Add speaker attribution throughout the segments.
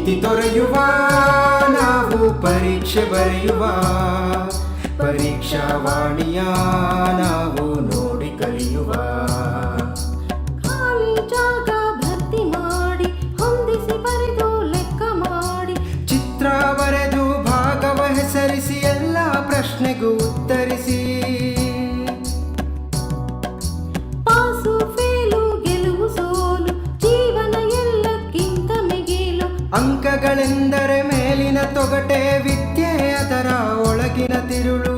Speaker 1: ಭೀತಿ ತೊರೆಯುವ ನಾವು ಪರೀಕ್ಷೆ ಬರೆಯುವ ಪರೀಕ್ಷಾವಾಣಿಯ ನಾವು ನೋಡಿ ಕಲಿಯುವ.
Speaker 2: ಖಾಲಿ ಜಾಗ ಭರ್ತಿ ಮಾಡಿ ಹೊಂದಿಸಿ ಬರೆದು ಲೆಕ್ಕ ಮಾಡಿ
Speaker 1: ಚಿತ್ರ ಬರೆದು ಭಾಗವ ಹೆಸರಿಸಿ ಎಲ್ಲ ಪ್ರಶ್ನೆಗೂ ಉತ್ತರಿಸಿ.
Speaker 2: ಪಾಸು ಫೇಲು ಗೆಲುವು ಸೋಲು ಜೀವನ ಎಲ್ಲಕ್ಕಿಂತ ಮಿಗಿಲು.
Speaker 1: ಅಂಕಗಳೆಂದರೆ ಮೇಲಿನ ತೊಗಟೆ, ವಿದ್ಯೆ ಅದರ ಒಳಗಿನ ತಿರುಳು.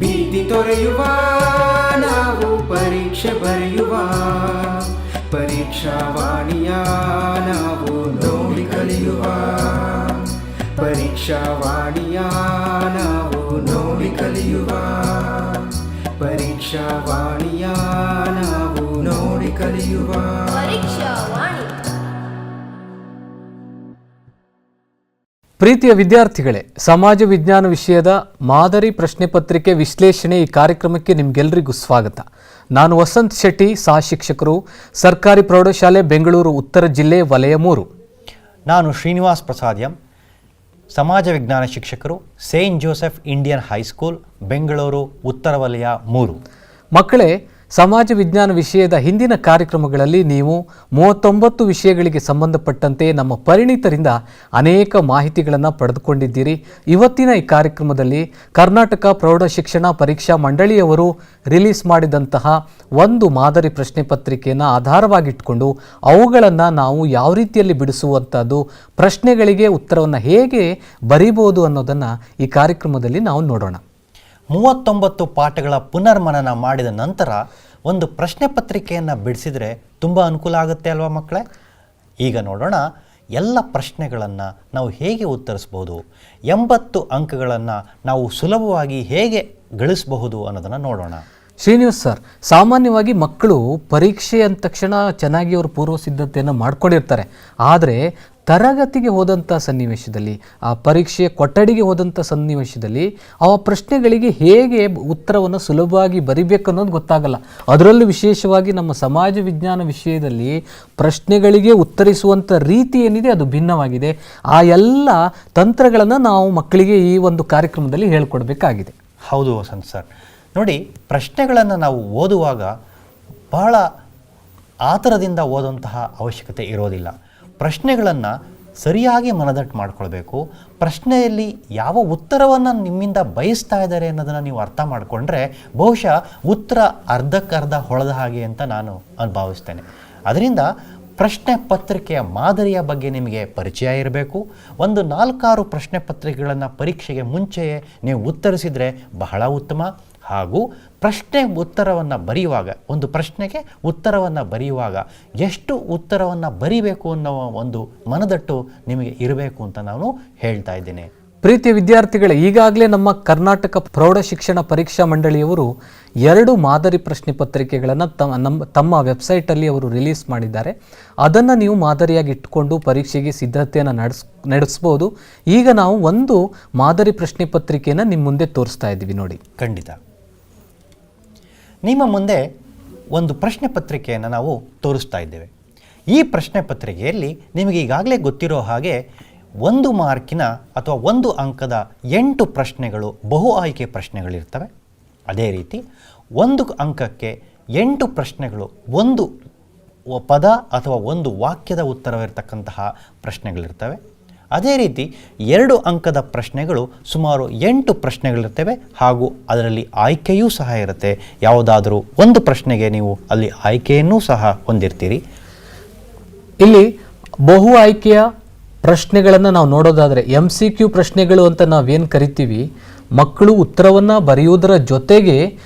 Speaker 1: ಭೀತಿ ತೊರೆಯುವ ನಾವು ಪರೀಕ್ಷೆ ಬರೆಯುವ ಪರೀಕ್ಷಾವಾಣಿಯ ನಾವು ನೋಡಿ ಕಲಿಯುವ. ಪರೀಕ್ಷಾವಾಣಿಯ ನಾವು ನೋಡಿ ಕಲಿಯುವ. ಪರೀಕ್ಷಾವಾಣಿಯ ನಾವು ನೋಡಿ ಕಲಿಯುವ.
Speaker 3: ಪ್ರೀತಿಯ ವಿದ್ಯಾರ್ಥಿಗಳೇ, ಸಮಾಜ ವಿಜ್ಞಾನ ವಿಷಯದ ಮಾದರಿ ಪ್ರಶ್ನೆ ಪತ್ರಿಕೆ ವಿಶ್ಲೇಷಣೆ ಈ ಕಾರ್ಯಕ್ರಮಕ್ಕೆ ನಿಮಗೆಲ್ಲರಿಗೂ ಸ್ವಾಗತ. ನಾನು ವಸಂತ್ ಶೆಟ್ಟಿ, ಸಹ ಶಿಕ್ಷಕರು, ಸರ್ಕಾರಿ ಪ್ರೌಢಶಾಲೆ ಬೆಂಗಳೂರು ಉತ್ತರ ಜಿಲ್ಲೆ ವಲಯ 3.
Speaker 4: ನಾನು ಶ್ರೀನಿವಾಸ್ ಪ್ರಸಾದ್ ಎಂ, ಸಮಾಜ ವಿಜ್ಞಾನ ಶಿಕ್ಷಕರು, Saint Joseph Indian high school, Bengaluru ಉತ್ತರ ವಲಯ 3.
Speaker 3: ಮಕ್ಕಳೇ, ಸಮಾಜ ವಿಜ್ಞಾನ ವಿಷಯದ ಹಿಂದಿನ ಕಾರ್ಯಕ್ರಮಗಳಲ್ಲಿ ನೀವು 39 ವಿಷಯಗಳಿಗೆ ಸಂಬಂಧಪಟ್ಟಂತೆ ನಮ್ಮ ಪರಿಣಿತರಿಂದ ಅನೇಕ ಮಾಹಿತಿಗಳನ್ನು ಪಡೆದುಕೊಂಡಿದ್ದೀರಿ. ಇವತ್ತಿನ ಈ ಕಾರ್ಯಕ್ರಮದಲ್ಲಿ ಕರ್ನಾಟಕ ಪ್ರೌಢ ಶಿಕ್ಷಣ ಪರೀಕ್ಷಾ ಮಂಡಳಿಯವರು ರಿಲೀಸ್ ಮಾಡಿದಂತಹ ಒಂದು ಮಾದರಿ ಪ್ರಶ್ನೆ ಪತ್ರಿಕೆಯನ್ನು ಆಧಾರವಾಗಿಟ್ಕೊಂಡು ಅವುಗಳನ್ನು ನಾವು ಯಾವ ರೀತಿಯಲ್ಲಿ ಬಿಡಿಸುವಂಥದ್ದು, ಪ್ರಶ್ನೆಗಳಿಗೆ ಉತ್ತರವನ್ನು ಹೇಗೆ ಬರೀಬೋದು ಅನ್ನೋದನ್ನು ಈ ಕಾರ್ಯಕ್ರಮದಲ್ಲಿ ನಾವು ನೋಡೋಣ.
Speaker 4: 39 ಪಾಠಗಳ ಪುನರ್ಮನನ ಮಾಡಿದ ನಂತರ ಒಂದು ಪ್ರಶ್ನೆ ಪತ್ರಿಕೆಯನ್ನು ಬಿಡಿಸಿದರೆ ತುಂಬ ಅನುಕೂಲ ಆಗುತ್ತೆ ಅಲ್ವಾ ಮಕ್ಕಳೇ? ಈಗ ನೋಡೋಣ ಎಲ್ಲ ಪ್ರಶ್ನೆಗಳನ್ನು ನಾವು ಹೇಗೆ ಉತ್ತರಿಸ್ಬೋದು, 80 ಅಂಕಗಳನ್ನು ನಾವು ಸುಲಭವಾಗಿ ಹೇಗೆ ಗಳಿಸಬಹುದು ಅನ್ನೋದನ್ನು ನೋಡೋಣ.
Speaker 3: ಶ್ರೀನಿವಾಸ್ ಸರ್, ಸಾಮಾನ್ಯವಾಗಿ ಮಕ್ಕಳು ಪರೀಕ್ಷೆ ಅಂದ ತಕ್ಷಣ ಚೆನ್ನಾಗಿ ಅವರು ಪೂರ್ವ ಸಿದ್ಧತೆಯನ್ನು ಮಾಡ್ಕೊಂಡಿರ್ತಾರೆ. ಆದರೆ ತರಗತಿಗೆ ಹೋದಂಥ ಸನ್ನಿವೇಶದಲ್ಲಿ, ಆ ಪರೀಕ್ಷೆಯ ಕೊಠಡಿಗೆ ಹೋದಂಥ ಸನ್ನಿವೇಶದಲ್ಲಿ ಆ ಪ್ರಶ್ನೆಗಳಿಗೆ ಹೇಗೆ ಉತ್ತರವನ್ನು ಸುಲಭವಾಗಿ ಬರಿಬೇಕು ಅನ್ನೋದು ಗೊತ್ತಾಗಲ್ಲ. ಅದರಲ್ಲೂ ವಿಶೇಷವಾಗಿ ನಮ್ಮ ಸಮಾಜ ವಿಜ್ಞಾನ ವಿಷಯದಲ್ಲಿ ಪ್ರಶ್ನೆಗಳಿಗೆ ಉತ್ತರಿಸುವಂಥ ರೀತಿ ಏನಿದೆ ಅದು ಭಿನ್ನವಾಗಿದೆ. ಆ ಎಲ್ಲ ತಂತ್ರಗಳನ್ನು ನಾವು ಮಕ್ಕಳಿಗೆ ಈ ಒಂದು ಕಾರ್ಯಕ್ರಮದಲ್ಲಿ ಹೇಳ್ಕೊಡ್ಬೇಕಾಗಿದೆ.
Speaker 4: ಹೌದು ವಸಂತ್ ಸರ್, ನೋಡಿ, ಪ್ರಶ್ನೆಗಳನ್ನು ನಾವು ಓದುವಾಗ ಬಹಳ ಆತರದಿಂದ ಓದುವಂತಹ ಅವಶ್ಯಕತೆ ಇರೋದಿಲ್ಲ. ಪ್ರಶ್ನೆಗಳನ್ನು ಸರಿಯಾಗಿ ಮನದಟ್ಟು ಮಾಡ್ಕೊಳ್ಬೇಕು. ಪ್ರಶ್ನೆಯಲ್ಲಿ ಯಾವ ಉತ್ತರವನ್ನು ನಿಮ್ಮಿಂದ ಬಯಸ್ತಾ ಇದ್ದಾರೆ ಅನ್ನೋದನ್ನು ನೀವು ಅರ್ಥ ಮಾಡಿಕೊಂಡ್ರೆ ಬಹುಶಃ ಉತ್ತರ ಅರ್ಧಕ್ಕರ್ಧ ಹೊಳೆದ ಹಾಗೆ ಅಂತ ನಾನು ಭಾವಿಸ್ತೇನೆ. ಅದರಿಂದ ಪ್ರಶ್ನೆ ಪತ್ರಿಕೆಯ ಮಾದರಿಯ ಬಗ್ಗೆ ನಿಮಗೆ ಪರಿಚಯ ಇರಬೇಕು. ಒಂದು 4-6 ಪ್ರಶ್ನೆ ಪತ್ರಿಕೆಗಳನ್ನು ಪರೀಕ್ಷೆಗೆ ಮುಂಚೆಯೇ ನೀವು ಉತ್ತರಿಸಿದರೆ ಬಹಳ ಉತ್ತಮ. ಹಾಗೂ ಪ್ರಶ್ನೆ ಉತ್ತರವನ್ನು ಬರೆಯುವಾಗ, ಒಂದು ಪ್ರಶ್ನೆಗೆ ಉತ್ತರವನ್ನು ಬರೆಯುವಾಗ ಎಷ್ಟು ಉತ್ತರವನ್ನು ಬರೀಬೇಕು ಅನ್ನೋ ಒಂದು ಮನದಟ್ಟು ನಿಮಗೆ ಇರಬೇಕು ಅಂತ ನಾನು ಹೇಳ್ತಾ ಇದ್ದೇನೆ.
Speaker 3: ಪ್ರೀತಿಯ ವಿದ್ಯಾರ್ಥಿಗಳೇ, ಈಗಾಗಲೇ ನಮ್ಮ ಕರ್ನಾಟಕ ಪ್ರೌಢ ಶಿಕ್ಷಣ ಪರೀಕ್ಷಾ ಮಂಡಳಿಯವರು 2 ಮಾದರಿ ಪ್ರಶ್ನೆ ಪತ್ರಿಕೆಗಳನ್ನು ತಮ್ಮ ವೆಬ್ಸೈಟಲ್ಲಿ ಅವರು ರಿಲೀಸ್ ಮಾಡಿದ್ದಾರೆ. ಅದನ್ನು ನೀವು ಮಾದರಿಯಾಗಿ ಇಟ್ಕೊಂಡು ಪರೀಕ್ಷೆಗೆ ಸಿದ್ಧತೆಯನ್ನು ನಡೆಸ್ಬೋದು. ಈಗ ನಾವು ಒಂದು ಮಾದರಿ ಪ್ರಶ್ನೆ ಪತ್ರಿಕೆಯನ್ನು ನಿಮ್ಮ ಮುಂದೆ ತೋರಿಸ್ತಾ ಇದ್ದೀವಿ ನೋಡಿ.
Speaker 4: ಖಂಡಿತ ನಿಮ್ಮ ಮುಂದೆ ಒಂದು ಪ್ರಶ್ನೆ ಪತ್ರಿಕೆಯನ್ನು ನಾವು ತೋರಿಸ್ತಾ ಇದ್ದೇವೆ. ಈ ಪ್ರಶ್ನೆ ಪತ್ರಿಕೆಯಲ್ಲಿ ನಿಮಗೆ ಈಗಾಗಲೇ ಗೊತ್ತಿರೋ ಹಾಗೆ 1 ಮಾರ್ಕಿನ ಅಥವಾ 1 ಅಂಕದ 8 ಪ್ರಶ್ನೆಗಳು ಬಹು ಆಯ್ಕೆ ಪ್ರಶ್ನೆಗಳಿರ್ತವೆ. ಅದೇ ರೀತಿ 1 ಅಂಕಕ್ಕೆ 8 ಪ್ರಶ್ನೆಗಳು 1 ಪದ ಅಥವಾ 1 ವಾಕ್ಯದ ಉತ್ತರವಿರ್ತಕ್ಕಂತಹ ಪ್ರಶ್ನೆಗಳಿರ್ತವೆ. ಅದೇ ರೀತಿ 2 ಅಂಕದ ಪ್ರಶ್ನೆಗಳು ಸುಮಾರು 8 ಪ್ರಶ್ನೆಗಳಿರ್ತವೆ. ಹಾಗೂ ಅದರಲ್ಲಿ ಆಯ್ಕೆಯೂ ಸಹ ಇರುತ್ತೆ. ಯಾವುದಾದರೂ ಒಂದು ಪ್ರಶ್ನೆಗೆ ನೀವು ಅಲ್ಲಿ ಆಯ್ಕೆಯನ್ನೂ ಸಹ ಹೊಂದಿರ್ತೀರಿ.
Speaker 3: ಇಲ್ಲಿ ಬಹು ಆಯ್ಕೆಯ ಪ್ರಶ್ನೆಗಳನ್ನು ನಾವು ನೋಡೋದಾದರೆ MCQ ಪ್ರಶ್ನೆಗಳು ಅಂತ ನಾವೇನು ಕರಿತೀವಿ, ಮಕ್ಕಳು ಉತ್ತರವನ್ನು ಬರೆಯುವುದರ ಜೊತೆಗೆ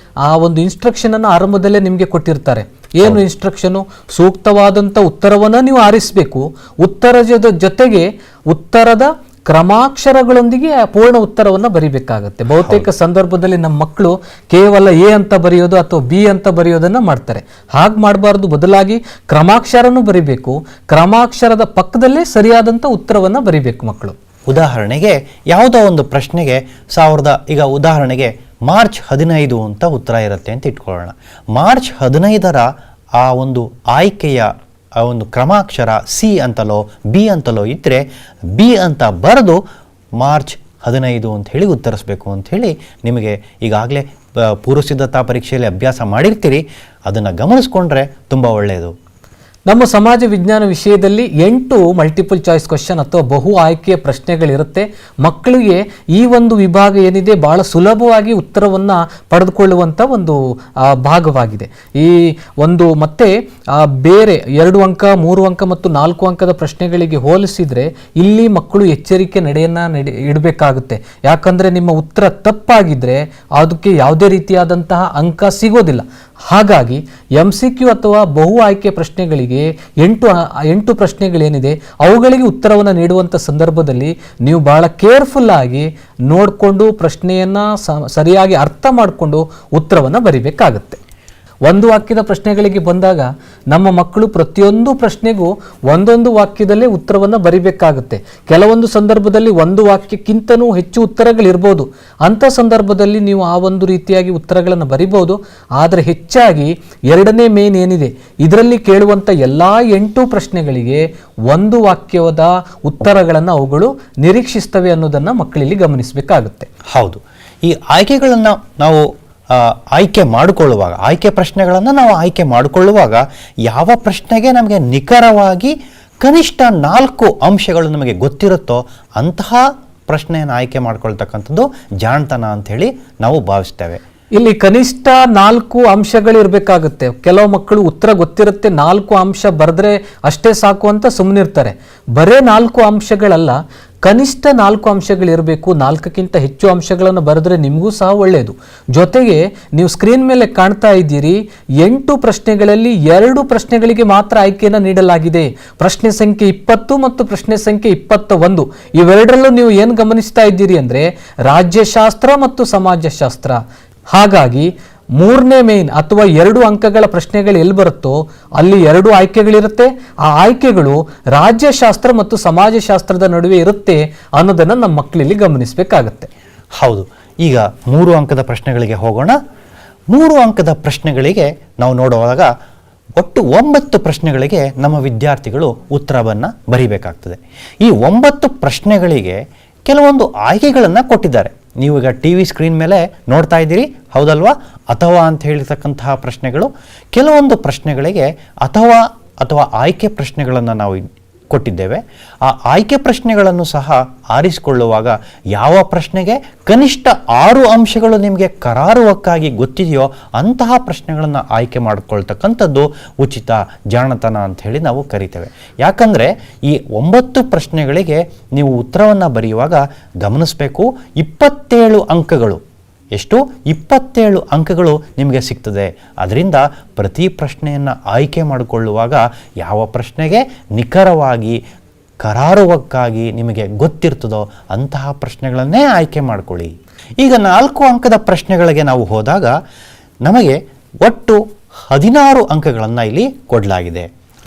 Speaker 3: ಆ ಒಂದು ಇನ್ಸ್ಟ್ರಕ್ಷನನ್ನು ಆರಂಭದಲ್ಲೇ ನಿಮಗೆ ಕೊಟ್ಟಿರ್ತಾರೆ. ಏನು ಇನ್ಸ್ಟ್ರಕ್ಷನು? ಸೂಕ್ತವಾದಂಥ ಉತ್ತರವನ್ನು ನೀವು ಆರಿಸಬೇಕು. ಉತ್ತರದ ಜೊತೆಗೆ ಉತ್ತರದ ಕ್ರಮಾಕ್ಷರಗಳೊಂದಿಗೆ ಪೂರ್ಣ ಉತ್ತರವನ್ನು ಬರಿಬೇಕಾಗತ್ತೆ. ಬಹುತೇಕ ಸಂದರ್ಭದಲ್ಲಿ ನಮ್ಮ ಮಕ್ಕಳು ಕೇವಲ A ಅಂತ ಬರೆಯೋದು ಅಥವಾ B ಅಂತ ಬರೆಯೋದನ್ನು ಮಾಡ್ತಾರೆ. ಹಾಗೆ ಮಾಡಬಾರ್ದು. ಬದಲಾಗಿ ಕ್ರಮಾಕ್ಷರನೂ ಬರಿಬೇಕು. ಕ್ರಮಾಕ್ಷರದ ಪಕ್ಕದಲ್ಲೇ ಸರಿಯಾದಂಥ ಉತ್ತರವನ್ನು ಬರಿಬೇಕು ಮಕ್ಕಳು.
Speaker 4: ಉದಾಹರಣೆಗೆ ಯಾವುದೋ ಒಂದು ಪ್ರಶ್ನೆಗೆ ಈಗ ಉದಾಹರಣೆಗೆ ಮಾರ್ಚ್ 15 ಅಂತ ಉತ್ತರ ಇರುತ್ತೆ ಅಂತ ಇಟ್ಕೊಳ್ಳೋಣ. ಮಾರ್ಚ್ 15ರ ಆ ಒಂದು ಆಯ್ಕೆಯ ಆ ಒಂದು ಕ್ರಮಾಕ್ಷರ ಸಿ ಅಂತಲೋ ಬಿ ಅಂತಲೋ ಇದ್ದರೆ ಬಿ ಅಂತ ಬರೆದು ಮಾರ್ಚ್ 15 ಅಂತ ಹೇಳಿ ಉತ್ತರಿಸಬೇಕು ಅಂಥೇಳಿ ನಿಮಗೆ ಈಗಾಗಲೇ ಪೂರ್ವಸಿದ್ಧತಾ ಪರೀಕ್ಷೆಯಲ್ಲಿ ಅಭ್ಯಾಸ ಮಾಡಿರ್ತೀರಿ. ಅದನ್ನು ಗಮನಿಸ್ಕೊಂಡ್ರೆ ತುಂಬ ಒಳ್ಳೆಯದು.
Speaker 3: ನಮ್ಮ ಸಮಾಜ ವಿಜ್ಞಾನ ವಿಷಯದಲ್ಲಿ 8 ಮಲ್ಟಿಪಲ್ ಚಾಯ್ಸ್ ಕ್ವಶನ್ ಅಥವಾ ಬಹು ಆಯ್ಕೆಯ ಪ್ರಶ್ನೆಗಳಿರುತ್ತೆ. ಮಕ್ಕಳಿಗೆ ಈ ಒಂದು ವಿಭಾಗ ಏನಿದೆ ಬಹಳ ಸುಲಭವಾಗಿ ಉತ್ತರವನ್ನು ಪಡೆದುಕೊಳ್ಳುವಂಥ ಒಂದು ಭಾಗವಾಗಿದೆ. ಈ ಒಂದು ಮತ್ತೆ ಬೇರೆ 2 ಅಂಕ 3 ಅಂಕ ಮತ್ತು 4 ಅಂಕದ ಪ್ರಶ್ನೆಗಳಿಗೆ ಹೋಲಿಸಿದರೆ ಇಲ್ಲಿ ಮಕ್ಕಳು ಎಚ್ಚರಿಕೆ ನಡೆಯನ್ನು ಇಡಬೇಕಾಗುತ್ತೆ. ಯಾಕಂದರೆ ನಿಮ್ಮ ಉತ್ತರ ತಪ್ಪಾಗಿದ್ದರೆ ಅದಕ್ಕೆ ಯಾವುದೇ ರೀತಿಯಾದಂತಹ ಅಂಕ ಸಿಗೋದಿಲ್ಲ. ಹಾಗಾಗಿ MCQ ಅಥವಾ ಬಹು ಆಯ್ಕೆ ಪ್ರಶ್ನೆಗಳಿಗೆ 8 ಪ್ರಶ್ನೆಗಳೇನಿದೆ ಅವುಗಳಿಗೆ ಉತ್ತರವನ್ನು ನೀಡುವಂಥ ಸಂದರ್ಭದಲ್ಲಿ ನೀವು ಬಹಳ ಕೇರ್ಫುಲ್ ಆಗಿ ನೋಡಿಕೊಂಡು ಪ್ರಶ್ನೆಯನ್ನು ಸರಿಯಾಗಿ ಅರ್ಥ ಮಾಡಿಕೊಂಡು ಉತ್ತರವನ್ನು ಬರಿಬೇಕಾಗುತ್ತೆ. ಒಂದು ವಾಕ್ಯದ ಪ್ರಶ್ನೆಗಳಿಗೆ ಬಂದಾಗ ನಮ್ಮ ಮಕ್ಕಳು ಪ್ರತಿಯೊಂದು ಪ್ರಶ್ನೆಗೂ ಒಂದೊಂದು ವಾಕ್ಯದಲ್ಲೇ ಉತ್ತರವನ್ನು ಬರಿಬೇಕಾಗುತ್ತೆ. ಕೆಲವೊಂದು ಸಂದರ್ಭದಲ್ಲಿ ಒಂದು ವಾಕ್ಯಕ್ಕಿಂತನೂ ಹೆಚ್ಚು ಉತ್ತರಗಳಿರ್ಬೋದು. ಅಂಥ ಸಂದರ್ಭದಲ್ಲಿ ನೀವು ಆ ಒಂದು ರೀತಿಯಾಗಿ ಉತ್ತರಗಳನ್ನು ಬರಿಬೋದು. ಆದರೆ ಹೆಚ್ಚಾಗಿ 2ನೇ ಮೇನ್ ಏನಿದೆ ಇದರಲ್ಲಿ ಕೇಳುವಂಥ ಎಲ್ಲ 8 ಪ್ರಶ್ನೆಗಳಿಗೆ ಒಂದು ವಾಕ್ಯದ ಉತ್ತರಗಳನ್ನು ಅವುಗಳು ನಿರೀಕ್ಷಿಸ್ತವೆ ಅನ್ನೋದನ್ನು ಮಕ್ಕಳಲ್ಲಿ ಗಮನಿಸಬೇಕಾಗುತ್ತೆ.
Speaker 4: ಹೌದು, ಈ ಆಯ್ಕೆಗಳನ್ನು ನಾವು ಆಯ್ಕೆ ಮಾಡಿಕೊಳ್ಳುವಾಗ, ಆಯ್ಕೆ ಪ್ರಶ್ನೆಗಳನ್ನು ನಾವು ಆಯ್ಕೆ ಮಾಡಿಕೊಳ್ಳುವಾಗ ಯಾವ ಪ್ರಶ್ನೆಗೆ ನಮಗೆ ನಿಖರವಾಗಿ ಕನಿಷ್ಠ 4 ಅಂಶಗಳು ನಮಗೆ ಗೊತ್ತಿರುತ್ತೋ ಅಂತಹ ಪ್ರಶ್ನೆಯನ್ನು ಆಯ್ಕೆ ಮಾಡ್ಕೊಳ್ತಕ್ಕಂಥದ್ದು ಜಾಣತನ ಅಂಥೇಳಿ ನಾವು ಭಾವಿಸ್ತೇವೆ.
Speaker 3: ಇಲ್ಲಿ ಕನಿಷ್ಠ 4 ಅಂಶಗಳಿರಬೇಕಾಗುತ್ತೆ. ಕೆಲವು ಮಕ್ಕಳು ಉತ್ತರ ಗೊತ್ತಿರುತ್ತೆ, 4 ಅಂಶ ಬರೆದ್ರೆ ಅಷ್ಟೇ ಸಾಕು ಅಂತ ಸುಮ್ಮನಿರ್ತಾರೆ. ಬರೇ 4 ಅಂಶಗಳಲ್ಲ, ಕನಿಷ್ಠ 4 ಅಂಶಗಳಿರಬೇಕು. 4ಕ್ಕಿಂತ ಹೆಚ್ಚು ಅಂಶಗಳನ್ನು ಬರೆದ್ರೆ ನಿಮಗೂ ಸಹ ಒಳ್ಳೆಯದು. ಜೊತೆಗೆ ನೀವು ಸ್ಕ್ರೀನ್ ಮೇಲೆ ಕಾಣ್ತಾ ಇದ್ದೀರಿ 8 ಪ್ರಶ್ನೆಗಳಲ್ಲಿ 2 ಪ್ರಶ್ನೆಗಳಿಗೆ ಮಾತ್ರ ಆಯ್ಕೆಯನ್ನು ನೀಡಲಾಗಿದೆ. ಪ್ರಶ್ನೆ ಸಂಖ್ಯೆ 20 ಮತ್ತು ಪ್ರಶ್ನೆ ಸಂಖ್ಯೆ 21. ಇವೆರಡರಲ್ಲೂ ನೀವು ಏನು ಗಮನಿಸ್ತಾ ಇದ್ದೀರಿ ಅಂದರೆ ರಾಜ್ಯಶಾಸ್ತ್ರ ಮತ್ತು ಸಮಾಜಶಾಸ್ತ್ರ. ಹಾಗಾಗಿ 3ನೇ ಮೇನ್ ಅಥವಾ 2 ಅಂಕಗಳ ಪ್ರಶ್ನೆಗಳು ಎಲ್ಲಿ ಬರುತ್ತೋ ಅಲ್ಲಿ 2 ಆಯ್ಕೆಗಳಿರುತ್ತೆ. ಆ ಆಯ್ಕೆಗಳು ರಾಜ್ಯಶಾಸ್ತ್ರ ಮತ್ತು ಸಮಾಜಶಾಸ್ತ್ರದ ನಡುವೆ ಇರುತ್ತೆ ಅನ್ನೋದನ್ನು ನಮ್ಮ ಮಕ್ಕಳಲ್ಲಿ ಗಮನಿಸಬೇಕಾಗತ್ತೆ.
Speaker 4: ಹೌದು, ಈಗ 3 ಅಂಕದ ಪ್ರಶ್ನೆಗಳಿಗೆ ಹೋಗೋಣ. 3 ಅಂಕದ ಪ್ರಶ್ನೆಗಳಿಗೆ ನಾವು ನೋಡುವಾಗ ಒಟ್ಟು 9 ಪ್ರಶ್ನೆಗಳಿಗೆ ನಮ್ಮ ವಿದ್ಯಾರ್ಥಿಗಳು ಉತ್ತರವನ್ನು ಬರೀಬೇಕಾಗ್ತದೆ. ಈ 9 ಪ್ರಶ್ನೆಗಳಿಗೆ ಕೆಲವೊಂದು ಆಯ್ಕೆಗಳನ್ನು ಕೊಟ್ಟಿದ್ದಾರೆ. ನೀವು ಈಗ TV ಸ್ಕ್ರೀನ್ ಮೇಲೆ ನೋಡ್ತಾ ಇದ್ದೀರಿ, ಹೌದಲ್ವಾ? ಅಥವಾ ಅಂತ ಹೇಳಿರ್ತಕ್ಕಂತಹ ಪ್ರಶ್ನೆಗಳು, ಕೆಲವೊಂದು ಪ್ರಶ್ನೆಗಳಿಗೆ ಅಥವಾ ಆಯ್ಕೆ ಪ್ರಶ್ನೆಗಳನ್ನು ನಾವು ಕೊಟ್ಟಿದ್ದೇವೆ. ಆ ಆಯ್ಕೆ ಪ್ರಶ್ನೆಗಳನ್ನು ಸಹ ಆರಿಸಿಕೊಳ್ಳುವಾಗ ಯಾವ ಪ್ರಶ್ನೆಗೆ ಕನಿಷ್ಠ 6 ಅಂಶಗಳು ನಿಮಗೆ ಕರಾರುವಕ್ಕಾಗಿ ಗೊತ್ತಿದೆಯೋ ಅಂತಹ ಪ್ರಶ್ನೆಗಳನ್ನು ಆಯ್ಕೆ ಮಾಡಿಕೊಳ್ತಕ್ಕಂಥದ್ದು ಉಚಿತ ಜಾಣತನ ಅಂಥೇಳಿ ನಾವು ಕರಿತೇವೆ. ಯಾಕಂದರೆ ಈ 9 ಪ್ರಶ್ನೆಗಳಿಗೆ ನೀವು ಉತ್ತರವನ್ನು ಬರೆಯುವಾಗ ಗಮನಿಸಬೇಕು, 27 ಅಂಕಗಳು. ಎಷ್ಟು? 27 ಅಂಕಗಳು ನಿಮಗೆ ಸಿಗ್ತದೆ. ಅದರಿಂದ ಪ್ರತಿ ಪ್ರಶ್ನೆಯನ್ನು ಆಯ್ಕೆ ಮಾಡಿಕೊಳ್ಳುವಾಗ ಯಾವ ಪ್ರಶ್ನೆಗೆ ನಿಖರವಾಗಿ ಕರಾರುವಕ್ಕಾಗಿ ನಿಮಗೆ ಗೊತ್ತಿರ್ತದೋ ಅಂತಹ ಪ್ರಶ್ನೆಗಳನ್ನೇ ಆಯ್ಕೆ ಮಾಡಿಕೊಳ್ಳಿ. ಈಗ 4 ಅಂಕದ ಪ್ರಶ್ನೆಗಳಿಗೆ ನಾವು ಹೋದಾಗ ನಮಗೆ ಒಟ್ಟು 16 ಅಂಕಗಳನ್ನು ಇಲ್ಲಿ ಕೊಡಲಾಗಿದೆ.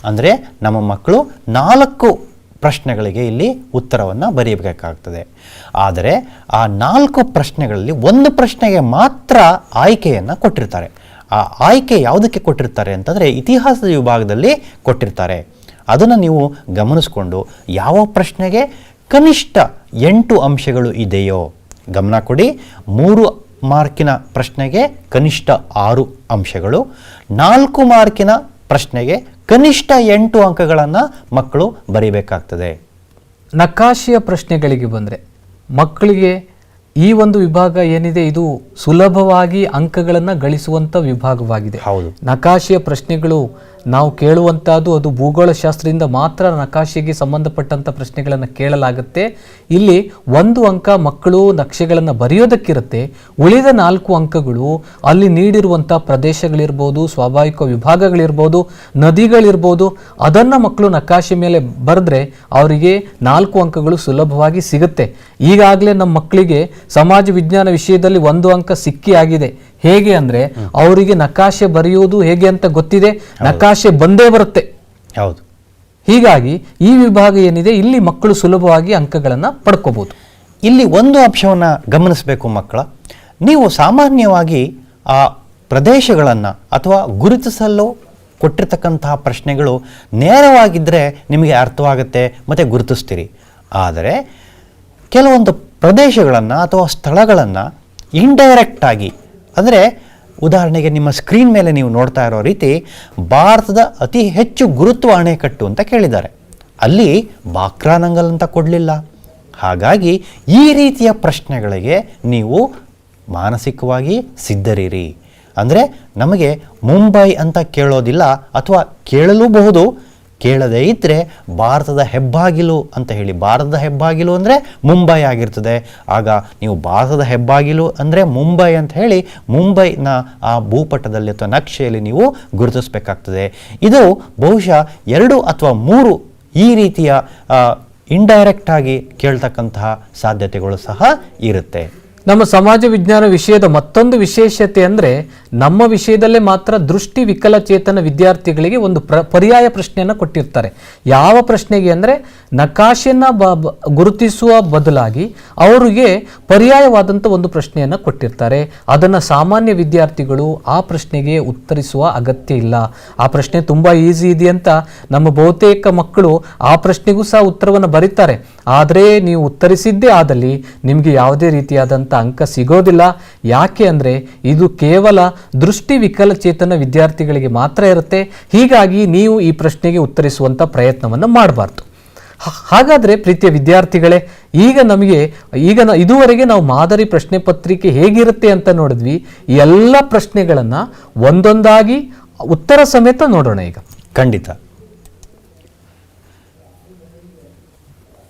Speaker 4: ಅಂದರೆ ನಮ್ಮ ಮಕ್ಕಳು 4 ಪ್ರಶ್ನೆಗಳಿಗೆ ಇಲ್ಲಿ ಉತ್ತರವನ್ನು ಬರೆಯಬೇಕಾಗ್ತದೆ. ಆದರೆ ಆ 4 ಪ್ರಶ್ನೆಗಳಲ್ಲಿ 1 ಪ್ರಶ್ನೆಗೆ ಮಾತ್ರ ಆಯ್ಕೆಯನ್ನು ಕೊಟ್ಟಿರ್ತಾರೆ. ಆ ಆಯ್ಕೆ ಯಾವುದಕ್ಕೆ ಕೊಟ್ಟಿರ್ತಾರೆ ಅಂತಂದರೆ ಇತಿಹಾಸದ ವಿಭಾಗದಲ್ಲಿ ಕೊಟ್ಟಿರ್ತಾರೆ. ಅದನ್ನು ನೀವು ಗಮನಿಸ್ಕೊಂಡು ಯಾವ ಪ್ರಶ್ನೆಗೆ ಕನಿಷ್ಠ 8 ಅಂಶಗಳು ಇದೆಯೋ ಗಮನ ಕೊಡಿ. 3 ಮಾರ್ಕಿನ ಪ್ರಶ್ನೆಗೆ ಕನಿಷ್ಠ 6 ಅಂಶಗಳು, 4 ಮಾರ್ಕಿನ ಪ್ರಶ್ನೆಗೆ ಕನಿಷ್ಠ 8 ಅಂಕಗಳನ್ನು ಮಕ್ಕಳು ಬರೀಬೇಕಾಗ್ತದೆ.
Speaker 3: ನಕಾಶೆಯ ಪ್ರಶ್ನೆಗಳಿಗೆ ಬಂದರೆ ಮಕ್ಕಳಿಗೆ ಈ ಒಂದು ವಿಭಾಗ ಏನಿದೆ ಇದು ಸುಲಭವಾಗಿ ಅಂಕಗಳನ್ನು ಗಳಿಸುವಂಥ ವಿಭಾಗವಾಗಿದೆ.
Speaker 4: ಹೌದು,
Speaker 3: ನಕಾಶೆಯ ಪ್ರಶ್ನೆಗಳು ನಾವು ಕೇಳುವಂಥದ್ದು ಅದು ಭೂಗೋಳಶಾಸ್ತ್ರದಿಂದ ಮಾತ್ರ ನಕಾಶೆಗೆ ಸಂಬಂಧಪಟ್ಟಂಥ ಪ್ರಶ್ನೆಗಳನ್ನು ಕೇಳಲಾಗುತ್ತೆ. ಇಲ್ಲಿ 1 ಅಂಕ ಮಕ್ಕಳು ನಕ್ಷೆಗಳನ್ನು ಬರೆಯೋದಕ್ಕಿರುತ್ತೆ. ಉಳಿದ 4 ಅಂಕಗಳು ಅಲ್ಲಿ ನೀಡಿರುವಂಥ ಪ್ರದೇಶಗಳಿರ್ಬೋದು, ಸ್ವಾಭಾವಿಕ ವಿಭಾಗಗಳಿರ್ಬೋದು, ನದಿಗಳಿರ್ಬೋದು, ಅದನ್ನು ಮಕ್ಕಳು ನಕಾಶೆ ಮೇಲೆ ಬರೆದ್ರೆ ಅವರಿಗೆ 4 ಅಂಕಗಳು ಸುಲಭವಾಗಿ ಸಿಗುತ್ತೆ. ಈಗಾಗಲೇ ನಮ್ಮ ಮಕ್ಕಳಿಗೆ ಸಮಾಜ ವಿಜ್ಞಾನ ವಿಷಯದಲ್ಲಿ 1 ಅಂಕ ಸಿಕ್ಕಿ ಆಗಿದೆ. ಹೇಗೆ ಅಂದರೆ ಅವರಿಗೆ ನಕಾಶೆ ಬರೆಯುವುದು ಹೇಗೆ ಅಂತ ಗೊತ್ತಿದೆ, ನಕಾಶೆ ಬಂದೇ ಬರುತ್ತೆ.
Speaker 4: ಹೌದು,
Speaker 3: ಹೀಗಾಗಿ ಈ ವಿಭಾಗ ಏನಿದೆ ಇಲ್ಲಿ ಮಕ್ಕಳು ಸುಲಭವಾಗಿ ಅಂಕಗಳನ್ನು ಪಡ್ಕೋಬಹುದು.
Speaker 4: ಇಲ್ಲಿ ಒಂದು ಅಂಶವನ್ನು ಗಮನಿಸಬೇಕು ಮಕ್ಕಳ. ನೀವು ಸಾಮಾನ್ಯವಾಗಿ ಆ ಪ್ರದೇಶಗಳನ್ನು ಅಥವಾ ಗುರುತಿಸಲು ಕೊಟ್ಟಿರ್ತಕ್ಕಂತಹ ಪ್ರಶ್ನೆಗಳು ನೇರವಾಗಿದ್ದರೆ ನಿಮಗೆ ಅರ್ಥವಾಗುತ್ತೆ ಮತ್ತು ಗುರುತಿಸ್ತೀರಿ. ಆದರೆ ಕೆಲವೊಂದು ಪ್ರದೇಶಗಳನ್ನು ಅಥವಾ ಸ್ಥಳಗಳನ್ನು ಇಂಡೈರೆಕ್ಟಾಗಿ, ಅಂದರೆ ಉದಾಹರಣೆಗೆ ನಿಮ್ಮ ಸ್ಕ್ರೀನ್ ಮೇಲೆ ನೀವು ನೋಡ್ತಾ ಇರೋ ರೀತಿ ಭಾರತದ ಅತಿ ಹೆಚ್ಚು ಗುರುತ್ವ ಅಣೆಕಟ್ಟು ಅಂತ ಕೇಳಿದ್ದಾರೆ. ಅಲ್ಲಿ ಬಾಕ್ರಾನಂಗಲ್ ಅಂತ ಕೊಡಲಿಲ್ಲ. ಹಾಗಾಗಿ ಈ ರೀತಿಯ ಪ್ರಶ್ನೆಗಳಿಗೆ ನೀವು ಮಾನಸಿಕವಾಗಿ ಸಿದ್ಧರಿರಿ. ಅಂದರೆ ನಮಗೆ ಮುಂಬೈ ಅಂತ ಕೇಳೋದಿಲ್ಲ, ಅಥವಾ ಕೇಳಲೂಬಹುದು, ಕೇಳದೇ ಇದ್ದರೆ ಭಾರತದ ಹೆಬ್ಬಾಗಿಲು ಅಂತ ಹೇಳಿ. ಭಾರತದ ಹೆಬ್ಬಾಗಿಲು ಅಂದರೆ ಮುಂಬೈ ಆಗಿರ್ತದೆ. ಆಗ ನೀವು ಭಾರತದ ಹೆಬ್ಬಾಗಿಲು ಅಂದರೆ ಮುಂಬೈ ಅಂತ ಹೇಳಿ ಮುಂಬೈನ ಆ ಭೂಪಟದಲ್ಲಿ ಅಥವಾ ನಕ್ಷೆಯಲ್ಲಿ ನೀವು ಗುರುತಿಸಬೇಕಾಗ್ತದೆ. ಇದು ಬಹುಶಃ 2 ಅಥವಾ 3 ಈ ರೀತಿಯ ಇಂಡೈರೆಕ್ಟಾಗಿ ಕೇಳ್ತಕ್ಕಂತಹ ಸಾಧ್ಯತೆಗಳು ಸಹ ಇರುತ್ತೆ.
Speaker 3: ನಮ್ಮ ಸಮಾಜ ವಿಜ್ಞಾನ ವಿಷಯದ ಮತ್ತೊಂದು ವಿಶೇಷತೆ ಅಂದರೆ ನಮ್ಮ ವಿಷಯದಲ್ಲೇ ಮಾತ್ರ ದೃಷ್ಟಿ ವಿಕಲಚೇತನ ವಿದ್ಯಾರ್ಥಿಗಳಿಗೆ ಒಂದು ಪರ್ಯಾಯ ಪ್ರಶ್ನೆಯನ್ನು ಕೊಟ್ಟಿರ್ತಾರೆ. ಯಾವ ಪ್ರಶ್ನೆಗೆ ಅಂದರೆ ನಕಾಶೆಯನ್ನು ಗುರುತಿಸುವ ಬದಲಾಗಿ ಅವರಿಗೆ ಪರ್ಯಾಯವಾದಂಥ ಒಂದು ಪ್ರಶ್ನೆಯನ್ನು ಕೊಟ್ಟಿರ್ತಾರೆ. ಅದನ್ನು ಸಾಮಾನ್ಯ ವಿದ್ಯಾರ್ಥಿಗಳು ಆ ಪ್ರಶ್ನೆಗೆ ಉತ್ತರಿಸುವ ಅಗತ್ಯ ಇಲ್ಲ. ಆ ಪ್ರಶ್ನೆ ತುಂಬ ಈಸಿ ಇದೆ ಅಂತ ನಮ್ಮ ಬಹುತೇಕ ಮಕ್ಕಳು ಆ ಪ್ರಶ್ನೆಗೂ ಸಹ ಉತ್ತರವನ್ನು ಬರೀತಾರೆ. ಆದರೆ ನೀವು ಉತ್ತರಿಸಿದ್ದೇ ಆದಲ್ಲಿ ನಿಮಗೆ ಯಾವುದೇ ರೀತಿಯಾದಂಥ ಅಂಕ ಸಿಗೋದಿಲ್ಲ. ಯಾಕೆ ಅಂದರೆ ಇದು ಕೇವಲ ದೃಷ್ಟಿ ವಿಕಲಚೇತನ ವಿದ್ಯಾರ್ಥಿಗಳಿಗೆ ಮಾತ್ರ ಇರುತ್ತೆ. ಹೀಗಾಗಿ ನೀವು ಈ ಪ್ರಶ್ನೆಗೆ ಉತ್ತರಿಸುವಂಥ ಪ್ರಯತ್ನವನ್ನು ಮಾಡಬಾರ್ದು. ಹಾಗಾದರೆ ಪ್ರೀತಿಯ ವಿದ್ಯಾರ್ಥಿಗಳೇ, ಇದುವರೆಗೆ ನಾವು ಮಾದರಿ ಪ್ರಶ್ನೆ ಪತ್ರಿಕೆ ಹೇಗಿರುತ್ತೆ ಅಂತ ನೋಡಿದ್ವಿ. ಈ ಎಲ್ಲ ಪ್ರಶ್ನೆಗಳನ್ನು ಒಂದೊಂದಾಗಿ ಉತ್ತರ ಸಮೇತ ನೋಡೋಣ ಈಗ.
Speaker 4: ಖಂಡಿತ.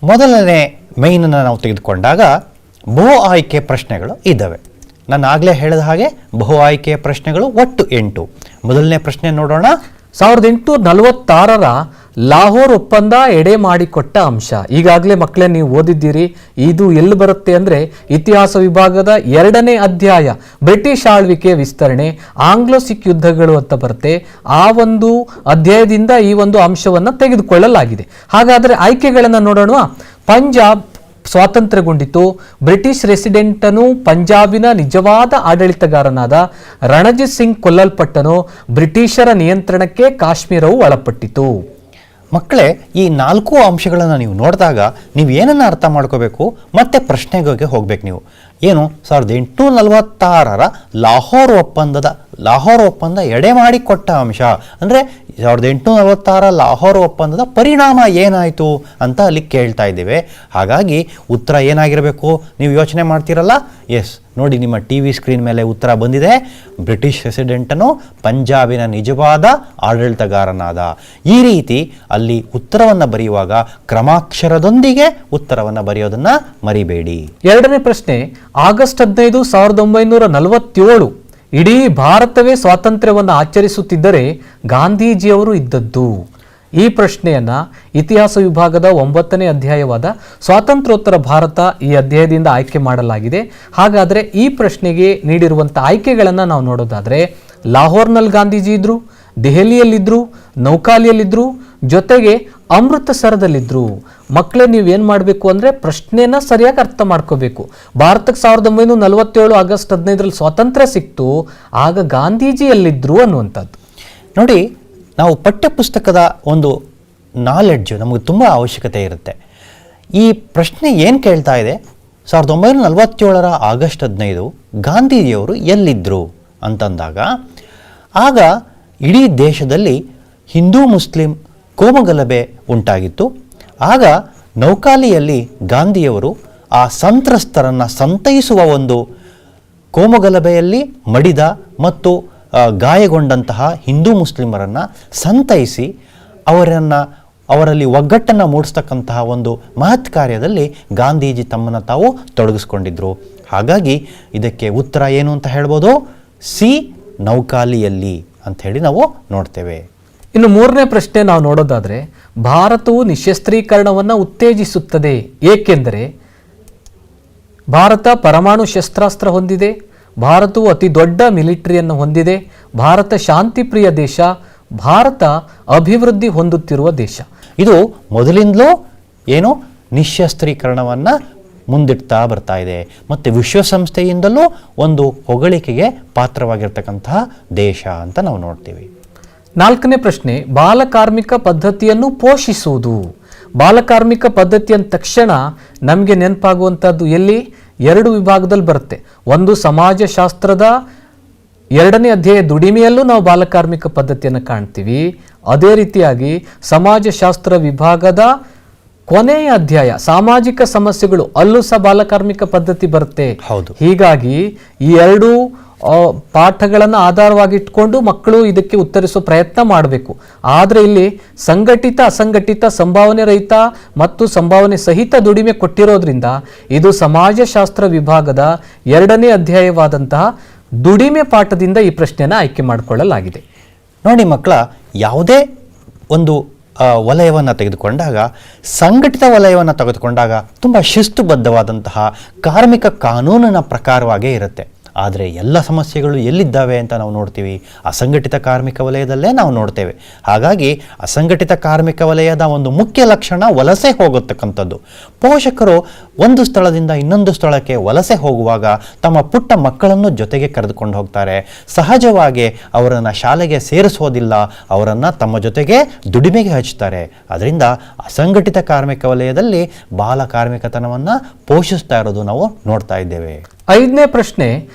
Speaker 4: ಮೊದಲನೇ ಮೈನನ್ನು ನಾವು ತೆಗೆದುಕೊಂಡಾಗ ಬಹು ಆಯ್ಕೆ ಪ್ರಶ್ನೆಗಳು ಇದ್ದಾವೆ. ನಾನು ಆಗಲೇ ಹೇಳಿದ ಹಾಗೆ ಬಹು ಆಯ್ಕೆಯ ಪ್ರಶ್ನೆಗಳು ಒಟ್ಟು 8. ಮೊದಲನೇ ಪ್ರಶ್ನೆ ನೋಡೋಣ.
Speaker 3: 1846ರ ಲಾಹೋರ್ ಒಪ್ಪಂದ ಎಡೆ ಮಾಡಿಕೊಟ್ಟ ಅಂಶ. ಈಗಾಗಲೇ ಮಕ್ಕಳೇ ನೀವು ಓದಿದ್ದೀರಿ. ಇದು ಎಲ್ಲಿ ಬರುತ್ತೆ ಅಂದರೆ ಇತಿಹಾಸ ವಿಭಾಗದ 2ನೇ ಅಧ್ಯಾಯ, ಬ್ರಿಟಿಷ್ ಆಳ್ವಿಕೆ ವಿಸ್ತರಣೆ, ಆಂಗ್ಲೋ ಸಿಖ್ ಯುದ್ಧಗಳು ಅಂತ ಬರುತ್ತೆ. ಆ ಒಂದು ಅಧ್ಯಾಯದಿಂದ ಈ ಒಂದು ಅಂಶವನ್ನು ತೆಗೆದುಕೊಳ್ಳಲಾಗಿದೆ. ಹಾಗಾದರೆ ಆಯ್ಕೆಗಳನ್ನು ನೋಡೋಣ. ಪಂಜಾಬ್ ಸ್ವಾತಂತ್ರ್ಯಗೊಂಡಿತು. ಬ್ರಿಟಿಷ್ ರೆಸಿಡೆಂಟನು ಪಂಜಾಬಿನ ನಿಜವಾದ ಆಡಳಿತಗಾರನಾದ ರಣಜಿತ್ ಸಿಂಗ್ ಕೊಲ್ಲಲ್ಪಟ್ಟನು. ಬ್ರಿಟಿಷರ ನಿಯಂತ್ರಣಕ್ಕೆ ಕಾಶ್ಮೀರವು ಒಳಪಟ್ಟಿತು.
Speaker 4: ಮಕ್ಕಳೇ, ಈ 4 ಅಂಶಗಳನ್ನು ನೀವು ನೋಡಿದಾಗ ನೀವು ಏನನ್ನು ಅರ್ಥ ಮಾಡ್ಕೋಬೇಕು, ಮತ್ತೆ ಪ್ರಶ್ನೆಗೆ ಹೋಗ್ಬೇಕು. ನೀವು ಏನು 1846ರ ಲಾಹೋರ್ ಒಪ್ಪಂದ ಎಡೆ ಮಾಡಿಕೊಟ್ಟ ಅಂಶ ಅಂದರೆ 1846ರ ಲಾಹೋರ್ ಒಪ್ಪಂದದ ಪರಿಣಾಮ ಏನಾಯಿತು ಅಂತ ಅಲ್ಲಿ ಕೇಳ್ತಾ ಇದ್ದೇವೆ. ಹಾಗಾಗಿ ಉತ್ತರ ಏನಾಗಿರಬೇಕು ನೀವು ಯೋಚನೆ ಮಾಡ್ತೀರಲ್ಲ? ಎಸ್, ನೋಡಿ, ನಿಮ್ಮ TV ಸ್ಕ್ರೀನ್ ಮೇಲೆ ಉತ್ತರ ಬಂದಿದೆ. ಬ್ರಿಟಿಷ್ ರೆಸಿಡೆಂಟನು ಪಂಜಾಬಿನ ನಿಜವಾದ ಆಡಳಿತಗಾರನಾದ. ಈ ರೀತಿ ಅಲ್ಲಿ ಉತ್ತರವನ್ನು ಬರೆಯುವಾಗ ಕ್ರಮಾಕ್ಷರದೊಂದಿಗೆ ಉತ್ತರವನ್ನು ಬರೆಯೋದನ್ನು ಮರಿಬೇಡಿ.
Speaker 3: ಎರಡನೇ ಪ್ರಶ್ನೆ, ಆಗಸ್ಟ್ 15, 1947 ಇಡೀ ಭಾರತವೇ ಸ್ವಾತಂತ್ರ್ಯವನ್ನು ಆಚರಿಸುತ್ತಿದ್ದರೆ ಗಾಂಧೀಜಿಯವರು ಇದ್ದದ್ದು. ಈ ಪ್ರಶ್ನೆಯನ್ನ ಇತಿಹಾಸ ವಿಭಾಗದ 9ನೇ ಅಧ್ಯಾಯವಾದ ಸ್ವಾತಂತ್ರ್ಯೋತ್ತರ ಭಾರತ ಈ ಅಧ್ಯಾಯದಿಂದ ಆಯ್ಕೆ ಮಾಡಲಾಗಿದೆ. ಹಾಗಾದರೆ ಈ ಪ್ರಶ್ನೆಗೆ ನೀಡಿರುವಂಥ ಆಯ್ಕೆಗಳನ್ನು ನಾವು ನೋಡೋದಾದರೆ, ಲಾಹೋರ್ನಲ್ಲಿ ಗಾಂಧೀಜಿ ಇದ್ರು, ದೆಹಲಿಯಲ್ಲಿದ್ದರು, ನೌಕಾಲಿಯಲ್ಲಿದ್ದರು, ಜೊತೆಗೆ ಅಮೃತಸರದಲ್ಲಿದ್ದರು. ಮಕ್ಕಳೇ, ನೀವೇನು ಮಾಡಬೇಕು ಅಂದರೆ ಪ್ರಶ್ನೆನ ಸರಿಯಾಗಿ ಅರ್ಥ ಮಾಡ್ಕೋಬೇಕು. ಭಾರತಕ್ಕೆ 1947 ಆಗಸ್ಟ್ 15ರಲ್ಲಿ ಸ್ವಾತಂತ್ರ್ಯ ಸಿಕ್ತು, ಆಗ ಗಾಂಧೀಜಿ ಎಲ್ಲಿದ್ದರು ಅನ್ನುವಂಥದ್ದು.
Speaker 4: ನೋಡಿ, ನಾವು ಪಠ್ಯಪುಸ್ತಕದ ಒಂದು ನಾಲೆಡ್ಜು ನಮಗೆ ತುಂಬ ಅವಶ್ಯಕತೆ ಇರುತ್ತೆ. ಈ ಪ್ರಶ್ನೆ ಏನು ಕೇಳ್ತಾ ಇದೆ, 1947ರ ಆಗಸ್ಟ್ 15 ಗಾಂಧೀಜಿಯವರು ಎಲ್ಲಿದ್ದರು ಅಂತಂದಾಗ, ಆಗ ಇಡೀ ದೇಶದಲ್ಲಿ ಹಿಂದೂ ಮುಸ್ಲಿಂ ಕೋಮಗಲಭೆ ಉಂಟಾಗಿತ್ತು. ಆಗ ನೌಕಾಲಿಯಲ್ಲಿ ಗಾಂಧಿಯವರು ಆ ಸಂತ್ರಸ್ತರನ್ನು ಸಂತೈಸುವ ಒಂದು ಕೋಮಗಲಭೆಯಲ್ಲಿ ಮಡಿದ ಮತ್ತು ಗಾಯಗೊಂಡಂತಹ ಹಿಂದೂ ಮುಸ್ಲಿಮರನ್ನು ಸಂತೈಸಿ ಅವರಲ್ಲಿ ಒಗ್ಗಟ್ಟನ್ನು ಮೂಡಿಸ್ತಕ್ಕಂತಹ ಒಂದು ಮಹತ್ ಕಾರ್ಯದಲ್ಲಿ ಗಾಂಧೀಜಿ ತಮ್ಮನ್ನು ತಾವು ತೊಡಗಿಸ್ಕೊಂಡಿದ್ರು. ಹಾಗಾಗಿ ಇದಕ್ಕೆ ಉತ್ತರ ಏನು ಅಂತ ಹೇಳ್ಬೋದು, ಸಿ, ನೌಕಾಲಿಯಲ್ಲಿ ಅಂತ ಹೇಳಿ ನಾವು ನೋಡ್ತೇವೆ.
Speaker 3: ಇನ್ನು ಮೂರನೇ ಪ್ರಶ್ನೆ ನಾವು ನೋಡೋದಾದರೆ, ಭಾರತವು ನಿಶಸ್ತ್ರೀಕರಣವನ್ನು ಉತ್ತೇಜಿಸುತ್ತದೆ ಏಕೆಂದರೆ ಭಾರತ ಪರಮಾಣು ಶಸ್ತ್ರಾಸ್ತ್ರ ಹೊಂದಿದೆ, ಭಾರತವು ಅತಿ ದೊಡ್ಡ ಮಿಲಿಟರಿಯನ್ನು ಹೊಂದಿದೆ, ಭಾರತ ಶಾಂತಿಪ್ರಿಯ ದೇಶ, ಭಾರತ ಅಭಿವೃದ್ಧಿ ಹೊಂದುತ್ತಿರುವ ದೇಶ. ಇದು
Speaker 4: ಮೊದಲಿಂದಲೂ ಏನು ನಿಶಸ್ತ್ರೀಕರಣವನ್ನು ಮುಂದಿಡ್ತಾ ಬರ್ತಾ ಇದೆ ಮತ್ತು ವಿಶ್ವಸಂಸ್ಥೆಯಿಂದಲೂ ಒಂದು ಹೊಗಳಿಕೆಗೆ ಪಾತ್ರವಾಗಿರ್ತಕ್ಕಂತಹ ದೇಶ ಅಂತ ನಾವು ನೋಡ್ತೀವಿ.
Speaker 3: 4ನೇ ಪ್ರಶ್ನೆ, ಬಾಲಕಾರ್ಮಿಕ ಪದ್ಧತಿಯನ್ನು ಪೋಷಿಸುವುದು. ಬಾಲಕಾರ್ಮಿಕ ಪದ್ಧತಿ ಅಂದ ತಕ್ಷಣ ನಮಗೆ ನೆನಪಾಗುವಂಥದ್ದು ಎಲ್ಲಿ 2 ವಿಭಾಗದಲ್ಲಿ ಬರುತ್ತೆ. ಒಂದು ಸಮಾಜಶಾಸ್ತ್ರದ 2ನೇ ಅಧ್ಯಾಯ ದುಡಿಮೆಯಲ್ಲೂ ನಾವು ಬಾಲಕಾರ್ಮಿಕ ಪದ್ಧತಿಯನ್ನು ಕಾಣ್ತೀವಿ. ಅದೇ ರೀತಿಯಾಗಿ ಸಮಾಜಶಾಸ್ತ್ರ ವಿಭಾಗದ ಕೊನೆಯ ಅಧ್ಯಾಯ ಸಾಮಾಜಿಕ ಸಮಸ್ಯೆಗಳು, ಅಲ್ಲೂ ಸಹ ಬಾಲಕಾರ್ಮಿಕ ಪದ್ಧತಿ ಬರುತ್ತೆ.
Speaker 4: ಹೌದು.
Speaker 3: ಹೀಗಾಗಿ ಈ 2 ಪಾಠಗಳನ್ನು ಆಧಾರವಾಗಿ ಇಟ್ಕೊಂಡು ಮಕ್ಕಳು ಇದಕ್ಕೆ ಉತ್ತರಿಸುವ ಪ್ರಯತ್ನ ಮಾಡಬೇಕು. ಆದರೆ ಇಲ್ಲಿ ಸಂಘಟಿತ ಅಸಂಘಟಿತ ಸಂಭಾವನೆ ರಹಿತ ಮತ್ತು ಸಂಭಾವನೆ ಸಹಿತ ದುಡಿಮೆ ಕೊಟ್ಟಿರೋದ್ರಿಂದ ಇದು ಸಮಾಜಶಾಸ್ತ್ರ ವಿಭಾಗದ 2ನೇ ಅಧ್ಯಾಯವಾದಂತಹ ದುಡಿಮೆ ಪಾಠದಿಂದ ಈ ಪ್ರಶ್ನೆಯನ್ನು ಆಯ್ಕೆ ಮಾಡಿಕೊಳ್ಳಲಾಗಿದೆ.
Speaker 4: ನೋಡಿ ಮಕ್ಕಳ, ಯಾವುದೇ ಒಂದು ವಲಯವನ್ನು ತೆಗೆದುಕೊಂಡಾಗ, ಸಂಘಟಿತ ವಲಯವನ್ನು ತೆಗೆದುಕೊಂಡಾಗ ತುಂಬ ಶಿಸ್ತುಬದ್ಧವಾದಂತಹ ಕಾರ್ಮಿಕ ಕಾನೂನಿನ ಪ್ರಕಾರವಾಗೇ ಇರುತ್ತೆ. ಆದರೆ ಎಲ್ಲ ಸಮಸ್ಯೆಗಳು ಎಲ್ಲಿದ್ದಾವೆ ಅಂತ ನಾವು ನೋಡ್ತೀವಿ, ಅಸಂಘಟಿತ ಕಾರ್ಮಿಕ ವಲಯದಲ್ಲೇ ನಾವು ನೋಡ್ತೇವೆ. ಹಾಗಾಗಿ ಅಸಂಘಟಿತ ಕಾರ್ಮಿಕ ವಲಯದ ಒಂದು ಮುಖ್ಯ ಲಕ್ಷಣ ವಲಸೆ ಹೋಗತಕ್ಕಂಥದ್ದು. ಪೋಷಕರು ಒಂದು ಸ್ಥಳದಿಂದ ಇನ್ನೊಂದು ಸ್ಥಳಕ್ಕೆ ವಲಸೆ ಹೋಗುವಾಗ ತಮ್ಮ ಪುಟ್ಟ ಮಕ್ಕಳನ್ನು ಜೊತೆಗೆ ಕರೆದುಕೊಂಡು ಹೋಗ್ತಾರೆ. ಸಹಜವಾಗಿ ಅವರನ್ನು ಶಾಲೆಗೆ ಸೇರಿಸೋದಿಲ್ಲ, ಅವರನ್ನು ತಮ್ಮ ಜೊತೆಗೆ ದುಡಿಮೆಗೆ ಹಚ್ತಾರೆ. ಅದರಿಂದ ಅಸಂಘಟಿತ ಕಾರ್ಮಿಕ ವಲಯದಲ್ಲಿ ಬಾಲ ಕಾರ್ಮಿಕತನವನ್ನು ಪೋಷಿಸ್ತಾ ಇರೋದು ನಾವು ನೋಡ್ತಾ ಇದ್ದೇವೆ.
Speaker 3: 5ನೇ ಪ್ರಶ್ನೆ,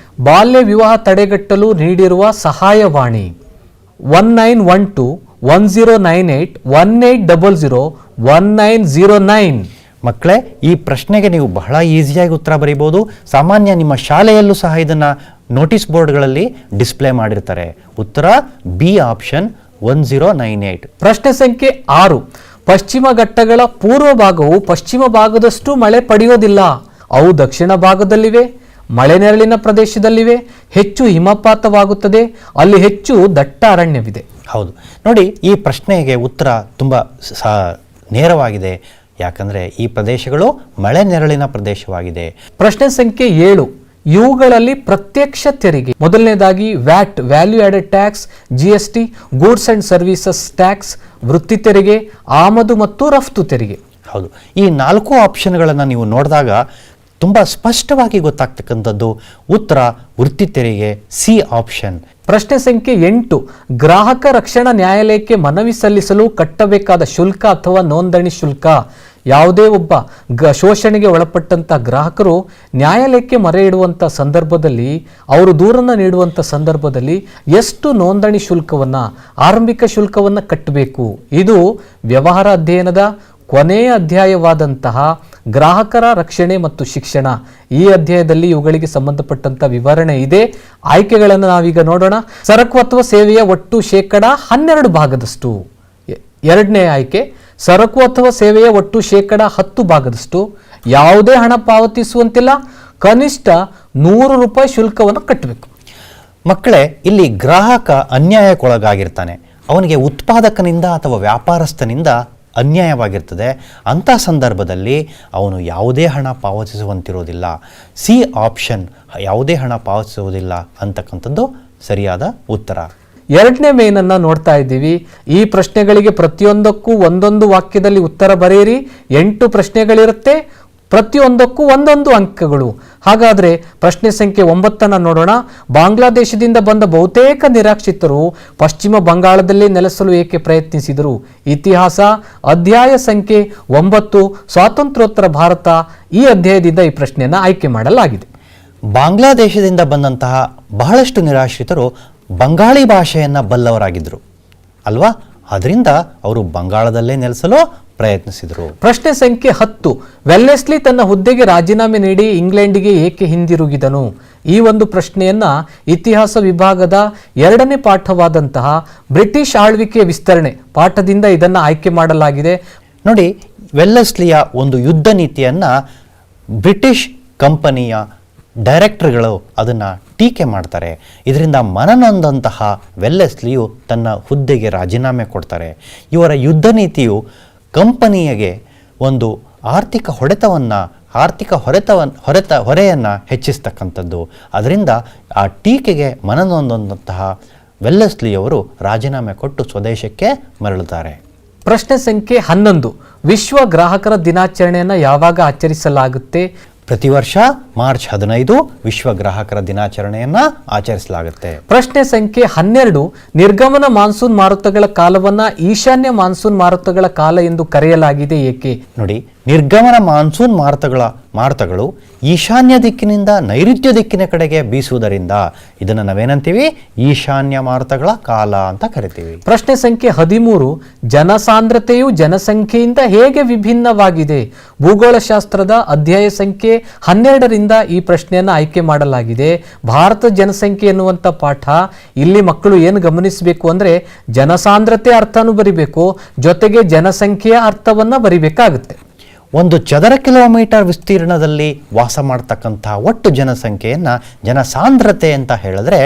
Speaker 3: ಬಾಲ್ಯ ವಿವಾಹ ತಡೆಗಟ್ಟಲು ನೀಡಿರುವ ಸಹಾಯವಾಣಿ 1912-1098-1800-1909.
Speaker 4: ಮಕ್ಕಳೇ, ಈ ಪ್ರಶ್ನೆಗೆ ನೀವು ಬಹಳ ಈಸಿಯಾಗಿ ಉತ್ತರ ಬರೀಬೋದು. ಸಾಮಾನ್ಯ ನಿಮ್ಮ ಶಾಲೆಯಲ್ಲೂ ಸಹ ಇದನ್ನು ನೋಟಿಸ್ ಬೋರ್ಡ್ಗಳಲ್ಲಿ ಡಿಸ್ಪ್ಲೇ ಮಾಡಿರ್ತಾರೆ. ಉತ್ತರ ಬಿ ಆಪ್ಷನ್ 1098.
Speaker 3: ಪ್ರಶ್ನೆ ಸಂಖ್ಯೆ 6, ಪಶ್ಚಿಮ ಘಟ್ಟಗಳ ಪೂರ್ವ ಭಾಗವು ಪಶ್ಚಿಮ ಭಾಗದಷ್ಟು ಮಳೆ ಪಡೆಯೋದಿಲ್ಲ. ಅವು ದಕ್ಷಿಣ ಭಾಗದಲ್ಲಿವೆ, ಮಳೆ ನೆರಳಿನ ಪ್ರದೇಶದಲ್ಲಿವೆ, ಹೆಚ್ಚು ಹಿಮಪಾತವಾಗುತ್ತದೆ, ಅಲ್ಲಿ ಹೆಚ್ಚು ದಟ್ಟ ಅರಣ್ಯವಿದೆ.
Speaker 4: ಹೌದು. ನೋಡಿ, ಈ ಪ್ರಶ್ನೆಗೆ ಉತ್ತರ ತುಂಬ ನೇರವಾಗಿದೆ. ಯಾಕಂದರೆ ಈ ಪ್ರದೇಶಗಳು ಮಳೆ ನೆರಳಿನ ಪ್ರದೇಶವಾಗಿದೆ.
Speaker 3: ಪ್ರಶ್ನೆ ಸಂಖ್ಯೆ 7, ಇವುಗಳಲ್ಲಿ ಪ್ರತ್ಯಕ್ಷ ತೆರಿಗೆ. ಮೊದಲನೇದಾಗಿ watt, value added tax, GST, goods and services tax, ವೃತ್ತಿ ತೆರಿಗೆ, ಆಮದು ಮತ್ತು ರಫ್ತು ತೆರಿಗೆ.
Speaker 4: ಹೌದು. ಈ 4 ಆಪ್ಷನ್ಗಳನ್ನು ನೀವು ನೋಡಿದಾಗ ತುಂಬ ಸ್ಪಷ್ಟವಾಗಿ ಗೊತ್ತಾಗ್ತಕ್ಕಂಥದ್ದು ಉತ್ತರ ವೃತ್ತಿ ತೆರಿಗೆ, ಸಿ ಆಪ್ಷನ್.
Speaker 3: ಪ್ರಶ್ನೆ ಸಂಖ್ಯೆ 8, ಗ್ರಾಹಕ ರಕ್ಷಣಾ ನ್ಯಾಯಾಲಯಕ್ಕೆ ಮನವಿ ಸಲ್ಲಿಸಲು ಕಟ್ಟಬೇಕಾದ ಶುಲ್ಕ ಅಥವಾ ನೋಂದಣಿ ಶುಲ್ಕ. ಯಾವುದೇ ಒಬ್ಬ ಶೋಷಣೆಗೆ ಒಳಪಟ್ಟಂಥ ಗ್ರಾಹಕರು ನ್ಯಾಯಾಲಯಕ್ಕೆ ಮೊರೆ ಇಡುವಂಥ ಸಂದರ್ಭದಲ್ಲಿ, ಅವರು ದೂರನ್ನು ನೀಡುವಂಥ ಸಂದರ್ಭದಲ್ಲಿ ಎಷ್ಟು ನೋಂದಣಿ ಶುಲ್ಕವನ್ನು, ಆರಂಭಿಕ ಶುಲ್ಕವನ್ನು ಕಟ್ಟಬೇಕು. ಇದು ವ್ಯವಹಾರ ಅಧ್ಯಯನದ ಕೊನೆಯ ಅಧ್ಯಾಯವಾದಂತಹ ಗ್ರಾಹಕರ ರಕ್ಷಣೆ ಮತ್ತು ಶಿಕ್ಷಣ. ಈ ಅಧ್ಯಾಯದಲ್ಲಿ ಇವುಗಳಿಗೆ ಸಂಬಂಧಪಟ್ಟಂತ ವಿವರಣೆ ಇದೆ. ಆಯ್ಕೆಗಳನ್ನು ನಾವೀಗ ನೋಡೋಣ. ಸರಕು ಅಥವಾ ಸೇವೆಯ ಒಟ್ಟು 12% ಭಾಗದಷ್ಟು. 2ನೇ ಆಯ್ಕೆ, ಸರಕು ಅಥವಾ ಸೇವೆಯ ಒಟ್ಟು 10% ಯಾವುದೇ ಹಣ ಪಾವತಿಸುವಂತಿಲ್ಲ, ಕನಿಷ್ಠ ₹100 ಶುಲ್ಕವನ್ನು ಕಟ್ಟಬೇಕು.
Speaker 4: ಮಕ್ಕಳೇ, ಇಲ್ಲಿ ಗ್ರಾಹಕ ಅನ್ಯಾಯಕ್ಕೊಳಗಾಗಿರ್ತಾನೆ. ಅವನಿಗೆ ಉತ್ಪಾದಕನಿಂದ ಅಥವಾ ವ್ಯಾಪಾರಸ್ಥನಿಂದ ಅನ್ಯಾಯವಾಗಿರ್ತದೆ. ಅಂಥ ಸಂದರ್ಭದಲ್ಲಿ ಅವನು ಯಾವುದೇ ಹಣ ಪಾವತಿಸುವಂತಿರೋದಿಲ್ಲ. ಸಿ ಆಪ್ಷನ್, ಯಾವುದೇ ಹಣ ಪಾವತಿಸುವುದಿಲ್ಲ ಅಂತಕ್ಕಂಥದ್ದು ಸರಿಯಾದ ಉತ್ತರ.
Speaker 3: 2ನೇ ಮೇನನ್ನು ನೋಡ್ತಾ ಇದ್ದೀವಿ. ಈ ಪ್ರಶ್ನೆಗಳಿಗೆ ಪ್ರತಿಯೊಂದಕ್ಕೂ ಒಂದೊಂದು ವಾಕ್ಯದಲ್ಲಿ ಉತ್ತರ ಬರೆಯಿರಿ. 8 ಪ್ರಶ್ನೆಗಳಿರುತ್ತೆ, ಪ್ರತಿಯೊಂದಕ್ಕೂ ಒಂದೊಂದು ಅಂಕಗಳು. ಹಾಗಾದರೆ ಪ್ರಶ್ನೆ ಸಂಖ್ಯೆ 9 ನೋಡೋಣ. ಬಾಂಗ್ಲಾದೇಶದಿಂದ ಬಂದ ಬಹುತೇಕ ನಿರಾಶ್ರಿತರು ಪಶ್ಚಿಮ ಬಂಗಾಳದಲ್ಲಿ ನೆಲೆಸಲು ಏಕೆ ಪ್ರಯತ್ನಿಸಿದರು? ಇತಿಹಾಸ. ಅಧ್ಯಾಯ ಸಂಖ್ಯೆ 9, ಸ್ವಾತಂತ್ರ್ಯೋತ್ತರ ಭಾರತ. ಈ ಅಧ್ಯಾಯದಿಂದ ಈ ಪ್ರಶ್ನೆಯನ್ನು ಆಯ್ಕೆ ಮಾಡಲಾಗಿದೆ.
Speaker 4: ಬಾಂಗ್ಲಾದೇಶದಿಂದ ಬಂದಂತಹ ಬಹಳಷ್ಟು ನಿರಾಶ್ರಿತರು ಬಂಗಾಳಿ ಭಾಷೆಯನ್ನು ಬಲ್ಲವರಾಗಿದ್ದರು ಅಲ್ವಾ? ಅದರಿಂದ ಅವರು ಬಂಗಾಳದಲ್ಲೇ ನೆಲೆಸಲು ಪ್ರಯತ್ನಿಸಿದರು.
Speaker 3: ಪ್ರಶ್ನೆ ಸಂಖ್ಯೆ 10, ವೆಲ್ಲೆಸ್ಲಿ ತನ್ನ ಹುದ್ದೆಗೆ ರಾಜೀನಾಮೆ ನೀಡಿ ಇಂಗ್ಲೆಂಡಿಗೆ ಏಕೆ ಹಿಂದಿರುಗಿದನು? ಈ ಒಂದು ಪ್ರಶ್ನೆಯನ್ನ ಇತಿಹಾಸ ವಿಭಾಗದ 2ನೇ ಪಾಠವಾದಂತಹ ಬ್ರಿಟಿಷ್ ಆಳ್ವಿಕೆ ವಿಸ್ತರಣೆ ಪಾಠದಿಂದ ಇದನ್ನು ಆಯ್ಕೆ ಮಾಡಲಾಗಿದೆ.
Speaker 4: ನೋಡಿ, ವೆಲ್ಲೆಸ್ಲಿಯ ಒಂದು ಯುದ್ಧ ನೀತಿಯನ್ನು ಬ್ರಿಟಿಷ್ ಕಂಪನಿಯ ಡೈರೆಕ್ಟರ್ಗಳು ಅದನ್ನು ಟೀಕೆ ಮಾಡ್ತಾರೆ. ಇದರಿಂದ ಮನನೊಂದಂತಹ ವೆಲ್ಲೆಸ್ಲಿಯು ತನ್ನ ಹುದ್ದೆಗೆ ರಾಜೀನಾಮೆ ಕೊಡ್ತಾರೆ. ಇವರ ಯುದ್ಧ ನೀತಿಯು ಕಂಪನಿಗೆ ಒಂದು ಆರ್ಥಿಕ ಹೊರೆಯನ್ನು ಹೆಚ್ಚಿಸ್ತಕ್ಕಂಥದ್ದು. ಅದರಿಂದ ಆ ಟೀಕೆಗೆ ಮನನೊಂದಂತಹ ವೆಲ್ಲೆಸ್ಲಿಯವರು ರಾಜೀನಾಮೆ ಕೊಟ್ಟು ಸ್ವದೇಶಕ್ಕೆ ಮರಳುತ್ತಾರೆ.
Speaker 3: ಪ್ರಶ್ನೆ ಸಂಖ್ಯೆ 11, ವಿಶ್ವ ಗ್ರಾಹಕರ ದಿನಾಚರಣೆಯನ್ನು ಯಾವಾಗ ಆಚರಿಸಲಾಗುತ್ತೆ?
Speaker 4: ಪ್ರತಿ ವರ್ಷ ಮಾರ್ಚ್ 15 ವಿಶ್ವ ಗ್ರಾಹಕರ ದಿನಾಚರಣೆಯನ್ನು ಆಚರಿಸಲಾಗುತ್ತೆ.
Speaker 3: ಪ್ರಶ್ನೆ ಸಂಖ್ಯೆ 12, ನಿರ್ಗಮನ ಮಾನ್ಸೂನ್ ಮಾರುತಗಳ ಕಾಲವನ್ನ ಈಶಾನ್ಯ ಮಾನ್ಸೂನ್ ಮಾರುತಗಳ ಕಾಲ ಎಂದು ಕರೆಯಲಾಗಿದೆ ಏಕೆ?
Speaker 4: ನೋಡಿ, ನಿರ್ಗಮನ ಮಾನ್ಸೂನ್ ಮಾರುತಗಳು ಈಶಾನ್ಯ ದಿಕ್ಕಿನಿಂದ ನೈಋತ್ಯ ದಿಕ್ಕಿನ ಕಡೆಗೆ ಬೀಸುವುದರಿಂದ ಇದನ್ನು ನಾವೇನಂತೀವಿ? ಈಶಾನ್ಯ ಮಾರುತಗಳ ಕಾಲ ಅಂತ ಕರಿತೀವಿ.
Speaker 3: ಪ್ರಶ್ನೆ ಸಂಖ್ಯೆ 13, ಜನಸಾಂದ್ರತೆಯು ಜನಸಂಖ್ಯೆಯಿಂದ ಹೇಗೆ ವಿಭಿನ್ನವಾಗಿದೆ? ಭೂಗೋಳಶಾಸ್ತ್ರದ ಅಧ್ಯಾಯ ಸಂಖ್ಯೆ 12ರಿಂದ ಈ ಪ್ರಶ್ನೆಯನ್ನು ಆಯ್ಕೆ ಮಾಡಲಾಗಿದೆ. ಭಾರತ ಜನಸಂಖ್ಯೆ ಎನ್ನುವಂಥ ಪಾಠ ಇಲ್ಲಿ ಮಕ್ಕಳು ಏನು ಗಮನಿಸಬೇಕು ಅಂದರೆ ಜನಸಾಂದ್ರತೆ ಅರ್ಥನೂ ಬರಿಬೇಕು, ಜೊತೆಗೆ ಜನಸಂಖ್ಯೆಯ ಅರ್ಥವನ್ನ ಬರಿಬೇಕಾಗುತ್ತೆ.
Speaker 4: ಒಂದು ಚದರ ಕಿಲೋಮೀಟರ್ ವಿಸ್ತೀರ್ಣದಲ್ಲಿ ವಾಸ ಮಾಡ್ತಕ್ಕಂಥ ಒಟ್ಟು ಜನಸಂಖ್ಯೆಯನ್ನು ಜನಸಾಂದ್ರತೆ ಅಂತ ಹೇಳಿದ್ರೆ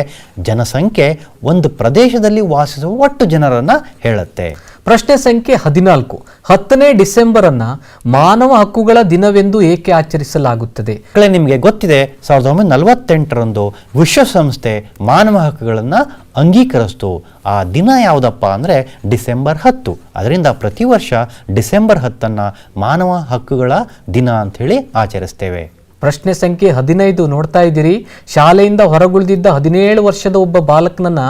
Speaker 4: ಜನಸಂಖ್ಯೆ ಒಂದು ಪ್ರದೇಶದಲ್ಲಿ ವಾಸಿಸುವ ಒಟ್ಟು ಜನರನ್ನು ಹೇಳುತ್ತೆ.
Speaker 3: ಪ್ರಶ್ನೆ ಸಂಖ್ಯೆ 14, 10ನೇ ಡಿಸೆಂಬರ್ ಅನ್ನ ಮಾನವ ಹಕ್ಕುಗಳ ದಿನವೆಂದು ಏಕೆ ಆಚರಿಸಲಾಗುತ್ತದೆ?
Speaker 4: ನಿಮಗೆ ಗೊತ್ತಿದೆ, 1948ರಂದು ವಿಶ್ವಸಂಸ್ಥೆ ಮಾನವ ಹಕ್ಕುಗಳನ್ನು ಅಂಗೀಕರಿಸ್ತು. ಆ ದಿನ ಯಾವುದಪ್ಪ ಅಂದರೆ ಡಿಸೆಂಬರ್ 10. ಅದರಿಂದ ಪ್ರತಿ ವರ್ಷ ಡಿಸೆಂಬರ್ 10 ಮಾನವ ಹಕ್ಕುಗಳ ದಿನ ಅಂಥೇಳಿ ಆಚರಿಸ್ತೇವೆ.
Speaker 3: ಪ್ರಶ್ನೆ ಸಂಖ್ಯೆ 15 ನೋಡ್ತಾ ಇದ್ದೀರಿ. ಶಾಲೆಯಿಂದ ಹೊರಗುಳಿದಿದ್ದ 17 ವರ್ಷದ ಒಬ್ಬ ಬಾಲಕನನ್ನ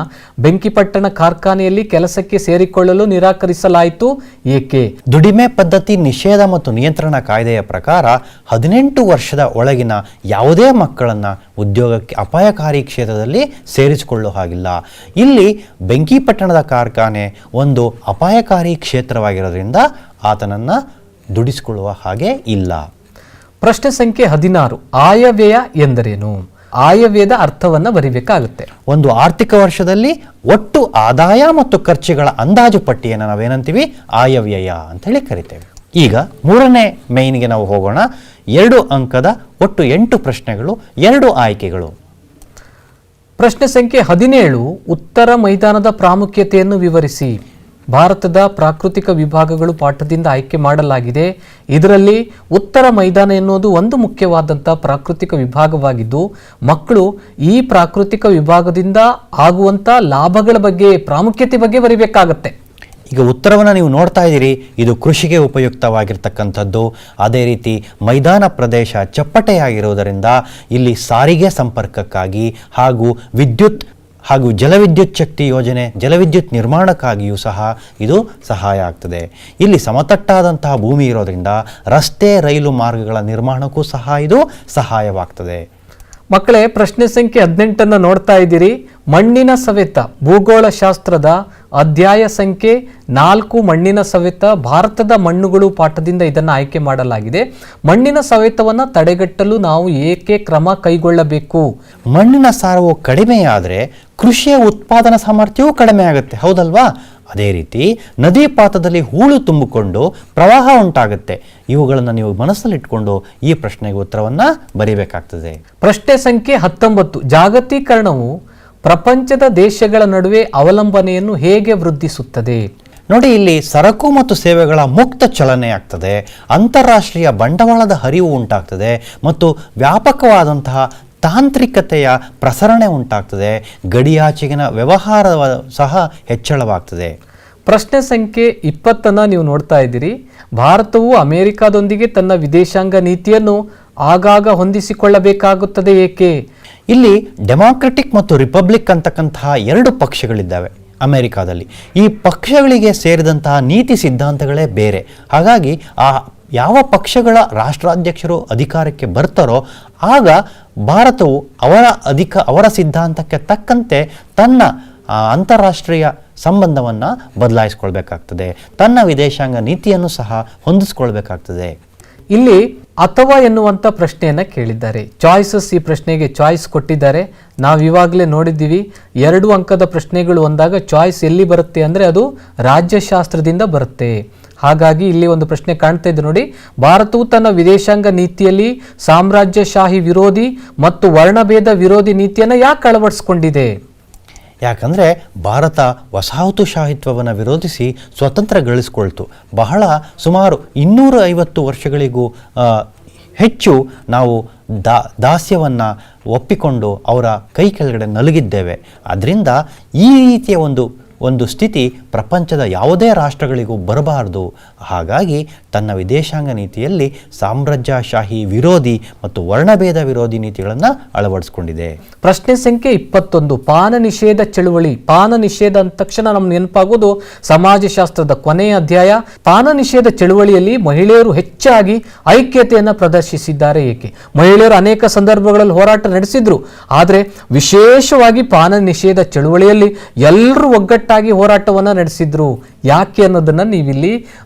Speaker 3: ಬೆಂಕಿಪಟ್ಟಣ ಕಾರ್ಖಾನೆಯಲ್ಲಿ ಕೆಲಸಕ್ಕೆ ಸೇರಿಕೊಳ್ಳಲು ನಿರಾಕರಿಸಲಾಯಿತು ಏಕೆ?
Speaker 4: ದುಡಿಮೆ ಪದ್ಧತಿ ನಿಷೇಧ ಮತ್ತು ನಿಯಂತ್ರಣ ಕಾಯ್ದೆಯ ಪ್ರಕಾರ 18 ವರ್ಷದ ಒಳಗಿನ ಯಾವುದೇ ಮಕ್ಕಳನ್ನು ಉದ್ಯೋಗಕ್ಕೆ ಅಪಾಯಕಾರಿ ಕ್ಷೇತ್ರದಲ್ಲಿ ಸೇರಿಸಿಕೊಳ್ಳೋ ಹಾಗಿಲ್ಲ. ಇಲ್ಲಿ ಬೆಂಕಿಪಟ್ಟಣದ ಕಾರ್ಖಾನೆ ಒಂದು ಅಪಾಯಕಾರಿ ಕ್ಷೇತ್ರವಾಗಿರೋದ್ರಿಂದ ಆತನನ್ನು ದುಡಿಸಿಕೊಳ್ಳುವ ಹಾಗೆ ಇಲ್ಲ.
Speaker 3: ಪ್ರಶ್ನೆ ಸಂಖ್ಯೆ 16, ಆಯವ್ಯಯ ಎಂದರೇನು? ಆಯವ್ಯಯದ ಅರ್ಥವನ್ನು ಬರಿಬೇಕಾಗುತ್ತೆ.
Speaker 4: ಒಂದು ಆರ್ಥಿಕ ವರ್ಷದಲ್ಲಿ ಒಟ್ಟು ಆದಾಯ ಮತ್ತು ಖರ್ಚುಗಳ ಅಂದಾಜು ಪಟ್ಟಿಯನ್ನು ನಾವೇನಂತೀವಿ? ಆಯವ್ಯಯ ಅಂತ ಹೇಳಿ ಕರಿತೇವೆ. ಈಗ 3ನೇ ಮೇಯ್ನ್ಗೆ ನಾವು ಹೋಗೋಣ. 2 ಅಂಕದ ಒಟ್ಟು 8 ಪ್ರಶ್ನೆಗಳು, 2 ಆಯ್ಕೆಗಳು.
Speaker 3: ಪ್ರಶ್ನೆ ಸಂಖ್ಯೆ 17, ಉತ್ತರ ಮೈದಾನದ ಪ್ರಾಮುಖ್ಯತೆಯನ್ನು ವಿವರಿಸಿ. ಭಾರತದ ಪ್ರಾಕೃತಿಕ ವಿಭಾಗಗಳು ಪಾಠದಿಂದ ಆಯ್ಕೆ ಮಾಡಲಾಗಿದೆ. ಇದರಲ್ಲಿ ಉತ್ತರ ಮೈದಾನ ಎನ್ನುವುದು ಒಂದು ಮುಖ್ಯವಾದಂಥ ಪ್ರಾಕೃತಿಕ ವಿಭಾಗವಾಗಿದ್ದು ಮಕ್ಕಳು ಈ ಪ್ರಾಕೃತಿಕ ವಿಭಾಗದಿಂದ ಆಗುವಂಥ ಲಾಭಗಳ ಬಗ್ಗೆ, ಪ್ರಾಮುಖ್ಯತೆ ಬಗ್ಗೆ ಬರಿಬೇಕಾಗತ್ತೆ.
Speaker 4: ಈಗ ಉತ್ತರವನ್ನು ನೀವು ನೋಡ್ತಾ ಇದ್ದೀರಿ, ಇದು ಕೃಷಿಗೆ ಉಪಯುಕ್ತವಾಗಿರ್ತಕ್ಕಂಥದ್ದು. ಅದೇ ರೀತಿ ಮೈದಾನ ಪ್ರದೇಶ ಚಪ್ಪಟೆಯಾಗಿರುವುದರಿಂದ ಇಲ್ಲಿ ಸಾರಿಗೆ ಸಂಪರ್ಕಕ್ಕಾಗಿ ಹಾಗೂ ವಿದ್ಯುತ್ ಹಾಗೂ ಜಲವಿದ್ಯುತ್ ಶಕ್ತಿ ಯೋಜನೆ, ಜಲವಿದ್ಯುತ್ ನಿರ್ಮಾಣಕ್ಕಾಗಿಯೂ ಸಹ ಇದು ಸಹಾಯ ಆಗ್ತದೆ. ಇಲ್ಲಿ ಸಮತಟ್ಟಾದಂತಹ ಭೂಮಿ ಇರೋದ್ರಿಂದ ರಸ್ತೆ, ರೈಲು ಮಾರ್ಗಗಳ ನಿರ್ಮಾಣಕ್ಕೂ ಸಹ ಇದು ಸಹಾಯವಾಗ್ತದೆ.
Speaker 3: ಮಕ್ಕಳೇ, ಪ್ರಶ್ನೆ ಸಂಖ್ಯೆ 18 ನೋಡ್ತಾ ಇದ್ದೀರಿ. ಮಣ್ಣಿನ ಸವೆತ, ಭೂಗೋಳಶಾಸ್ತ್ರದ ಅಧ್ಯಾಯ ಸಂಖ್ಯೆ 4 ಮಣ್ಣಿನ ಸವೆತ, ಭಾರತದ ಮಣ್ಣುಗಳು ಪಾಠದಿಂದ ಇದನ್ನು ಆಯ್ಕೆ ಮಾಡಲಾಗಿದೆ. ಮಣ್ಣಿನ ಸವೆತವನ್ನು ತಡೆಗಟ್ಟಲು ನಾವು ಏಕೆ ಕ್ರಮ ಕೈಗೊಳ್ಳಬೇಕು?
Speaker 4: ಮಣ್ಣಿನ ಸಾರವು ಕಡಿಮೆಯಾದರೆ ಕೃಷಿಯ ಉತ್ಪಾದನಾ ಸಾಮರ್ಥ್ಯವೂ ಕಡಿಮೆ ಆಗುತ್ತೆ, ಹೌದಲ್ವಾ? ಅದೇ ರೀತಿ ನದಿ ಪಾತ್ರದಲ್ಲಿ ಹೂಳು ತುಂಬಿಕೊಂಡು ಪ್ರವಾಹ ಉಂಟಾಗುತ್ತೆ. ಇವುಗಳನ್ನು ನೀವು ಮನಸ್ಸಲ್ಲಿಟ್ಕೊಂಡು ಈ ಪ್ರಶ್ನೆಗೆ ಉತ್ತರವನ್ನು ಬರೀಬೇಕಾಗ್ತದೆ.
Speaker 3: ಪ್ರಶ್ನೆ ಸಂಖ್ಯೆ 19, ಜಾಗತೀಕರಣವು ಪ್ರಪಂಚದ ದೇಶಗಳ ನಡುವೆ ಅವಲಂಬನೆಯನ್ನು ಹೇಗೆ ವೃದ್ಧಿಸುತ್ತದೆ?
Speaker 4: ನೋಡಿ, ಇಲ್ಲಿ ಸರಕು ಮತ್ತು ಸೇವೆಗಳ ಮುಕ್ತ ಚಲನೆ ಆಗ್ತದೆ, ಅಂತಾರಾಷ್ಟ್ರೀಯ ಬಂಡವಾಳದ ಹರಿವು ಉಂಟಾಗ್ತದೆ ಮತ್ತು ವ್ಯಾಪಕವಾದಂತಹ ತಾಂತ್ರಿಕತೆಯ ಪ್ರಸರಣೆ ಉಂಟಾಗ್ತದೆ. ಗಡಿಯಾಚೆಗಿನ ವ್ಯವಹಾರ ಸಹ ಹೆಚ್ಚಳವಾಗ್ತದೆ.
Speaker 3: ಪ್ರಶ್ನೆ ಸಂಖ್ಯೆ 20 ನೀವು ನೋಡ್ತಾ ಇದ್ದೀರಿ. ಭಾರತವು ಅಮೆರಿಕಾದೊಂದಿಗೆ ತನ್ನ ವಿದೇಶಾಂಗ ನೀತಿಯನ್ನು ಆಗಾಗ ಹೊಂದಿಸಿಕೊಳ್ಳಬೇಕಾಗುತ್ತದೆ ಏಕೆ?
Speaker 4: ಇಲ್ಲಿ ಡೆಮಾಕ್ರೆಟಿಕ್ ಮತ್ತು ರಿಪಬ್ಲಿಕ್ ಅಂತಕ್ಕಂತಹ 2 ಪಕ್ಷಗಳಿದ್ದಾವೆ ಅಮೆರಿಕಾದಲ್ಲಿ. ಈ ಪಕ್ಷಗಳಿಗೆ ಸೇರಿದಂತಹ ನೀತಿ ಸಿದ್ಧಾಂತಗಳೇ ಬೇರೆ. ಹಾಗಾಗಿ ಯಾವ ಪಕ್ಷಗಳ ರಾಷ್ಟ್ರಾಧ್ಯಕ್ಷರು ಅಧಿಕಾರಕ್ಕೆ ಬರ್ತಾರೋ ಆಗ ಭಾರತವು ಅವರ ಸಿದ್ಧಾಂತಕ್ಕೆ ತಕ್ಕಂತೆ ತನ್ನ ಅಂತಾರಾಷ್ಟ್ರೀಯ ಸಂಬಂಧವನ್ನು ಬದಲಾಯಿಸ್ಕೊಳ್ಬೇಕಾಗ್ತದೆ, ತನ್ನ ವಿದೇಶಾಂಗ ನೀತಿಯನ್ನು ಸಹ ಹೊಂದಿಸ್ಕೊಳ್ಬೇಕಾಗ್ತದೆ.
Speaker 3: ಇಲ್ಲಿ ಅಥವಾ ಎನ್ನುವಂಥ ಪ್ರಶ್ನೆಯನ್ನು ಕೇಳಿದ್ದಾರೆ. ಚಾಯ್ಸಸ್, ಈ ಪ್ರಶ್ನೆಗೆ ಚಾಯ್ಸ್ ಕೊಟ್ಟಿದ್ದಾರೆ. ನಾವು ಇವಾಗಲೇ ನೋಡಿದ್ದೀವಿ, 2 ಅಂಕದ ಪ್ರಶ್ನೆಗಳು ಅಂದಾಗ ಚಾಯ್ಸ್ ಎಲ್ಲಿ ಬರುತ್ತೆ ಅಂದರೆ ಅದು ರಾಜ್ಯಶಾಸ್ತ್ರದಿಂದ ಬರುತ್ತೆ. ಹಾಗಾಗಿ ಇಲ್ಲಿ ಒಂದು ಪ್ರಶ್ನೆ ಕಾಣ್ತಾ ಇದೆ ನೋಡಿ. ಭಾರತವು ತನ್ನ ವಿದೇಶಾಂಗ ನೀತಿಯಲ್ಲಿ ಸಾಮ್ರಾಜ್ಯಶಾಹಿ ವಿರೋಧಿ ಮತ್ತು ವರ್ಣಭೇದ ವಿರೋಧಿ ನೀತಿಯನ್ನು ಯಾಕೆ ಅಳವಡಿಸಿಕೊಂಡಿದೆ?
Speaker 4: ಯಾಕಂದರೆ ಭಾರತ ವಸಾಹತುಶಾಹಿತ್ವವನ್ನು ವಿರೋಧಿಸಿ ಸ್ವತಂತ್ರ ಗಳಿಸ್ಕೊಳ್ತು. ಸುಮಾರು 250 ವರ್ಷಗಳಿಗೂ ಹೆಚ್ಚು ನಾವು ದಾಸ್ಯವನ್ನು ಒಪ್ಪಿಕೊಂಡು ಅವರ ಕೈ ಕೆಳಗಡೆ ನಲುಗಿದ್ದೇವೆ. ಅದರಿಂದ ಈ ರೀತಿಯ ಒಂದು ಸ್ಥಿತಿ ಪ್ರಪಂಚದ ಯಾವುದೇ ರಾಷ್ಟ್ರಗಳಿಗೂ ಬರಬಾರದು. ಹಾಗಾಗಿ ತನ್ನ ವಿದೇಶಾಂಗ ನೀತಿಯಲ್ಲಿ ಸಾಮ್ರಾಜ್ಯಶಾಹಿ ವಿರೋಧಿ ಮತ್ತು ವರ್ಣಭೇದ ವಿರೋಧಿ ನೀತಿಗಳನ್ನು ಅಳವಡಿಸಿಕೊಂಡಿದೆ.
Speaker 3: ಪ್ರಶ್ನೆ ಸಂಖ್ಯೆ 21, ಪಾನ ನಿಷೇಧ ಚಳುವಳಿ. ಪಾನ ನಿಷೇಧ ಅಂದ ತಕ್ಷಣ ನಮ್ಗೆ ನೆನಪಾಗೋದು ಸಮಾಜಶಾಸ್ತ್ರದ ಕೊನೆಯ ಅಧ್ಯಾಯ. ಪಾನ ನಿಷೇಧ ಚಳುವಳಿಯಲ್ಲಿ ಮಹಿಳೆಯರು ಹೆಚ್ಚಾಗಿ ಐಕ್ಯತೆಯನ್ನು ಪ್ರದರ್ಶಿಸಿದ್ದಾರೆ. ಏಕೆ? ಮಹಿಳೆಯರು ಅನೇಕ ಸಂದರ್ಭಗಳಲ್ಲಿ ಹೋರಾಟ ನಡೆಸಿದ್ರು, ಆದರೆ ವಿಶೇಷವಾಗಿ ಪಾನ ನಿಷೇಧ ಚಳುವಳಿಯಲ್ಲಿ ಎಲ್ಲರೂ ಒಗ್ಗಟ್ಟಾಗಿ ಹೋರಾಟವನ್ನು ನಡೆಸಿದ್ರು. ಯಾಕೆ ಅನ್ನೋದನ್ನ ನೀವಿಲ್ಲಿ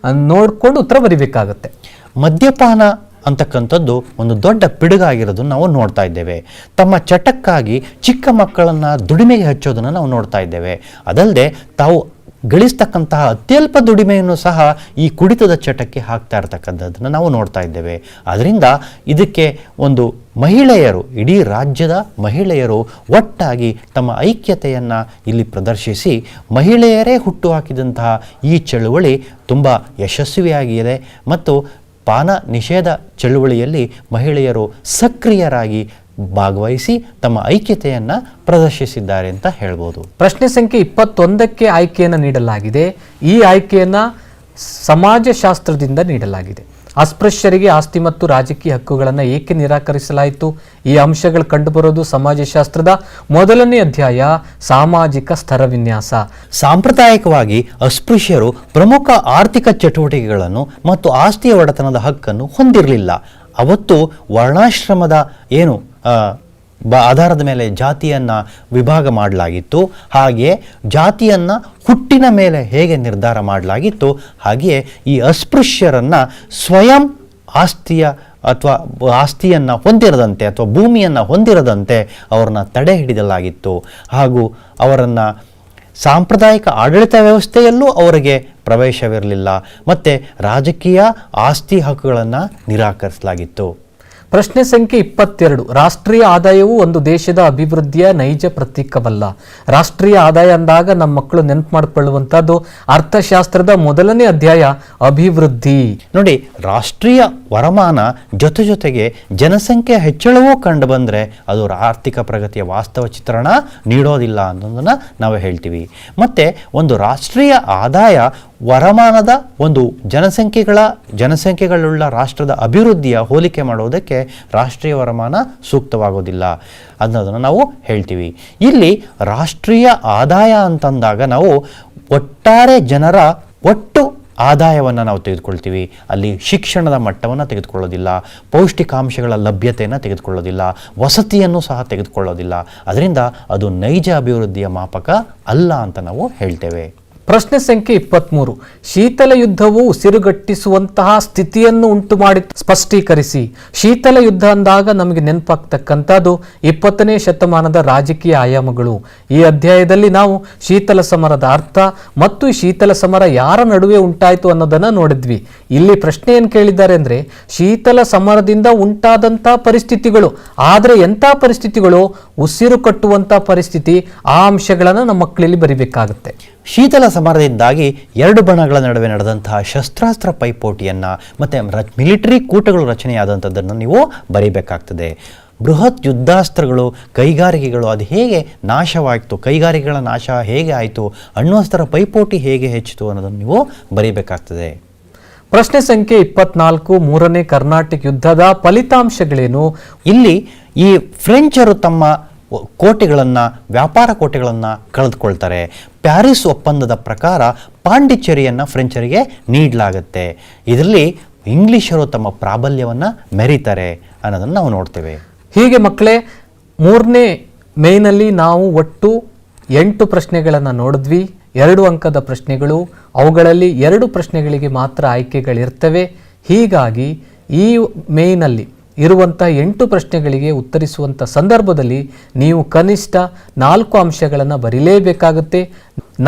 Speaker 3: ನೋಡ್ಕೊಂಡು ಉತ್ತರ ಬರಿಬೇಕಾಗತ್ತೆ.
Speaker 4: ಮದ್ಯಪಾನ ಅಂತಕ್ಕಂಥದ್ದು ಒಂದು ದೊಡ್ಡ ಪಿಡುಗಾಗಿರೋದನ್ನು ನಾವು ನೋಡ್ತಾ ಇದ್ದೇವೆ. ತಮ್ಮ ಚಟಕ್ಕಾಗಿ ಚಿಕ್ಕ ಮಕ್ಕಳನ್ನು ದುಡಿಮೆಗೆ ಹಚ್ಚೋದನ್ನು ನಾವು ನೋಡ್ತಾ ಇದ್ದೇವೆ. ಅದಲ್ಲದೆ ತಾವು ಗಳಿಸ್ತಕ್ಕಂತಹ ಅತ್ಯಲ್ಪ ದುಡಿಮೆಯನ್ನು ಸಹ ಈ ಕುಡಿತದ ಚಟಕ್ಕೆ ಹಾಕ್ತಾ ಇರ್ತಕ್ಕಂಥದ್ದನ್ನು ನಾವು ನೋಡ್ತಾ ಇದ್ದೇವೆ. ಅದರಿಂದ ಇದಕ್ಕೆ ಒಂದು ಮಹಿಳೆಯರು, ಇಡೀ ರಾಜ್ಯದ ಮಹಿಳೆಯರು ಒಟ್ಟಾಗಿ ತಮ್ಮ ಐಕ್ಯತೆಯನ್ನು ಇಲ್ಲಿ ಪ್ರದರ್ಶಿಸಿ ಮಹಿಳೆಯರೇ ಹುಟ್ಟುಹಾಕಿದಂತಹ ಈ ಚಳುವಳಿ ತುಂಬ ಯಶಸ್ವಿಯಾಗಿದೆ ಮತ್ತು ಪಾನ ನಿಷೇಧ ಚಳುವಳಿಯಲ್ಲಿ ಮಹಿಳೆಯರು ಸಕ್ರಿಯರಾಗಿ ಭಾಗವಹಿಸಿ ತಮ್ಮ ಐಕ್ಯತೆಯನ್ನು ಪ್ರದರ್ಶಿಸಿದ್ದಾರೆ ಅಂತ ಹೇಳ್ಬೋದು.
Speaker 3: ಪ್ರಶ್ನೆ ಸಂಖ್ಯೆ 21ಕ್ಕೆ ಆಯ್ಕೆಯನ್ನು ನೀಡಲಾಗಿದೆ. ಈ ಆಯ್ಕೆಯನ್ನು ಸಮಾಜಶಾಸ್ತ್ರದಿಂದ ನೀಡಲಾಗಿದೆ. ಅಸ್ಪೃಶ್ಯರಿಗೆ ಆಸ್ತಿ ಮತ್ತು ರಾಜಕೀಯ ಹಕ್ಕುಗಳನ್ನು ಏಕೆ ನಿರಾಕರಿಸಲಾಯಿತು? ಈ ಅಂಶಗಳು ಕಂಡುಬರೋದು ಸಮಾಜಶಾಸ್ತ್ರದ ಮೊದಲನೇ ಅಧ್ಯಾಯ, ಸಾಮಾಜಿಕ ಸ್ತರವಿನ್ಯಾಸ.
Speaker 4: ಸಾಂಪ್ರದಾಯಿಕವಾಗಿ ಅಸ್ಪೃಶ್ಯರು ಪ್ರಮುಖ ಆರ್ಥಿಕ ಚಟುವಟಿಕೆಗಳನ್ನು ಮತ್ತು ಆಸ್ತಿಯ ಒಡೆತನದ ಹಕ್ಕನ್ನು ಹೊಂದಿರಲಿಲ್ಲ. ಅವತ್ತು ವರ್ಣಾಶ್ರಮದ ಆಧಾರದ ಮೇಲೆ ಜಾತಿಯನ್ನು ವಿಭಾಗ ಮಾಡಲಾಗಿತ್ತು. ಹಾಗೆಯೇ ಜಾತಿಯನ್ನು ಹುಟ್ಟಿನ ಮೇಲೆ ಹೇಗೆ ನಿರ್ಧಾರ ಮಾಡಲಾಗಿತ್ತು, ಹಾಗೆಯೇ ಈ ಅಸ್ಪೃಶ್ಯರನ್ನು ಸ್ವಯಂ ಆಸ್ತಿಯನ್ನು ಹೊಂದಿರದಂತೆ ಅಥವಾ ಭೂಮಿಯನ್ನು ಹೊಂದಿರದಂತೆ ಅವರನ್ನು ತಡೆ ಹಿಡಿಯಲಾಗಿತ್ತು. ಹಾಗೂ ಅವರನ್ನು ಸಾಂಪ್ರದಾಯಿಕ ಆಡಳಿತ ವ್ಯವಸ್ಥೆಯಲ್ಲೂ ಅವರಿಗೆ ಪ್ರವೇಶವಿರಲಿಲ್ಲ ಮತ್ತು ರಾಜಕೀಯ ಆಸ್ತಿ ಹಕ್ಕುಗಳನ್ನು ನಿರಾಕರಿಸಲಾಗಿತ್ತು.
Speaker 3: ಪ್ರಶ್ನೆ ಸಂಖ್ಯೆ 22, ರಾಷ್ಟ್ರೀಯ ಆದಾಯವು ಒಂದು ದೇಶದ ಅಭಿವೃದ್ಧಿಯ ನೈಜ ಪ್ರತೀಕವಲ್ಲ. ರಾಷ್ಟ್ರೀಯ ಆದಾಯ ಅಂದಾಗ ನಮ್ಮ ಮಕ್ಕಳು ನೆನಪು ಮಾಡಿಕೊಳ್ಳುವಂಥದ್ದು ಅರ್ಥಶಾಸ್ತ್ರದ ಮೊದಲನೇ ಅಧ್ಯಾಯ, ಅಭಿವೃದ್ಧಿ.
Speaker 4: ನೋಡಿ, ರಾಷ್ಟ್ರೀಯ ವರಮಾನ ಜೊತೆಗೆ ಜನಸಂಖ್ಯೆ ಹೆಚ್ಚಳವೂ ಕಂಡು ಬಂದರೆ ಅದು ಆರ್ಥಿಕ ಪ್ರಗತಿಯ ವಾಸ್ತವ ಚಿತ್ರಣ ನೀಡೋದಿಲ್ಲ ಅನ್ನೋದನ್ನು ನಾವು ಹೇಳ್ತೀವಿ. ಮತ್ತು ಒಂದು ರಾಷ್ಟ್ರೀಯ ಆದಾಯ ವರಮಾನದ ಒಂದು ಜನಸಂಖ್ಯೆಗಳುಳ್ಳ ರಾಷ್ಟ್ರದ ಅಭಿವೃದ್ಧಿಯ ಹೋಲಿಕೆ ಮಾಡುವುದಕ್ಕೆ ರಾಷ್ಟ್ರೀಯ ವರಮಾನ ಸೂಕ್ತವಾಗೋದಿಲ್ಲ ಅನ್ನೋದನ್ನು ನಾವು ಹೇಳ್ತೀವಿ. ಇಲ್ಲಿ ರಾಷ್ಟ್ರೀಯ ಆದಾಯ ಅಂತಂದಾಗ ನಾವು ಒಟ್ಟಾರೆ ಜನರ ಒಟ್ಟು ಆದಾಯವನ್ನು ನಾವು ತೆಗೆದುಕೊಳ್ತೀವಿ. ಅಲ್ಲಿ ಶಿಕ್ಷಣದ ಮಟ್ಟವನ್ನು ತೆಗೆದುಕೊಳ್ಳೋದಿಲ್ಲ, ಪೌಷ್ಟಿಕಾಂಶಗಳ ಲಭ್ಯತೆಯನ್ನು ತೆಗೆದುಕೊಳ್ಳೋದಿಲ್ಲ, ವಸತಿಯನ್ನು ಸಹ ತೆಗೆದುಕೊಳ್ಳೋದಿಲ್ಲ. ಅದರಿಂದ ಅದು ನೈಜ ಅಭಿವೃದ್ಧಿಯ ಮಾಪಕ ಅಲ್ಲ ಅಂತ ನಾವು ಹೇಳ್ತೇವೆ.
Speaker 3: ಪ್ರಶ್ನೆ ಸಂಖ್ಯೆ 23, ಶೀತಲ ಯುದ್ಧವು ಉಸಿರುಗಟ್ಟಿಸುವಂತಹ ಸ್ಥಿತಿಯನ್ನು ಉಂಟು ಮಾಡಿ ಸ್ಪಷ್ಟೀಕರಿಸಿ. ಶೀತಲ ಯುದ್ಧ ಅಂದಾಗ ನಮಗೆ ನೆನಪಾಗ್ತಕ್ಕಂಥದ್ದು 20ನೇ ಶತಮಾನದ ರಾಜಕೀಯ ಆಯಾಮಗಳು. ಈ ಅಧ್ಯಾಯದಲ್ಲಿ ನಾವು ಶೀತಲ ಸಮರದ ಅರ್ಥ ಮತ್ತು ಈ ಶೀತಲ ಸಮರ ಯಾರ ನಡುವೆ ಉಂಟಾಯಿತು ಅನ್ನೋದನ್ನು ನೋಡಿದ್ವಿ. ಇಲ್ಲಿ ಪ್ರಶ್ನೆ ಏನು ಕೇಳಿದ್ದಾರೆ ಅಂದರೆ ಶೀತಲ ಸಮರದಿಂದ ಉಂಟಾದಂಥ ಪರಿಸ್ಥಿತಿಗಳು, ಆದರೆ ಎಂಥ ಪರಿಸ್ಥಿತಿಗಳು? ಉಸಿರು ಕಟ್ಟುವಂಥ ಪರಿಸ್ಥಿತಿ. ಆ ಅಂಶಗಳನ್ನು ನಮ್ಮ ಮಕ್ಕಳಲ್ಲಿ ಬರಿಬೇಕಾಗುತ್ತೆ.
Speaker 4: ಶೀತಲ ಸಮರದಿಂದಾಗಿ ಎರಡು ಬಣಗಳ ನಡುವೆ ನಡೆದಂತಹ ಶಸ್ತ್ರಾಸ್ತ್ರ ಪೈಪೋಟಿಯನ್ನು ಮತ್ತು ಮಿಲಿಟರಿ ಕೂಟಗಳು ರಚನೆಯಾದಂಥದ್ದನ್ನು ನೀವು ಬರೀಬೇಕಾಗ್ತದೆ. ಬೃಹತ್ ಯುದ್ಧಾಸ್ತ್ರಗಳು, ಕೈಗಾರಿಕೆಗಳು ಅದು ಹೇಗೆ ನಾಶವಾಯಿತು, ಕೈಗಾರಿಕೆಗಳ ನಾಶ ಹೇಗೆ ಆಯಿತು, ಅಣ್ವಸ್ತ್ರ ಪೈಪೋಟಿ ಹೇಗೆ ಹೆಚ್ಚಿತು ಅನ್ನೋದನ್ನು ನೀವು ಬರೀಬೇಕಾಗ್ತದೆ.
Speaker 3: ಪ್ರಶ್ನೆ ಸಂಖ್ಯೆ 24, ಮೂರನೇ ಕರ್ನಾಟಕ ಯುದ್ಧದ ಫಲಿತಾಂಶಗಳೇನು?
Speaker 4: ಇಲ್ಲಿ ಈ ಫ್ರೆಂಚರು ತಮ್ಮ ಕೋಟೆಗಳನ್ನು, ವ್ಯಾಪಾರ ಕೋಟೆಗಳನ್ನು ಕಳೆದುಕೊಳ್ತಾರೆ. ಪ್ಯಾರಿಸ್ ಒಪ್ಪಂದದ ಪ್ರಕಾರ ಪಾಂಡಿಚೇರಿಯನ್ನು ಫ್ರೆಂಚರಿಗೆ ನೀಡಲಾಗುತ್ತೆ. ಇದರಲ್ಲಿ ಇಂಗ್ಲಿಷರು ತಮ್ಮ ಪ್ರಾಬಲ್ಯವನ್ನು ಮೆರೀತಾರೆ ಅನ್ನೋದನ್ನು ನಾವು ನೋಡ್ತೇವೆ.
Speaker 3: ಹೀಗೆ ಮಕ್ಕಳೇ, 3ನೇ ಮೇನಲ್ಲಿ ನಾವು ಒಟ್ಟು 8 ಪ್ರಶ್ನೆಗಳನ್ನು ನೋಡಿದ್ವಿ. 2 ಅಂಕದ ಪ್ರಶ್ನೆಗಳು, ಅವುಗಳಲ್ಲಿ 2 ಪ್ರಶ್ನೆಗಳಿಗೆ ಮಾತ್ರ ಆಯ್ಕೆಗಳಿರ್ತವೆ. ಹೀಗಾಗಿ ಈ ಮೇನಲ್ಲಿ ಇರುವಂಥ 8 ಪ್ರಶ್ನೆಗಳಿಗೆ ಉತ್ತರಿಸುವಂಥ ಸಂದರ್ಭದಲ್ಲಿ ನೀವು ಕನಿಷ್ಠ 4 ಅಂಶಗಳನ್ನು ಬರೀಲೇಬೇಕಾಗುತ್ತೆ.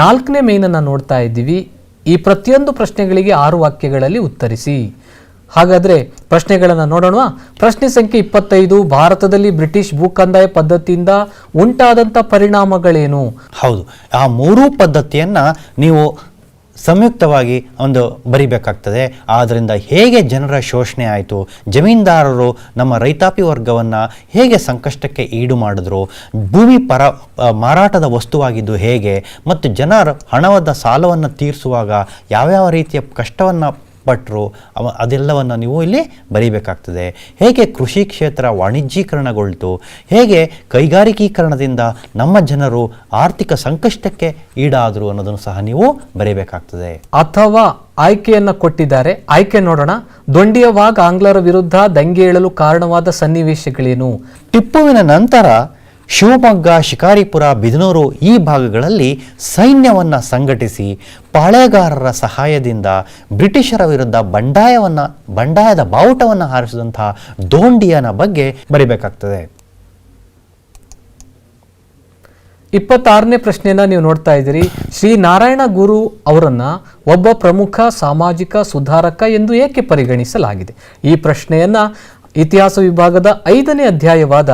Speaker 3: 4ನೇ ಮೇನನ್ನು ನೋಡ್ತಾ ಇದ್ದೀವಿ. ಈ ಪ್ರತಿಯೊಂದು ಪ್ರಶ್ನೆಗಳಿಗೆ 6 ವಾಕ್ಯಗಳಲ್ಲಿ ಉತ್ತರಿಸಿ. ಹಾಗಾದರೆ ಪ್ರಶ್ನೆಗಳನ್ನು ನೋಡೋಣ. ಪ್ರಶ್ನೆ ಸಂಖ್ಯೆ 25, ಭಾರತದಲ್ಲಿ ಬ್ರಿಟಿಷ್ ಭೂಕಂದಾಯ ಪದ್ಧತಿಯಿಂದ ಉಂಟಾದಂಥ ಪರಿಣಾಮಗಳೇನು?
Speaker 4: ಹೌದು, ಆ 3 ಪದ್ಧತಿಯನ್ನು ನೀವು ಸಂಯುಕ್ತವಾಗಿ ಒಂದು ಬರಿಬೇಕಾಗ್ತದೆ. ಆದ್ದರಿಂದ ಹೇಗೆ ಜನರ ಶೋಷಣೆ ಆಯಿತು, ಜಮೀನ್ದಾರರು ನಮ್ಮ ರೈತಾಪಿ ವರ್ಗವನ್ನು ಹೇಗೆ ಸಂಕಷ್ಟಕ್ಕೆ ಈಡು ಮಾಡಿದ್ರು, ಭೂಮಿ ಮಾರಾಟದ ವಸ್ತುವಾಗಿದ್ದು ಹೇಗೆ, ಮತ್ತು ಜನರು ಹಣವಾದ ಸಾಲವನ್ನು ತೀರಿಸುವಾಗ ಯಾವ್ಯಾವ ರೀತಿಯ ಕಷ್ಟವನ್ನು ಪಟ್ಟರು ಅದೆಲ್ಲವನ್ನು ನೀವು ಇಲ್ಲಿ ಬರೀಬೇಕಾಗ್ತದೆ. ಹೇಗೆ ಕೃಷಿ ಕ್ಷೇತ್ರ ವಾಣಿಜ್ಯೀಕರಣಗೊಳ್ತು, ಹೇಗೆ ಕೈಗಾರಿಕೀಕರಣದಿಂದ ನಮ್ಮ ಜನರು ಆರ್ಥಿಕ ಸಂಕಷ್ಟಕ್ಕೆ ಈಡಾದರು ಅನ್ನೋದನ್ನು ಸಹ ನೀವು ಬರೀಬೇಕಾಗ್ತದೆ.
Speaker 3: ಅಥವಾ ಆಯ್ಕೆಯನ್ನು ಕೊಟ್ಟಿದ್ದಾರೆ, ಆಯ್ಕೆ ನೋಡೋಣ. ದೊಂಡಿಯವಾಗ ಆಂಗ್ಲರ ವಿರುದ್ಧ ದಂಗೆ ಏಳಲು ಕಾರಣವಾದ ಸನ್ನಿವೇಶಗಳೇನು?
Speaker 4: ಟಿಪ್ಪುವಿನ ನಂತರ ಶಿವಮೊಗ್ಗ, ಶಿಕಾರಿಪುರ, ಬಿದನೂರು ಈ ಭಾಗಗಳಲ್ಲಿ ಸೈನ್ಯವನ್ನು ಸಂಘಟಿಸಿ ಪಾಳೆಗಾರರ ಸಹಾಯದಿಂದ ಬ್ರಿಟಿಷರ ವಿರುದ್ಧ ಬಂಡಾಯದ ಬಾವುಟವನ್ನು ಹಾರಿಸಿದಂತಹ ದೋಂಡಿಯನ ಬಗ್ಗೆ ಬರಿಬೇಕಾಗ್ತದೆ.
Speaker 3: 26ನೇ ಪ್ರಶ್ನೆಯನ್ನ ನೀವು ನೋಡ್ತಾ ಇದ್ದೀರಿ. ಶ್ರೀ ನಾರಾಯಣ ಗುರು ಅವರನ್ನ ಒಬ್ಬ ಪ್ರಮುಖ ಸಾಮಾಜಿಕ ಸುಧಾರಕ ಎಂದು ಏಕೆ ಪರಿಗಣಿಸಲಾಗಿದೆ? ಈ ಪ್ರಶ್ನೆಯನ್ನ ಇತಿಹಾಸ ವಿಭಾಗದ 5ನೇ ಅಧ್ಯಾಯವಾದ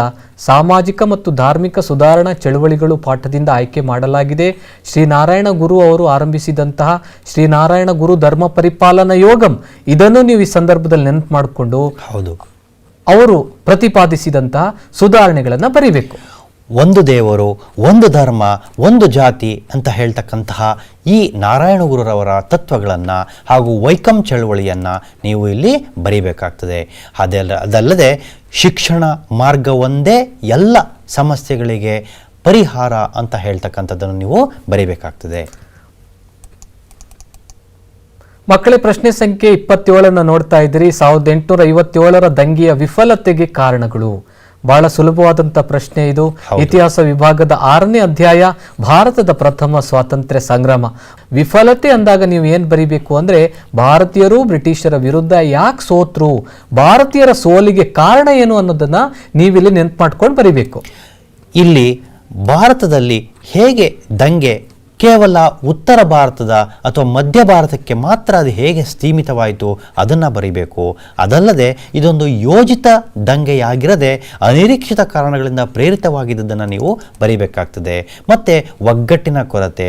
Speaker 3: ಸಾಮಾಜಿಕ ಮತ್ತು ಧಾರ್ಮಿಕ ಸುಧಾರಣಾ ಚಳುವಳಿಗಳು ಪಾಠದಿಂದ ಆಯ್ಕೆ ಮಾಡಲಾಗಿದೆ. ಶ್ರೀನಾರಾಯಣ ಗುರು ಅವರು ಆರಂಭಿಸಿದಂತಹ ಶ್ರೀನಾರಾಯಣ ಗುರು ಧರ್ಮ ಪರಿಪಾಲನಾ ಯೋಗಂ, ಇದನ್ನು ನೀವು ಈ ಸಂದರ್ಭದಲ್ಲಿ ನೆನಪು ಮಾಡಿಕೊಂಡು ಅವರು ಪ್ರತಿಪಾದಿಸಿದಂತಹ ಸುಧಾರಣೆಗಳನ್ನು ಬರೀಬೇಕು.
Speaker 4: ಒಂದು ದೇವರು, ಒಂದು ಧರ್ಮ, ಒಂದು ಜಾತಿ ಅಂತ ಹೇಳ್ತಕ್ಕಂತಹ ಈ ನಾರಾಯಣ ಗುರುರವರ ತತ್ವಗಳನ್ನು ಹಾಗೂ ವೈಕಂ ಚಳುವಳಿಯನ್ನು ನೀವು ಇಲ್ಲಿ ಬರೀಬೇಕಾಗ್ತದೆ. ಅದಲ್ಲದೆ ಶಿಕ್ಷಣ ಮಾರ್ಗ ಒಂದೇ ಎಲ್ಲ ಸಮಸ್ಯೆಗಳಿಗೆ ಪರಿಹಾರ ಅಂತ ಹೇಳ್ತಕ್ಕಂಥದ್ದನ್ನು ನೀವು ಬರೀಬೇಕಾಗ್ತದೆ.
Speaker 3: ಮಕ್ಕಳೇ, ಪ್ರಶ್ನೆ ಸಂಖ್ಯೆ 27 ನೋಡ್ತಾ ಇದ್ದೀರಿ. 1857ರ ದಂಗೆಯ ವಿಫಲತೆಗೆ ಕಾರಣಗಳು. ಬಹಳ ಸುಲಭವಾದಂಥ ಪ್ರಶ್ನೆ ಇದು. ಇತಿಹಾಸ ವಿಭಾಗದ 6ನೇ ಅಧ್ಯಾಯ ಭಾರತದ ಪ್ರಥಮ ಸ್ವಾತಂತ್ರ್ಯ ಸಂಗ್ರಾಮ. ವಿಫಲತೆ ಅಂದಾಗ ನೀವು ಏನು ಬರಿಬೇಕು ಅಂದರೆ, ಭಾರತೀಯರು ಬ್ರಿಟಿಷರ ವಿರುದ್ಧ ಯಾಕೆ ಸೋತ್ರು, ಭಾರತೀಯರ ಸೋಲಿಗೆ ಕಾರಣ ಏನು ಅನ್ನೋದನ್ನ ನೀವಿಲ್ಲಿ ನೆನಪು ಮಾಡ್ಕೊಂಡು ಬರಿಬೇಕು.
Speaker 4: ಇಲ್ಲಿ ಭಾರತದಲ್ಲಿ ಹೇಗೆ ದಂಗೆ ಕೇವಲ ಉತ್ತರ ಭಾರತದ ಅಥವಾ ಮಧ್ಯ ಭಾರತಕ್ಕೆ ಮಾತ್ರ ಅದು ಹೇಗೆ ಸೀಮಿತವಾಯಿತು ಅದನ್ನು ಬರೀಬೇಕು. ಅದಲ್ಲದೆ ಇದೊಂದು ಯೋಜಿತ ದಂಗೆಯಾಗಿರದೆ ಅನಿರೀಕ್ಷಿತ ಕಾರಣಗಳಿಂದ ಪ್ರೇರಿತವಾಗಿದ್ದನ್ನು ನೀವು ಬರೀಬೇಕಾಗ್ತದೆ. ಮತ್ತು ಒಗ್ಗಟ್ಟಿನ ಕೊರತೆ,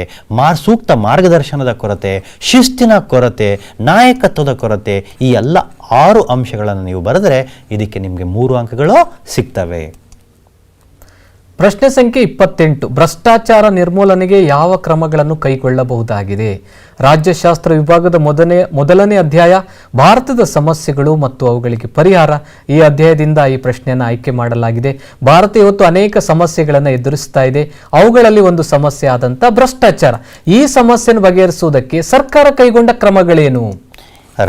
Speaker 4: ಸೂಕ್ತ ಮಾರ್ಗದರ್ಶನದ ಕೊರತೆ, ಶಿಸ್ತಿನ ಕೊರತೆ, ನಾಯಕತ್ವದ ಕೊರತೆ, ಈ ಎಲ್ಲ 6 ಅಂಶಗಳನ್ನು ನೀವು ಬರೆದರೆ ಇದಕ್ಕೆ ನಿಮಗೆ 3 ಅಂಕಗಳು ಸಿಗ್ತವೆ.
Speaker 3: ಪ್ರಶ್ನೆ ಸಂಖ್ಯೆ 28, ಭ್ರಷ್ಟಾಚಾರ ನಿರ್ಮೂಲನೆಗೆ ಯಾವ ಕ್ರಮಗಳನ್ನು ಕೈಗೊಳ್ಳಬಹುದಾಗಿದೆ? ರಾಜ್ಯಶಾಸ್ತ್ರ ವಿಭಾಗದ ಮೊದಲನೇ ಅಧ್ಯಾಯ ಭಾರತದ ಸಮಸ್ಯೆಗಳು ಮತ್ತು ಅವುಗಳಿಗೆ ಪರಿಹಾರ. ಈ ಅಧ್ಯಾಯದಿಂದ ಈ ಪ್ರಶ್ನೆಯನ್ನು ಆಯ್ಕೆ ಮಾಡಲಾಗಿದೆ. ಭಾರತ ಇವತ್ತು ಅನೇಕ ಸಮಸ್ಯೆಗಳನ್ನು ಎದುರಿಸ್ತಾ ಇದೆ. ಅವುಗಳಲ್ಲಿ ಒಂದು ಸಮಸ್ಯೆ ಆದಂಥ ಭ್ರಷ್ಟಾಚಾರ. ಈ ಸಮಸ್ಯೆಯನ್ನು ಬಗೆಹರಿಸುವುದಕ್ಕೆ ಸರ್ಕಾರ ಕೈಗೊಂಡ ಕ್ರಮಗಳೇನು?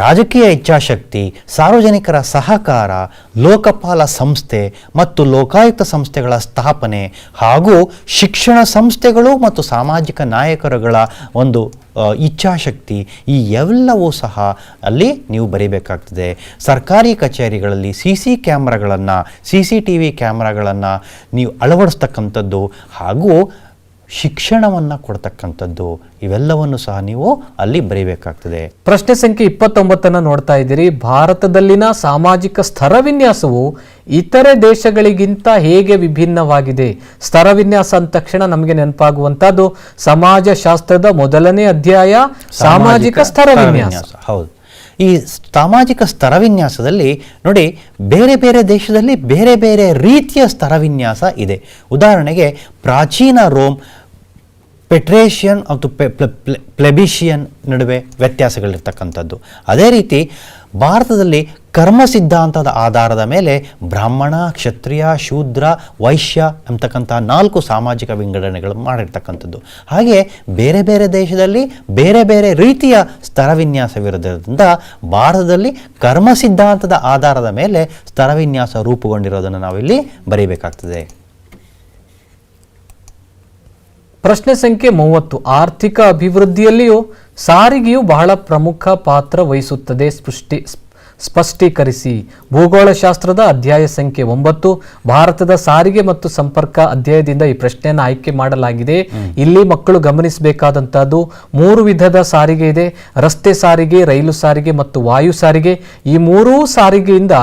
Speaker 4: ರಾಜಕೀಯ ಇಚ್ಛಾಶಕ್ತಿ, ಸಾರ್ವಜನಿಕರ ಸಹಕಾರ, ಲೋಕಪಾಲ ಸಂಸ್ಥೆ ಮತ್ತು ಲೋಕಾಯುಕ್ತ ಸಂಸ್ಥೆಗಳ ಸ್ಥಾಪನೆ ಹಾಗೂ ಶಿಕ್ಷಣ ಸಂಸ್ಥೆಗಳು ಮತ್ತು ಸಾಮಾಜಿಕ ನಾಯಕರುಗಳ ಒಂದು ಇಚ್ಛಾಶಕ್ತಿ, ಈ ಎಲ್ಲವೂ ಸಹ ಅಲ್ಲಿ ನೀವು ಬರೀಬೇಕಾಗ್ತದೆ. ಸರ್ಕಾರಿ ಕಚೇರಿಗಳಲ್ಲಿ CCTV ಕ್ಯಾಮ್ರಾಗಳನ್ನು ನೀವು ಅಳವಡಿಸ್ತಕ್ಕಂಥದ್ದು ಹಾಗೂ ಶಿಕ್ಷಣವನ್ನು ಕೊಡ್ತಕ್ಕಂಥದ್ದು, ಇವೆಲ್ಲವನ್ನು ಸಹ ನೀವು ಅಲ್ಲಿ ಬರೀಬೇಕಾಗ್ತದೆ.
Speaker 3: ಪ್ರಶ್ನೆ ಸಂಖ್ಯೆ 29 ನೋಡ್ತಾ ಇದ್ದೀರಿ. ಭಾರತದಲ್ಲಿನ ಸಾಮಾಜಿಕ ಸ್ತರವಿನ್ಯಾಸವು ಇತರೆ ದೇಶಗಳಿಗಿಂತ ಹೇಗೆ ವಿಭಿನ್ನವಾಗಿದೆ? ಸ್ತರವಿನ್ಯಾಸ ಅಂದ ತಕ್ಷಣ ನಮಗೆ ನೆನಪಾಗುವಂತದ್ದು ಸಮಾಜಶಾಸ್ತ್ರದ 1ನೇ ಅಧ್ಯಾಯ ಸಾಮಾಜಿಕ ಸ್ತರವಿನ್ಯಾಸ.
Speaker 4: ಹೌದು, ಈ ಸಾಮಾಜಿಕ ಸ್ತರವಿನ್ಯಾಸದಲ್ಲಿ ನೋಡಿ, ಬೇರೆ ಬೇರೆ ದೇಶದಲ್ಲಿ ಬೇರೆ ಬೇರೆ ರೀತಿಯ ಸ್ತರವಿನ್ಯಾಸ ಇದೆ. ಉದಾಹರಣೆಗೆ ಪ್ರಾಚೀನ ರೋಮ್ ಪೆಟ್ರೇಷಿಯನ್ ಮತ್ತು ಪ್ಲೆಬಿಷಿಯನ್ ನಡುವೆ ವ್ಯತ್ಯಾಸಗಳಿರ್ತಕ್ಕಂಥದ್ದು. ಅದೇ ರೀತಿ ಭಾರತದಲ್ಲಿ ಕರ್ಮ ಸಿದ್ಧಾಂತದ ಆಧಾರದ ಮೇಲೆ ಬ್ರಾಹ್ಮಣ, ಕ್ಷತ್ರಿಯ, ಶೂದ್ರ, ವೈಶ್ಯ ಎಂಬತಕ್ಕಂಥ 4 ಸಾಮಾಜಿಕ ವಿಂಗಡಣೆಗಳು ಮಾಡಿರ್ತಕ್ಕಂಥದ್ದು. ಹಾಗೆ ಬೇರೆ ಬೇರೆ ದೇಶದಲ್ಲಿ ಬೇರೆ ಬೇರೆ ರೀತಿಯ ಸ್ತರವಿನ್ಯಾಸವಿರೋದ್ರಿಂದ ಭಾರತದಲ್ಲಿ ಕರ್ಮ ಸಿದ್ಧಾಂತದ ಆಧಾರದ ಮೇಲೆ ಸ್ತರವಿನ್ಯಾಸ ರೂಪುಗೊಂಡಿರೋದನ್ನು ನಾವಿಲ್ಲಿ ಬರೀಬೇಕಾಗ್ತದೆ.
Speaker 3: ಪ್ರಶ್ನೆ ಸಂಖ್ಯೆ 30, ಆರ್ಥಿಕ ಅಭಿವೃದ್ಧಿಯಲ್ಲಿಯೂ ಸಾರಿಗೆಯು ಬಹಳ ಪ್ರಮುಖ ಪಾತ್ರ ವಹಿಸುತ್ತದೆ, ಸ್ಪಷ್ಟೀಕರಿಸಿ. ಭೂಗೋಳಶಾಸ್ತ್ರದ ಅಧ್ಯಾಯ ಸಂಖ್ಯೆ 9 ಭಾರತದ ಸಾರಿಗೆ ಮತ್ತು ಸಂಪರ್ಕ ಅಧ್ಯಾಯದಿಂದ ಈ ಪ್ರಶ್ನೆಯನ್ನು ಆಯ್ಕೆ ಮಾಡಲಾಗಿದೆ. ಇಲ್ಲಿ ಮಕ್ಕಳು ಗಮನಿಸಬೇಕಾದಂತಹದ್ದು 3 ವಿಧದ ಸಾರಿಗೆ ಇದೆ. ರಸ್ತೆ ಸಾರಿಗೆ, ರೈಲು ಸಾರಿಗೆ ಮತ್ತು ವಾಯು ಸಾರಿಗೆ. ಈ 3 ಸಾರಿಗೆಯಿಂದ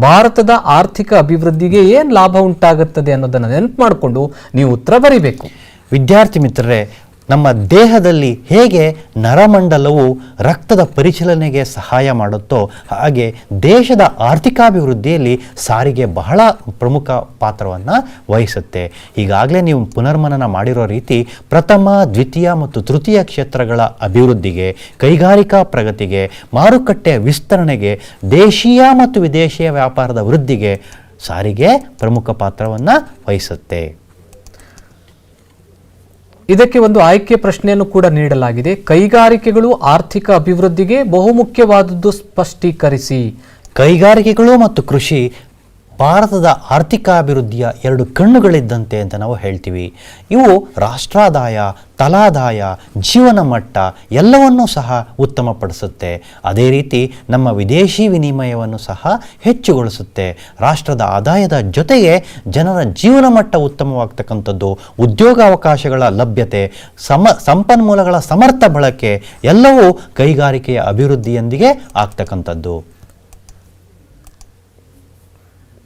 Speaker 3: ಭಾರತದ ಆರ್ಥಿಕ ಅಭಿವೃದ್ಧಿಗೆ ಏನು ಲಾಭ ಉಂಟಾಗುತ್ತದೆ ಅನ್ನೋದನ್ನು ನೆನಪು ಮಾಡಿಕೊಂಡು ನೀವು ಉತ್ತರ ಬರೀಬೇಕು.
Speaker 4: ವಿದ್ಯಾರ್ಥಿ ಮಿತ್ರರೇ, ನಮ್ಮ ದೇಹದಲ್ಲಿ ಹೇಗೆ ನರಮಂಡಲವು ರಕ್ತದ ಪರಿಚಲನೆಗೆ ಸಹಾಯ ಮಾಡುತ್ತೋ ಹಾಗೆ ದೇಶದ ಆರ್ಥಿಕಾಭಿವೃದ್ಧಿಯಲ್ಲಿ ಸಾರಿಗೆ ಬಹಳ ಪ್ರಮುಖ ಪಾತ್ರವನ್ನು ವಹಿಸುತ್ತೆ. ಈಗಾಗಲೇ ನೀವು ಪುನರ್ಮನನ ಮಾಡಿರೋ ರೀತಿ ಪ್ರಥಮ, ದ್ವಿತೀಯ ಮತ್ತು ತೃತೀಯ ಕ್ಷೇತ್ರಗಳ ಅಭಿವೃದ್ಧಿಗೆ, ಕೈಗಾರಿಕಾ ಪ್ರಗತಿಗೆ, ಮಾರುಕಟ್ಟೆ ವಿಸ್ತರಣೆಗೆ, ದೇಶೀಯ ಮತ್ತು ವಿದೇಶೀಯ ವ್ಯಾಪಾರದ ವೃದ್ಧಿಗೆ ಸಾರಿಗೆ ಪ್ರಮುಖ ಪಾತ್ರವನ್ನು ವಹಿಸುತ್ತೆ.
Speaker 3: ಇದಕ್ಕೆ ಒಂದು ಆಯ್ಕೆ ಪ್ರಶ್ನೆಯನ್ನು ಕೂಡ ನೀಡಲಾಗಿದೆ. ಕೈಗಾರಿಕೆಗಳು ಆರ್ಥಿಕ ಅಭಿವೃದ್ಧಿಗೆ ಬಹುಮುಖ್ಯವಾದದ್ದು ಸ್ಪಷ್ಟೀಕರಿಸಿ.
Speaker 4: ಕೈಗಾರಿಕೆಗಳು ಮತ್ತು ಕೃಷಿ ಭಾರತದ ಆರ್ಥಿಕಾಭಿವೃದ್ಧಿಯ ಎರಡು ಕಣ್ಣುಗಳಿದ್ದಂತೆ ಅಂತ ನಾವು ಹೇಳ್ತೀವಿ. ಇವು ರಾಷ್ಟ್ರಾದಾಯ, ತಲಾದಾಯ, ಜೀವನ ಮಟ್ಟ ಎಲ್ಲವನ್ನೂ ಸಹ ಉತ್ತಮಪಡಿಸುತ್ತೆ. ಅದೇ ರೀತಿ ನಮ್ಮ ವಿದೇಶಿ ವಿನಿಮಯವನ್ನು ಸಹ ಹೆಚ್ಚುಗೊಳಿಸುತ್ತೆ. ರಾಷ್ಟ್ರದ ಆದಾಯದ ಜೊತೆಗೆ ಜನರ ಜೀವನ ಮಟ್ಟ ಉತ್ತಮವಾಗ್ತಕ್ಕಂಥದ್ದು, ಉದ್ಯೋಗಾವಕಾಶಗಳ ಲಭ್ಯತೆ, ಸಂಪನ್ಮೂಲಗಳ ಸಮರ್ಥ ಬಳಕೆ ಎಲ್ಲವೂ ಕೈಗಾರಿಕೆಯ ಅಭಿವೃದ್ಧಿಯೊಂದಿಗೆ ಆಗ್ತಕ್ಕಂಥದ್ದು.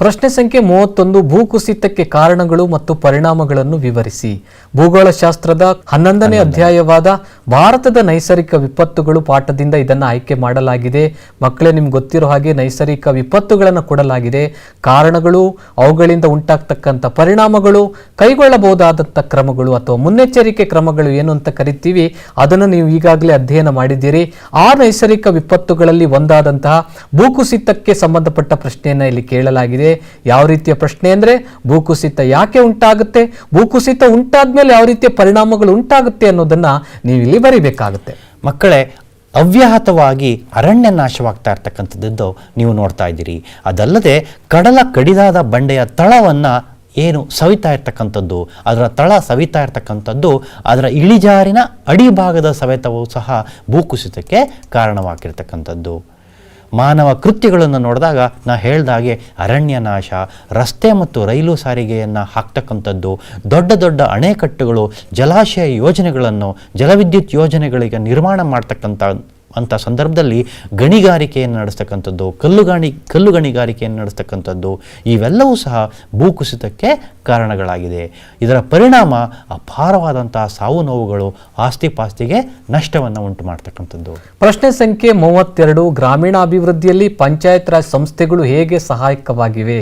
Speaker 3: ಪ್ರಶ್ನೆ ಸಂಖ್ಯೆ 31, ಭೂಕುಸಿತಕ್ಕೆ ಕಾರಣಗಳು ಮತ್ತು ಪರಿಣಾಮಗಳನ್ನು ವಿವರಿಸಿ. ಭೂಗೋಳಶಾಸ್ತ್ರದ 11ನೇ ಅಧ್ಯಾಯವಾದ ಭಾರತದ ನೈಸರ್ಗಿಕ ವಿಪತ್ತುಗಳು ಪಾಠದಿಂದ ಇದನ್ನು ಆಯ್ಕೆ ಮಾಡಲಾಗಿದೆ. ಮಕ್ಕಳೇ, ನಿಮ್ಗೆ ಗೊತ್ತಿರೋ ಹಾಗೆ ನೈಸರ್ಗಿಕ ವಿಪತ್ತುಗಳನ್ನು ಕೊಡಲಾಗಿದೆ. ಕಾರಣಗಳು, ಅವುಗಳಿಂದ ಉಂಟಾಗ್ತಕ್ಕಂಥ ಪರಿಣಾಮಗಳು, ಕೈಗೊಳ್ಳಬಹುದಾದಂಥ ಕ್ರಮಗಳು ಅಥವಾ ಮುನ್ನೆಚ್ಚರಿಕೆ ಕ್ರಮಗಳು ಏನು ಅಂತ ಕರಿತೀವಿ, ಅದನ್ನು ನೀವು ಈಗಾಗಲೇ ಅಧ್ಯಯನ ಮಾಡಿದ್ದೀರಿ. ಆ ನೈಸರ್ಗಿಕ ವಿಪತ್ತುಗಳಲ್ಲಿ ಒಂದಾದಂತಹ ಭೂಕುಸಿತಕ್ಕೆ ಸಂಬಂಧಪಟ್ಟ ಪ್ರಶ್ನೆಯನ್ನು ಇಲ್ಲಿ ಕೇಳಲಾಗಿದೆ. ಯಾವ ರೀತಿಯ ಪ್ರಶ್ನೆ ಅಂದ್ರೆ, ಭೂಕುಸಿತ ಯಾಕೆ ಉಂಟಾಗುತ್ತೆ, ಭೂಕುಸಿತ ಉಂಟಾದ್ಮೇಲೆ ಯಾವ ರೀತಿಯ ಪರಿಣಾಮಗಳು ಉಂಟಾಗುತ್ತೆ ಅನ್ನೋದನ್ನ ನೀವು ಇಲ್ಲಿ ಬರೀಬೇಕಾಗುತ್ತೆ.
Speaker 4: ಮಕ್ಕಳೇ, ಅವ್ಯಾಹತವಾಗಿ ಅರಣ್ಯ ನಾಶವಾಗ್ತಾ ಇರ್ತಕ್ಕಂಥದ್ದು ನೀವು ನೋಡ್ತಾ ಇದ್ದೀರಿ. ಅದಲ್ಲದೆ ಕಡಲ ಕಡಿದಾದ ಬಂಡೆಯ ತಳವನ್ನು ಏನು ಸವಿತಾ ಇರ್ತಕ್ಕಂಥದ್ದು, ಅದರ ತಳ ಸವಿತಾ ಇರ್ತಕ್ಕಂಥದ್ದು, ಅದರ ಇಳಿಜಾರಿನ ಅಡಿಭಾಗದ ಸವೆತವೂ ಸಹ ಭೂಕುಸಿತಕ್ಕೆ ಕಾರಣವಾಗಿರ್ತಕ್ಕಂಥದ್ದು. ಮಾನವ ಕೃತ್ಯಗಳನ್ನು ನೋಡಿದಾಗ ನಾ ಹೇಳಿದಾಗೆ ಅರಣ್ಯ ನಾಶ, ರಸ್ತೆ ಮತ್ತು ರೈಲು ಸಾರಿಗೆಯನ್ನು ಹಾಕ್ತಕ್ಕಂಥದ್ದು, ದೊಡ್ಡ ದೊಡ್ಡ ಅಣೆಕಟ್ಟುಗಳು, ಜಲಾಶಯ ಯೋಜನೆಗಳನ್ನು, ಜಲವಿದ್ಯುತ್ ಯೋಜನೆಗಳಿಗೆ ನಿರ್ಮಾಣ ಮಾಡ್ತಕ್ಕಂಥ ಸಂದರ್ಭದಲ್ಲಿ ಗಣಿಗಾರಿಕೆಯನ್ನು ನಡೆಸ್ತಕ್ಕಂಥದ್ದು, ಕಲ್ಲು ಗಣಿಗಾರಿಕೆಯನ್ನು ನಡೆಸ್ತಕ್ಕಂಥದ್ದು ಇವೆಲ್ಲವೂ ಸಹ ಭೂಕುಸಿತಕ್ಕೆ ಕಾರಣಗಳಾಗಿದೆ. ಇದರ ಪರಿಣಾಮ ಅಪಾರವಾದಂತಹ ಸಾವು ನೋವುಗಳು, ಆಸ್ತಿ ಪಾಸ್ತಿಗೆ ನಷ್ಟವನ್ನು ಉಂಟು ಮಾಡ್ತಕ್ಕಂಥದ್ದು.
Speaker 3: ಪ್ರಶ್ನೆ ಸಂಖ್ಯೆ 32, ಗ್ರಾಮೀಣಾಭಿವೃದ್ಧಿಯಲ್ಲಿ ಪಂಚಾಯತ್ ರಾಜ್ ಸಂಸ್ಥೆಗಳು ಹೇಗೆ ಸಹಾಯಕವಾಗಿವೆ?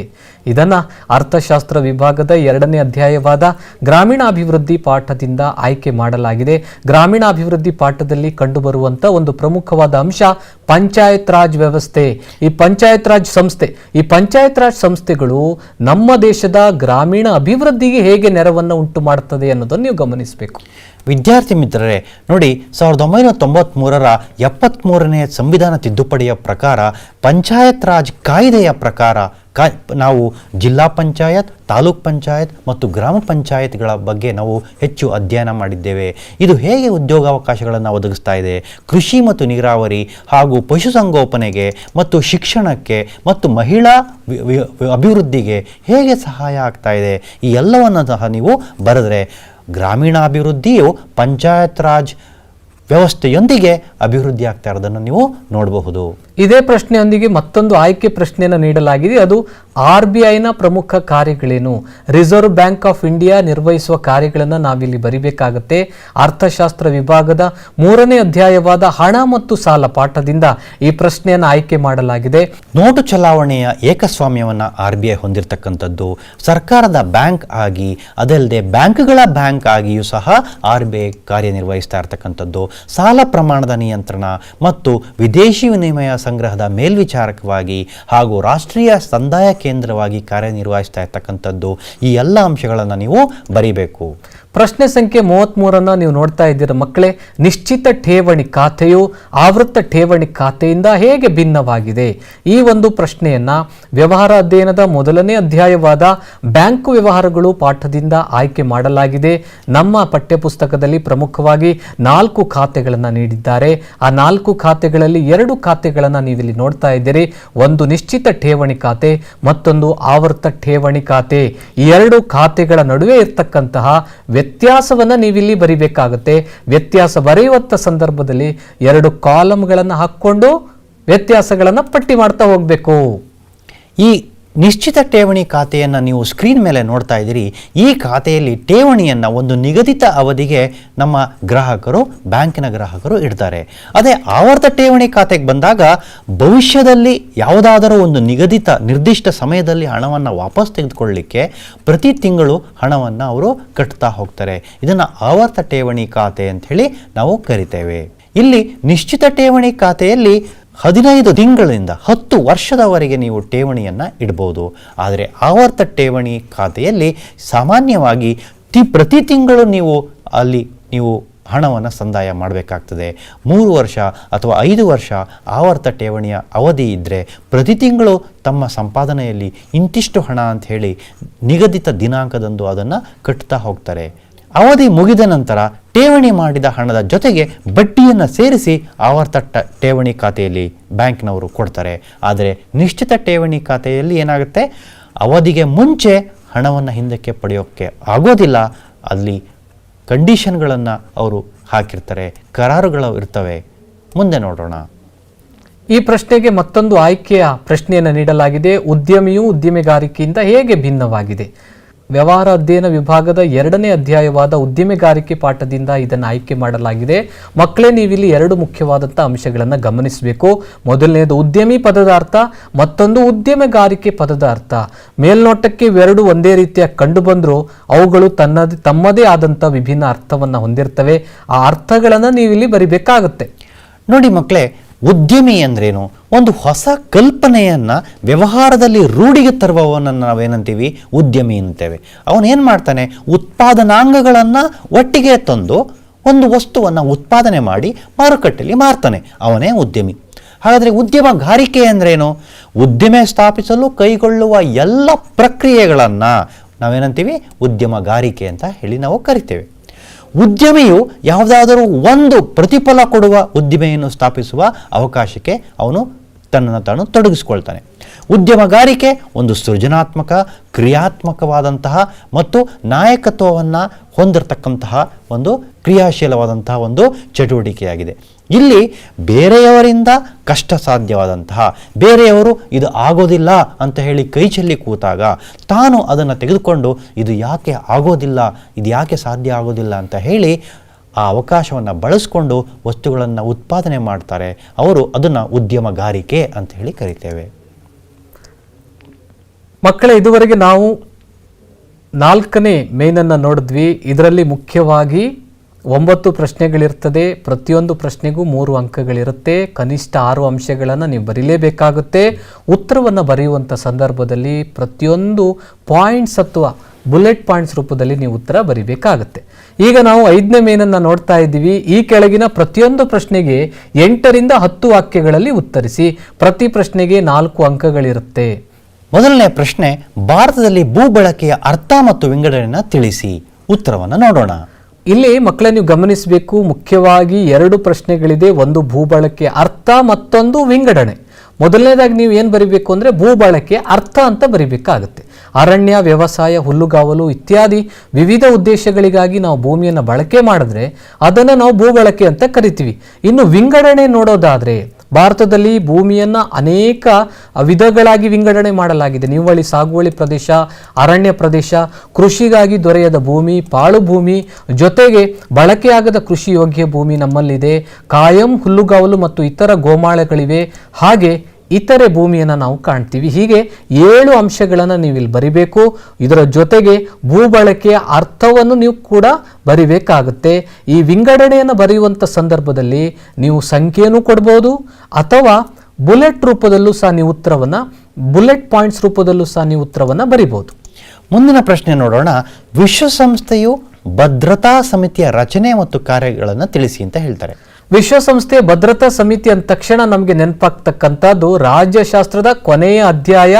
Speaker 3: ಇದನ್ನು ಅರ್ಥಶಾಸ್ತ್ರ ವಿಭಾಗದ 2ನೇ ಅಧ್ಯಾಯವಾದ ಗ್ರಾಮೀಣಾಭಿವೃದ್ಧಿ ಪಾಠದಿಂದ ಆಯ್ಕೆ ಮಾಡಲಾಗಿದೆ. ಗ್ರಾಮೀಣಾಭಿವೃದ್ಧಿ ಪಾಠದಲ್ಲಿ ಕಂಡುಬರುವಂಥ ಒಂದು ಪ್ರಮುಖವಾದ ಅಂಶ ಪಂಚಾಯತ್ ರಾಜ್ ವ್ಯವಸ್ಥೆ. ಈ ಪಂಚಾಯತ್ ರಾಜ್ ಸಂಸ್ಥೆಗಳು ನಮ್ಮ ದೇಶದ ಗ್ರಾಮೀಣ ಅಭಿವೃದ್ಧಿಗೆ ಹೇಗೆ ನೆರವನ್ನು ಉಂಟು ಮಾಡುತ್ತದೆ ಅನ್ನೋದನ್ನು ನೀವು ಗಮನಿಸಬೇಕು.
Speaker 4: ವಿದ್ಯಾರ್ಥಿ ಮಿತ್ರರೇ ನೋಡಿ, 1993ರ 73ನೇ ಸಂವಿಧಾನ ತಿದ್ದುಪಡಿಯ ಪ್ರಕಾರ, ಪಂಚಾಯತ್ ರಾಜ್ ಕಾಯ್ದೆಯ ಪ್ರಕಾರ ನಾವು ಜಿಲ್ಲಾ ಪಂಚಾಯತ್, ತಾಲೂಕ್ ಪಂಚಾಯತ್ ಮತ್ತು ಗ್ರಾಮ ಪಂಚಾಯತ್ಗಳ ಬಗ್ಗೆ ನಾವು ಹೆಚ್ಚು ಅಧ್ಯಯನ ಮಾಡಿದ್ದೇವೆ. ಇದು ಹೇಗೆ ಉದ್ಯೋಗಾವಕಾಶಗಳನ್ನು ಒದಗಿಸ್ತಾ ಇದೆ, ಕೃಷಿ ಮತ್ತು ನೀರಾವರಿ ಹಾಗೂ ಪಶುಸಂಗೋಪನೆಗೆ ಮತ್ತು ಶಿಕ್ಷಣಕ್ಕೆ ಮತ್ತು ಮಹಿಳಾ ಅಭಿವೃದ್ಧಿಗೆ ಹೇಗೆ ಸಹಾಯ ಆಗ್ತಾ ಇದೆ, ಈ ಎಲ್ಲವನ್ನು ಸಹ ನೀವು ಬರೆದರೆ ಗ್ರಾಮೀಣಾಭಿವೃದ್ಧಿಯು ಪಂಚಾಯತ್ ರಾಜ್ ವ್ಯವಸ್ಥೆಯೊಂದಿಗೆ ಅಭಿವೃದ್ಧಿ ಆಗ್ತಾ ಇರೋದನ್ನು ನೀವು ನೋಡಬಹುದು.
Speaker 3: ಇದೇ ಪ್ರಶ್ನೆಯೊಂದಿಗೆ ಮತ್ತೊಂದು ಆಯ್ಕೆ ಪ್ರಶ್ನೆಯನ್ನು ನೀಡಲಾಗಿದೆ. ಅದು RBIನ ಪ್ರಮುಖ ಕಾರ್ಯಗಳೇನು? ರಿಸರ್ವ್ ಬ್ಯಾಂಕ್ ಆಫ್ ಇಂಡಿಯಾ ನಿರ್ವಹಿಸುವ ಕಾರ್ಯಗಳನ್ನು ನಾವಿಲ್ಲಿ ಬರಿಬೇಕಾಗತ್ತೆ. ಅರ್ಥಶಾಸ್ತ್ರ ವಿಭಾಗದ 3ನೇ ಅಧ್ಯಾಯವಾದ ಹಣ ಮತ್ತು ಸಾಲ ಪಾಠದಿಂದ ಈ ಪ್ರಶ್ನೆಯನ್ನು ಆಯ್ಕೆ ಮಾಡಲಾಗಿದೆ.
Speaker 4: ನೋಟು ಚಲಾವಣೆಯ ಏಕಸ್ವಾಮ್ಯವನ್ನು RBI ಹೊಂದಿರತಕ್ಕಂಥದ್ದು, ಸರ್ಕಾರದ ಬ್ಯಾಂಕ್ ಆಗಿ ಅದಲ್ಲದೆ ಬ್ಯಾಂಕ್ಗಳ ಬ್ಯಾಂಕ್ ಆಗಿಯೂ ಸಹ RBI ಕಾರ್ಯನಿರ್ವಹಿಸ್ತಾ ಇರತಕ್ಕಂಥದ್ದು, ಸಾಲ ಪ್ರಮಾಣದ ನಿಯಂತ್ರಣ ಮತ್ತು ವಿದೇಶಿ ವಿನಿಮಯ ಸಂಗ್ರಹದ ಮೇಲ್ವಿಚಾರಕವಾಗಿ ಹಾಗೂ ರಾಷ್ಟ್ರೀಯ ಸಂದಾಯ ಕೇಂದ್ರವಾಗಿ ಕಾರ್ಯನಿರ್ವಹಿಸ್ತಾ ಇರ್ತಕ್ಕಂಥದ್ದು, ಈ ಎಲ್ಲ ಅಂಶಗಳನ್ನು ನೀವು ಬರೀಬೇಕು.
Speaker 3: ಪ್ರಶ್ನೆ ಸಂಖ್ಯೆ 33 ನೀವು ನೋಡ್ತಾ ಇದ್ದೀರ ಮಕ್ಕಳೇ. ನಿಶ್ಚಿತ ಠೇವಣಿ ಖಾತೆಯು ಆವೃತ್ತ ಠೇವಣಿ ಖಾತೆಯಿಂದ ಹೇಗೆ ಭಿನ್ನವಾಗಿದೆ? ಈ ಒಂದು ಪ್ರಶ್ನೆಯನ್ನ ವ್ಯವಹಾರ ಅಧ್ಯಯನದ 1ನೇ ಅಧ್ಯಾಯವಾದ ಬ್ಯಾಂಕು ವ್ಯವಹಾರಗಳು ಪಾಠದಿಂದ ಆಯ್ಕೆ ಮಾಡಲಾಗಿದೆ. ನಮ್ಮ ಪಠ್ಯಪುಸ್ತಕದಲ್ಲಿ ಪ್ರಮುಖವಾಗಿ 4 ಖಾತೆಗಳನ್ನು ನೀಡಿದ್ದಾರೆ. ಆ 4 ಖಾತೆಗಳಲ್ಲಿ 2 ಖಾತೆಗಳನ್ನು ನೀವಿಲ್ಲಿ ನೋಡ್ತಾ ಇದ್ದೀರಿ. ಒಂದು ನಿಶ್ಚಿತ ಠೇವಣಿ ಖಾತೆ, ಮತ್ತೊಂದು ಆವರ್ತ ಠೇವಣಿ ಖಾತೆ. ಈ 2 ಖಾತೆಗಳ ನಡುವೆ ಇರ್ತಕ್ಕಂತಹ ವ್ಯತ್ಯಾಸವನ್ನು ನೀವಿಲ್ಲಿ ಬರಿಬೇಕಾಗುತ್ತೆ. ವ್ಯತ್ಯಾಸ ಬರೆಯುವಂಥ ಸಂದರ್ಭದಲ್ಲಿ 2 ಕಾಲಮ್ಗಳನ್ನು ಹಾಕ್ಕೊಂಡು ವ್ಯತ್ಯಾಸಗಳನ್ನು ಪಟ್ಟಿ ಮಾಡ್ತಾ ಹೋಗಬೇಕು.
Speaker 4: ಈ ನಿಶ್ಚಿತ ಠೇವಣಿ ಖಾತೆಯನ್ನು ನೀವು ಸ್ಕ್ರೀನ್ ಮೇಲೆ ನೋಡ್ತಾ ಇದ್ದೀರಿ. ಈ ಖಾತೆಯಲ್ಲಿ ಠೇವಣಿಯನ್ನು ಒಂದು ನಿಗದಿತ ಅವಧಿಗೆ ನಮ್ಮ ಗ್ರಾಹಕರು, ಬ್ಯಾಂಕಿನ ಗ್ರಾಹಕರು ಇಡ್ತಾರೆ. ಅದೇ ಆವರ್ತ ಠೇವಣಿ ಖಾತೆಗೆ ಬಂದಾಗ ಭವಿಷ್ಯದಲ್ಲಿ ಯಾವುದಾದರೂ ಒಂದು ನಿಗದಿತ ನಿರ್ದಿಷ್ಟ ಸಮಯದಲ್ಲಿ ಹಣವನ್ನು ವಾಪಸ್ ತೆಗೆದುಕೊಳ್ಳಲಿಕ್ಕೆ ಪ್ರತಿ ತಿಂಗಳು ಹಣವನ್ನು ಅವರು ಕಟ್ತಾ ಹೋಗ್ತಾರೆ. ಇದನ್ನು ಆವರ್ತ ಠೇವಣಿ ಖಾತೆ ಅಂತ ಹೇಳಿ ನಾವು ಕರಿತೇವೆ. ಇಲ್ಲಿ ನಿಶ್ಚಿತ ಠೇವಣಿ ಖಾತೆಯಲ್ಲಿ 15 ತಿಂಗಳಿಂದ 10 ವರ್ಷದವರೆಗೆ ನೀವು ಠೇವಣಿಯನ್ನು ಇಡ್ಬೋದು. ಆದರೆ ಆವರ್ತ ಠೇವಣಿ ಖಾತೆಯಲ್ಲಿ ಸಾಮಾನ್ಯವಾಗಿ ಪ್ರತಿ ತಿಂಗಳು ನೀವು ಹಣವನ್ನು ಸಂದಾಯ ಮಾಡಬೇಕಾಗ್ತದೆ. 3 ವರ್ಷ ಅಥವಾ 5 ವರ್ಷ ಆವರ್ತ ಠೇವಣಿಯ ಅವಧಿ ಇದ್ದರೆ ಪ್ರತಿ ತಿಂಗಳು ತಮ್ಮ ಸಂಪಾದನೆಯಲ್ಲಿ ಇಂತಿಷ್ಟು ಹಣ ಅಂತ ಹೇಳಿ ನಿಗದಿತ ದಿನಾಂಕದಂದು ಅದನ್ನು ಕಟ್ತಾ ಹೋಗ್ತಾರೆ. ಅವಧಿ ಮುಗಿದ ನಂತರ ಠೇವಣಿ ಮಾಡಿದ ಹಣದ ಜೊತೆಗೆ ಬಡ್ಡಿಯನ್ನು ಸೇರಿಸಿ ಆವರ್ತ ಠೇವಣಿ ಖಾತೆಯಲ್ಲಿ ಬ್ಯಾಂಕ್ನವರು ಕೊಡ್ತಾರೆ. ಆದರೆ ನಿಶ್ಚಿತ ಠೇವಣಿ ಖಾತೆಯಲ್ಲಿ ಏನಾಗುತ್ತೆ, ಅವಧಿಗೆ ಮುಂಚೆ ಹಣವನ್ನು ಹಿಂದಕ್ಕೆ ಪಡೆಯೋಕ್ಕೆ ಆಗೋದಿಲ್ಲ. ಅಲ್ಲಿ ಕಂಡೀಷನ್ಗಳನ್ನು ಅವರು ಹಾಕಿರ್ತಾರೆ, ಕರಾರುಗಳು ಇರ್ತವೆ. ಮುಂದೆ ನೋಡೋಣ.
Speaker 3: ಈ ಪ್ರಶ್ನೆಗೆ ಮತ್ತೊಂದು ಆಯ್ಕೆಯ ಪ್ರಶ್ನೆಯನ್ನು ನೀಡಲಾಗಿದೆ. ಉದ್ಯಮಿಯು ಉದ್ದಿಮೆಗಾರಿಕೆಯಿಂದ ಹೇಗೆ ಭಿನ್ನವಾಗಿದೆ? ವ್ಯವಹಾರ ಅಧ್ಯಯನ ವಿಭಾಗದ 2ನೇ ಅಧ್ಯಾಯವಾದ ಉದ್ದಿಮೆಗಾರಿಕೆ ಪಾಠದಿಂದ ಇದನ್ನು ಆಯ್ಕೆ ಮಾಡಲಾಗಿದೆ. ಮಕ್ಕಳೇ, ನೀವಿಲ್ಲಿ 2 ಮುಖ್ಯವಾದಂಥ ಅಂಶಗಳನ್ನು ಗಮನಿಸಬೇಕು. ಮೊದಲನೇದು ಉದ್ಯಮಿ ಪದದ ಅರ್ಥ, ಮತ್ತೊಂದು ಉದ್ಯಮೆಗಾರಿಕೆ ಪದದ ಅರ್ಥ. ಮೇಲ್ನೋಟಕ್ಕೆ ಇವೆರಡು ಒಂದೇ ರೀತಿಯ ಕಂಡು ಬಂದರೂ ಅವುಗಳು ತಮ್ಮದೇ ಆದಂಥ ವಿಭಿನ್ನ ಅರ್ಥವನ್ನು ಹೊಂದಿರ್ತವೆ. ಆ ಅರ್ಥಗಳನ್ನು ನೀವಿಲ್ಲಿ ಬರಿಬೇಕಾಗುತ್ತೆ.
Speaker 4: ನೋಡಿ ಮಕ್ಕಳೇ, ಉದ್ಯಮಿ ಅಂದ್ರೇನು? ಒಂದು ಹೊಸ ಕಲ್ಪನೆಯನ್ನು ವ್ಯವಹಾರದಲ್ಲಿ ರೂಢಿಗೆ ತರುವವನನ್ನು ನಾವೇನಂತೀವಿ? ಉದ್ಯಮಿ ಅಂತೇವೆ. ಅವನೇನು ಮಾಡ್ತಾನೆ? ಉತ್ಪಾದನಾಂಗಗಳನ್ನು ಒಟ್ಟಿಗೆ ತಂದು ಒಂದು ವಸ್ತುವನ್ನು ಉತ್ಪಾದನೆ ಮಾಡಿ ಮಾರುಕಟ್ಟೆಯಲ್ಲಿ ಮಾರ್ತಾನೆ. ಅವನೇ ಉದ್ಯಮಿ. ಹಾಗಾದರೆ ಉದ್ಯಮಗಾರಿಕೆ ಅಂದ್ರೇನು? ಉದ್ದಿಮೆ ಸ್ಥಾಪಿಸಲು ಕೈಗೊಳ್ಳುವ ಎಲ್ಲ ಪ್ರಕ್ರಿಯೆಗಳನ್ನು ನಾವೇನಂತೀವಿ? ಉದ್ಯಮಗಾರಿಕೆ ಅಂತ ಹೇಳಿ ನಾವು ಕರಿತೇವೆ. ಉದ್ಯಮಿಯು ಯಾವುದಾದರೂ ಒಂದು ಪ್ರತಿಫಲ ಕೊಡುವ ಉದ್ದಿಮೆಯನ್ನು ಸ್ಥಾಪಿಸುವ ಅವಕಾಶಕ್ಕೆ ಅವನು ತನ್ನನ್ನು ತಾನು ತೊಡಗಿಸ್ಕೊಳ್ತಾನೆ. ಉದ್ಯಮಗಾರಿಕೆ ಒಂದು ಸೃಜನಾತ್ಮಕ, ಕ್ರಿಯಾತ್ಮಕವಾದಂತಹ ಮತ್ತು ನಾಯಕತ್ವವನ್ನು ಹೊಂದಿರತಕ್ಕಂತಹ ಒಂದು ಕ್ರಿಯಾಶೀಲವಾದಂತಹ ಒಂದು ಚಟುವಟಿಕೆಯಾಗಿದೆ. ಇಲ್ಲಿ ಬೇರೆಯವರಿಂದ ಕಷ್ಟ ಸಾಧ್ಯವಾದಂತಹ, ಬೇರೆಯವರು ಇದು ಆಗೋದಿಲ್ಲ ಅಂತ ಹೇಳಿ ಕೈ ಚೆಲ್ಲಿ ಕೂತಾಗ ತಾನು ಅದನ್ನು ತೆಗೆದುಕೊಂಡು ಇದು ಯಾಕೆ ಆಗೋದಿಲ್ಲ, ಇದು ಯಾಕೆ ಸಾಧ್ಯ ಆಗೋದಿಲ್ಲ ಅಂತ ಹೇಳಿ ಆ ಅವಕಾಶವನ್ನು ಬಳಸ್ಕೊಂಡು ವಸ್ತುಗಳನ್ನು ಉತ್ಪಾದನೆ ಮಾಡ್ತಾರೆ. ಅವರು ಅದನ್ನು ಉದ್ಯಮಗಾರಿಕೆ ಅಂತ ಹೇಳಿ ಕರಿತೇವೆ.
Speaker 3: ಮಕ್ಕಳೇ, ಇದುವರೆಗೆ ನಾವು 4ನೇ ಮೇನನ್ನು ನೋಡಿದ್ವಿ. ಇದರಲ್ಲಿ ಮುಖ್ಯವಾಗಿ 9 ಪ್ರಶ್ನೆಗಳಿರ್ತದೆ. ಪ್ರತಿಯೊಂದು ಪ್ರಶ್ನೆಗೂ 3 ಅಂಕಗಳಿರುತ್ತೆ. ಕನಿಷ್ಠ 6 ಅಂಶಗಳನ್ನು ನೀವು ಬರೀಲೇಬೇಕಾಗುತ್ತೆ. ಉತ್ತರವನ್ನು ಬರೆಯುವಂಥ ಸಂದರ್ಭದಲ್ಲಿ ಪ್ರತಿಯೊಂದು ಪಾಯಿಂಟ್ಸ್ ಅಥವಾ ಬುಲೆಟ್ ಪಾಯಿಂಟ್ಸ್ ರೂಪದಲ್ಲಿ ನೀವು ಉತ್ತರ ಬರೀಬೇಕಾಗುತ್ತೆ. ಈಗ ನಾವು 5ನೇ ಮೇನನ್ನು ನೋಡ್ತಾ ಇದ್ದೀವಿ. ಈ ಕೆಳಗಿನ ಪ್ರತಿಯೊಂದು ಪ್ರಶ್ನೆಗೆ 8ರಿಂದ 10 ವಾಕ್ಯಗಳಲ್ಲಿ ಉತ್ತರಿಸಿ. ಪ್ರತಿ ಪ್ರಶ್ನೆಗೆ 4 ಅಂಕಗಳಿರುತ್ತೆ.
Speaker 4: ಮೊದಲನೇ ಪ್ರಶ್ನೆ, ಭಾರತದಲ್ಲಿ ಭೂ ಬಳಕೆಯ ಅರ್ಥ ಮತ್ತು ವಿಂಗಡಣೆಯನ್ನು ತಿಳಿಸಿ. ಉತ್ತರವನ್ನು ನೋಡೋಣ.
Speaker 3: ಇಲ್ಲಿ ಮಕ್ಕಳೇ ನೀವು ಗಮನಿಸಬೇಕು, ಮುಖ್ಯವಾಗಿ 2 ಪ್ರಶ್ನೆಗಳಿದೆ. ಒಂದು ಭೂಬಳಕೆ ಅರ್ಥ, ಮತ್ತೊಂದು ವಿಂಗಡಣೆ. ಮೊದಲನೇದಾಗಿ ನೀವು ಏನು ಬರಿಬೇಕು ಅಂದರೆ ಭೂಬಳಕೆ ಅರ್ಥ ಅಂತ ಬರಿಬೇಕಾಗುತ್ತೆ. ಅರಣ್ಯ, ವ್ಯವಸಾಯ, ಹುಲ್ಲುಗಾವಲು ಇತ್ಯಾದಿ ವಿವಿಧ ಉದ್ದೇಶಗಳಿಗಾಗಿ ನಾವು ಭೂಮಿಯನ್ನು ಬಳಕೆ ಮಾಡಿದ್ರೆ ಅದನ್ನು ನಾವು ಭೂಬಳಕೆ ಅಂತ ಕರಿತೀವಿ. ಇನ್ನು ವಿಂಗಡಣೆ ನೋಡೋದಾದರೆ ಭಾರತದಲ್ಲಿ ಭೂಮಿಯನ್ನು ಅನೇಕ ವಿಧಗಳಾಗಿ ವಿಂಗಡಣೆ ಮಾಡಲಾಗಿದೆ. ನಿವ್ವಳಿ ಸಾಗುವಳಿ ಪ್ರದೇಶ, ಅರಣ್ಯ ಪ್ರದೇಶ, ಕೃಷಿಗಾಗಿ ದೊರೆಯದ ಭೂಮಿ, ಪಾಳು ಭೂಮಿ, ಜೊತೆಗೆ ಬಳಕೆಯಾಗದ ಕೃಷಿ ಯೋಗ್ಯ ಭೂಮಿ ನಮ್ಮಲ್ಲಿದೆ. ಕಾಯಂ ಹುಲ್ಲುಗಾವಲು ಮತ್ತು ಇತರ ಗೋಮಾಳಗಳಿವೆ. ಹಾಗೆ ಇತರೆ ಭೂಮಿಯನ್ನು ನಾವು ಕಾಣ್ತೀವಿ. ಹೀಗೆ 7 ಅಂಶಗಳನ್ನು ನೀವು ಇಲ್ಲಿ ಬರಿಬೇಕು. ಇದರ ಜೊತೆಗೆ ಭೂಬಳಕೆಯ ಅರ್ಥವನ್ನು ನೀವು ಕೂಡ ಬರಿಬೇಕಾಗುತ್ತೆ. ಈ ವಿಂಗಡಣೆಯನ್ನು ಬರೆಯುವಂಥ ಸಂದರ್ಭದಲ್ಲಿ ನೀವು ಸಂಖ್ಯೆಯನ್ನು ಕೊಡ್ಬೋದು ಅಥವಾ ಬುಲೆಟ್ ರೂಪದಲ್ಲೂ ಸಹ ನೀವು ಉತ್ತರವನ್ನು, ಬುಲೆಟ್ ಪಾಯಿಂಟ್ಸ್ ರೂಪದಲ್ಲೂ ಸಹ ನೀವು ಉತ್ತರವನ್ನು ಬರಿಬೋದು.
Speaker 4: ಮುಂದಿನ ಪ್ರಶ್ನೆ ನೋಡೋಣ. ವಿಶ್ವಸಂಸ್ಥೆಯು ಭದ್ರತಾ ಸಮಿತಿಯ ರಚನೆ ಮತ್ತು ಕಾರ್ಯಗಳನ್ನು ತಿಳಿಸಿ ಅಂತ ಹೇಳ್ತಾರೆ.
Speaker 3: ವಿಶ್ವಸಂಸ್ಥೆಯ ಭದ್ರತಾ ಸಮಿತಿ ಅಂದ ತಕ್ಷಣ ನಮಗೆ ನೆನಪಾಗ್ತಕ್ಕಂಥದ್ದು ರಾಜ್ಯಶಾಸ್ತ್ರದ ಕೊನೆಯ ಅಧ್ಯಾಯ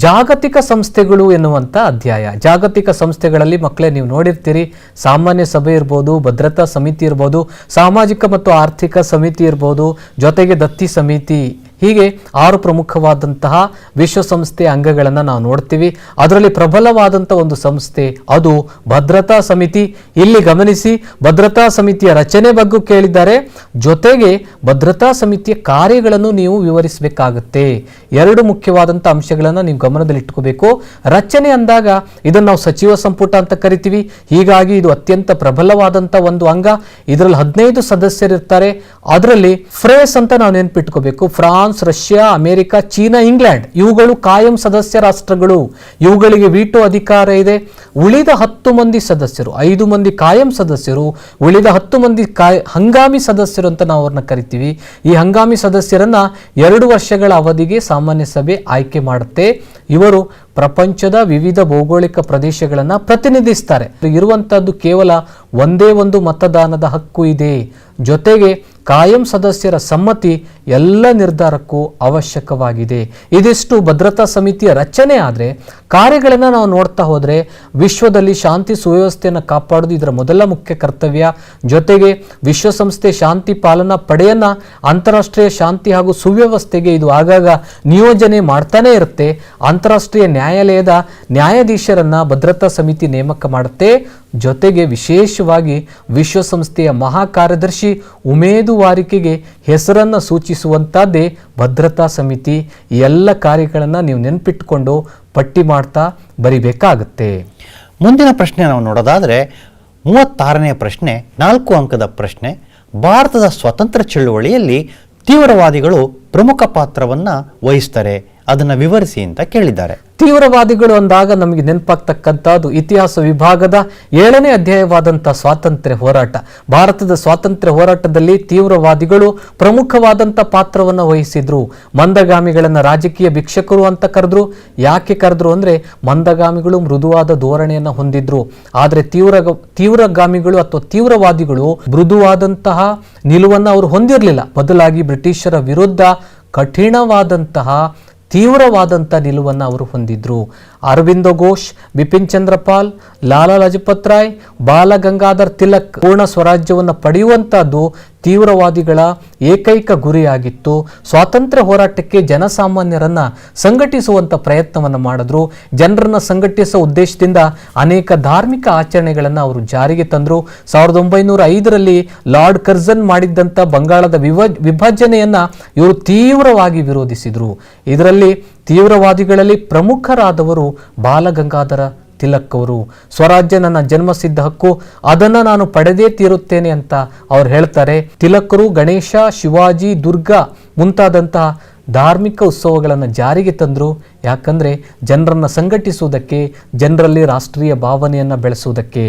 Speaker 3: ಜಾಗತಿಕ ಸಂಸ್ಥೆಗಳು ಎನ್ನುವಂಥ ಅಧ್ಯಾಯ. ಜಾಗತಿಕ ಸಂಸ್ಥೆಗಳಲ್ಲಿ ಮಕ್ಕಳೇ ನೀವು ನೋಡಿರ್ತೀರಿ, ಸಾಮಾನ್ಯ ಸಭೆ ಇರ್ಬೋದು, ಭದ್ರತಾ ಸಮಿತಿ ಇರ್ಬೋದು, ಸಾಮಾಜಿಕ ಮತ್ತು ಆರ್ಥಿಕ ಸಮಿತಿ ಇರ್ಬೋದು, ಜೊತೆಗೆ ದತ್ತಿ ಸಮಿತಿ, ಹೀಗೆ 6 ಪ್ರಮುಖವಾದಂತಹ ವಿಶ್ವಸಂಸ್ಥೆಯ ಅಂಗಗಳನ್ನು ನಾವು ನೋಡ್ತೀವಿ. ಅದರಲ್ಲಿ ಪ್ರಬಲವಾದಂಥ ಒಂದು ಸಂಸ್ಥೆ ಅದು ಭದ್ರತಾ ಸಮಿತಿ. ಇಲ್ಲಿ ಗಮನಿಸಿ, ಭದ್ರತಾ ಸಮಿತಿಯ ರಚನೆ ಬಗ್ಗೆ ಕೇಳಿದ್ದಾರೆ, ಜೊತೆಗೆ ಭದ್ರತಾ ಸಮಿತಿಯ ಕಾರ್ಯಗಳನ್ನು ನೀವು ವಿವರಿಸಬೇಕಾಗುತ್ತೆ. 2 ಮುಖ್ಯವಾದಂಥ ಅಂಶಗಳನ್ನು ನೀವು ಗಮನದಲ್ಲಿಟ್ಕೋಬೇಕು. ರಚನೆ ಅಂದಾಗ ಇದನ್ನು ನಾವು ಸಚಿವ ಸಂಪುಟ ಅಂತ ಕರಿತೀವಿ. ಹೀಗಾಗಿ ಇದು ಅತ್ಯಂತ ಪ್ರಬಲವಾದಂಥ ಒಂದು ಅಂಗ. ಇದರಲ್ಲಿ 15 ಸದಸ್ಯರಿರ್ತಾರೆ. ಅದರಲ್ಲಿ ಫ್ರೇಸ್ ಅಂತ ನಾವು ನೆನಪಿಟ್ಕೋಬೇಕು. France, Russia, America, China, England ಇವುಗಳು ಕಾಯಂ ಸದಸ್ಯ ರಾಷ್ಟ್ರಗಳು. ಇವುಗಳಿಗೆ ವೀಟೋ ಅಧಿಕಾರ ಇದೆ. ಉಳಿದ 10 ಮಂದಿ ಸದಸ್ಯರು, 5 ಮಂದಿ ಕಾಯಂ ಸದಸ್ಯರು, ಉಳಿದ 10 ಮಂದಿ ಹಂಗಾಮಿ ಸದಸ್ಯರು ಅಂತ ನಾವು ಅವ್ರನ್ನ ಕರಿತೀವಿ. ಈ ಹಂಗಾಮಿ ಸದಸ್ಯರನ್ನ 2 ವರ್ಷಗಳ ಅವಧಿಗೆ ಸಾಮಾನ್ಯ ಸಭೆ ಆಯ್ಕೆ ಮಾಡುತ್ತೆ. ಇವರು ಪ್ರಪಂಚದ ವಿವಿಧ ಭೌಗೋಳಿಕ ಪ್ರದೇಶಗಳನ್ನು ಪ್ರತಿನಿಧಿಸ್ತಾರೆ. ಇರುವಂತಹದ್ದು ಕೇವಲ ಒಂದೇ ಒಂದು ಮತದಾನದ ಹಕ್ಕು ಇದೆ. ಜೊತೆಗೆ ಕಾಯಂ ಸದಸ್ಯರ ಸಮ್ಮತಿ ಎಲ್ಲ ನಿರ್ಧಾರಕ್ಕೂ ಅವಶ್ಯಕವಾಗಿದೆ. ಇದಿಷ್ಟು ಭದ್ರತಾ ಸಮಿತಿಯ ರಚನೆ. ಆದರೆ ಕಾರ್ಯಗಳನ್ನು ನಾವು ನೋಡ್ತಾ ಹೋದರೆ ವಿಶ್ವದಲ್ಲಿ ಶಾಂತಿ ಸುವ್ಯವಸ್ಥೆಯನ್ನು ಕಾಪಾಡೋದು ಇದರ ಮೊದಲ ಮುಖ್ಯ ಕರ್ತವ್ಯ. ಜೊತೆಗೆ ವಿಶ್ವಸಂಸ್ಥೆ ಶಾಂತಿ ಪಾಲನಾ ಪಡೆಯನ್ನು ಅಂತಾರಾಷ್ಟ್ರೀಯ ಶಾಂತಿ ಹಾಗೂ ಸುವ್ಯವಸ್ಥೆಗೆ ಇದು ಆಗಾಗ ನಿಯೋಜನೆ ಮಾಡ್ತಾನೆ ಇರುತ್ತೆ. ಅಂತಾರಾಷ್ಟ್ರೀಯ ನ್ಯಾಯಾಲಯದ ನ್ಯಾಯಾಧೀಶರನ್ನ ಭದ್ರತಾ ಸಮಿತಿ ನೇಮಕ ಮಾಡುತ್ತೆ. ಜೊತೆಗೆ ವಿಶೇಷವಾಗಿ ವಿಶ್ವಸಂಸ್ಥೆಯ ಮಹಾಕಾರ್ಯದರ್ಶಿ ಉಮೇದುವಾರಿಕೆಗೆ ಹೆಸರನ್ನು ಸೂಚಿಸುವಂಥದ್ದೇ ಭದ್ರತಾ ಸಮಿತಿ. ಈ ಎಲ್ಲ ಕಾರ್ಯಗಳನ್ನು ನೀವು ನೆನಪಿಟ್ಟುಕೊಂಡು ಪಟ್ಟಿ ಮಾಡ್ತಾ ಬರಿಬೇಕಾಗುತ್ತೆ.
Speaker 4: ಮುಂದಿನ ಪ್ರಶ್ನೆ ನಾವು ನೋಡೋದಾದರೆ 36ನೇ ಪ್ರಶ್ನೆ, 4 ಅಂಕದ ಪ್ರಶ್ನೆ. ಭಾರತದ ಸ್ವಾತಂತ್ರ್ಯ ಚಳುವಳಿಯಲ್ಲಿ ತೀವ್ರವಾದಿಗಳು ಪ್ರಮುಖ ಪಾತ್ರವನ್ನು ವಹಿಸ್ತಾರೆ, ಅದನ್ನು ವಿವರಿಸಿ ಅಂತ ಕೇಳಿದ್ದಾರೆ.
Speaker 3: ತೀವ್ರವಾದಿಗಳು ಅಂದಾಗ ನಮಗೆ ನೆನಪಾಗ್ತಕ್ಕಂಥದ್ದು ಇತಿಹಾಸ ವಿಭಾಗದ 7ನೇ ಅಧ್ಯಾಯವಾದಂಥ ಸ್ವಾತಂತ್ರ್ಯ ಹೋರಾಟ. ಭಾರತದ ಸ್ವಾತಂತ್ರ್ಯ ಹೋರಾಟದಲ್ಲಿ ತೀವ್ರವಾದಿಗಳು ಪ್ರಮುಖವಾದಂಥ ಪಾತ್ರವನ್ನು ವಹಿಸಿದ್ರು. ಮಂದಗಾಮಿಗಳನ್ನು ರಾಜಕೀಯ ಭಿಕ್ಷಕರು ಅಂತ ಕರೆದ್ರು. ಯಾಕೆ ಕರೆದ್ರು ಅಂದರೆ ಮಂದಗಾಮಿಗಳು ಮೃದುವಾದ ಧೋರಣೆಯನ್ನು ಹೊಂದಿದ್ರು. ಆದರೆ ತೀವ್ರಗಾಮಿಗಳು ಅಥವಾ ತೀವ್ರವಾದಿಗಳು ಮೃದುವಾದಂತಹ ನಿಲುವನ್ನು ಅವರು ಹೊಂದಿರಲಿಲ್ಲ. ಬದಲಾಗಿ ಬ್ರಿಟಿಷರ ವಿರುದ್ಧ ಕಠಿಣವಾದಂತಹ ತೀವ್ರವಾದಂಥ ನಿಲುವನ್ನು ಅವರು ಹೊಂದಿದ್ರು. ಅರವಿಂದ ಘೋಷ್, ಬಿಪಿನ್ ಚಂದ್ರಪಾಲ್, ಲಾಲಾ ಲಜಪತ್ ರಾಯ್, ಬಾಲ ಗಂಗಾಧರ್ ತಿಲಕ್ ಪೂರ್ಣ ಸ್ವರಾಜ್ಯವನ್ನು ಪಡೆಯುವಂಥದ್ದು ತೀವ್ರವಾದಿಗಳ ಏಕೈಕ ಗುರಿಯಾಗಿತ್ತು. ಸ್ವಾತಂತ್ರ್ಯ ಹೋರಾಟಕ್ಕೆ ಜನಸಾಮಾನ್ಯರನ್ನ ಸಂಘಟಿಸುವಂಥ ಪ್ರಯತ್ನವನ್ನು ಮಾಡಿದ್ರು. ಜನರನ್ನು ಸಂಘಟಿಸುವ ಉದ್ದೇಶದಿಂದ ಅನೇಕ ಧಾರ್ಮಿಕ ಆಚರಣೆಗಳನ್ನು ಅವರು ಜಾರಿಗೆ ತಂದರು. 1905ರಲ್ಲಿ ಲಾರ್ಡ್ ಕರ್ಜನ್ ಮಾಡಿದ್ದಂಥ ಬಂಗಾಳದ ವಿಭಜನೆಯನ್ನು ಇವರು ತೀವ್ರವಾಗಿ ವಿರೋಧಿಸಿದರು. ಇದರಲ್ಲಿ ತೀವ್ರವಾದಿಗಳಲ್ಲಿ ಪ್ರಮುಖರಾದವರು ಬಾಲಗಂಗಾಧರ ತಿಲಕ್ ಅವರು. ಸ್ವರಾಜ್ಯ ನನ್ನ ಜನ್ಮಸಿದ್ಧ ಹಕ್ಕು, ಅದನ್ನು ನಾನು ಪಡೆದೇ ತೀರುತ್ತೇನೆ ಅಂತ ಅವ್ರು ಹೇಳ್ತಾರೆ. ತಿಲಕರು ಗಣೇಶ, ಶಿವಾಜಿ, ದುರ್ಗಾ ಮುಂತಾದಂತಹ ಧಾರ್ಮಿಕ ಉತ್ಸವಗಳನ್ನು ಜಾರಿಗೆ ತಂದರು. ಯಾಕಂದರೆ ಜನರನ್ನು ಸಂಘಟಿಸುವುದಕ್ಕೆ, ಜನರಲ್ಲಿ ರಾಷ್ಟ್ರೀಯ ಭಾವನೆಯನ್ನು ಬೆಳೆಸುವುದಕ್ಕೆ.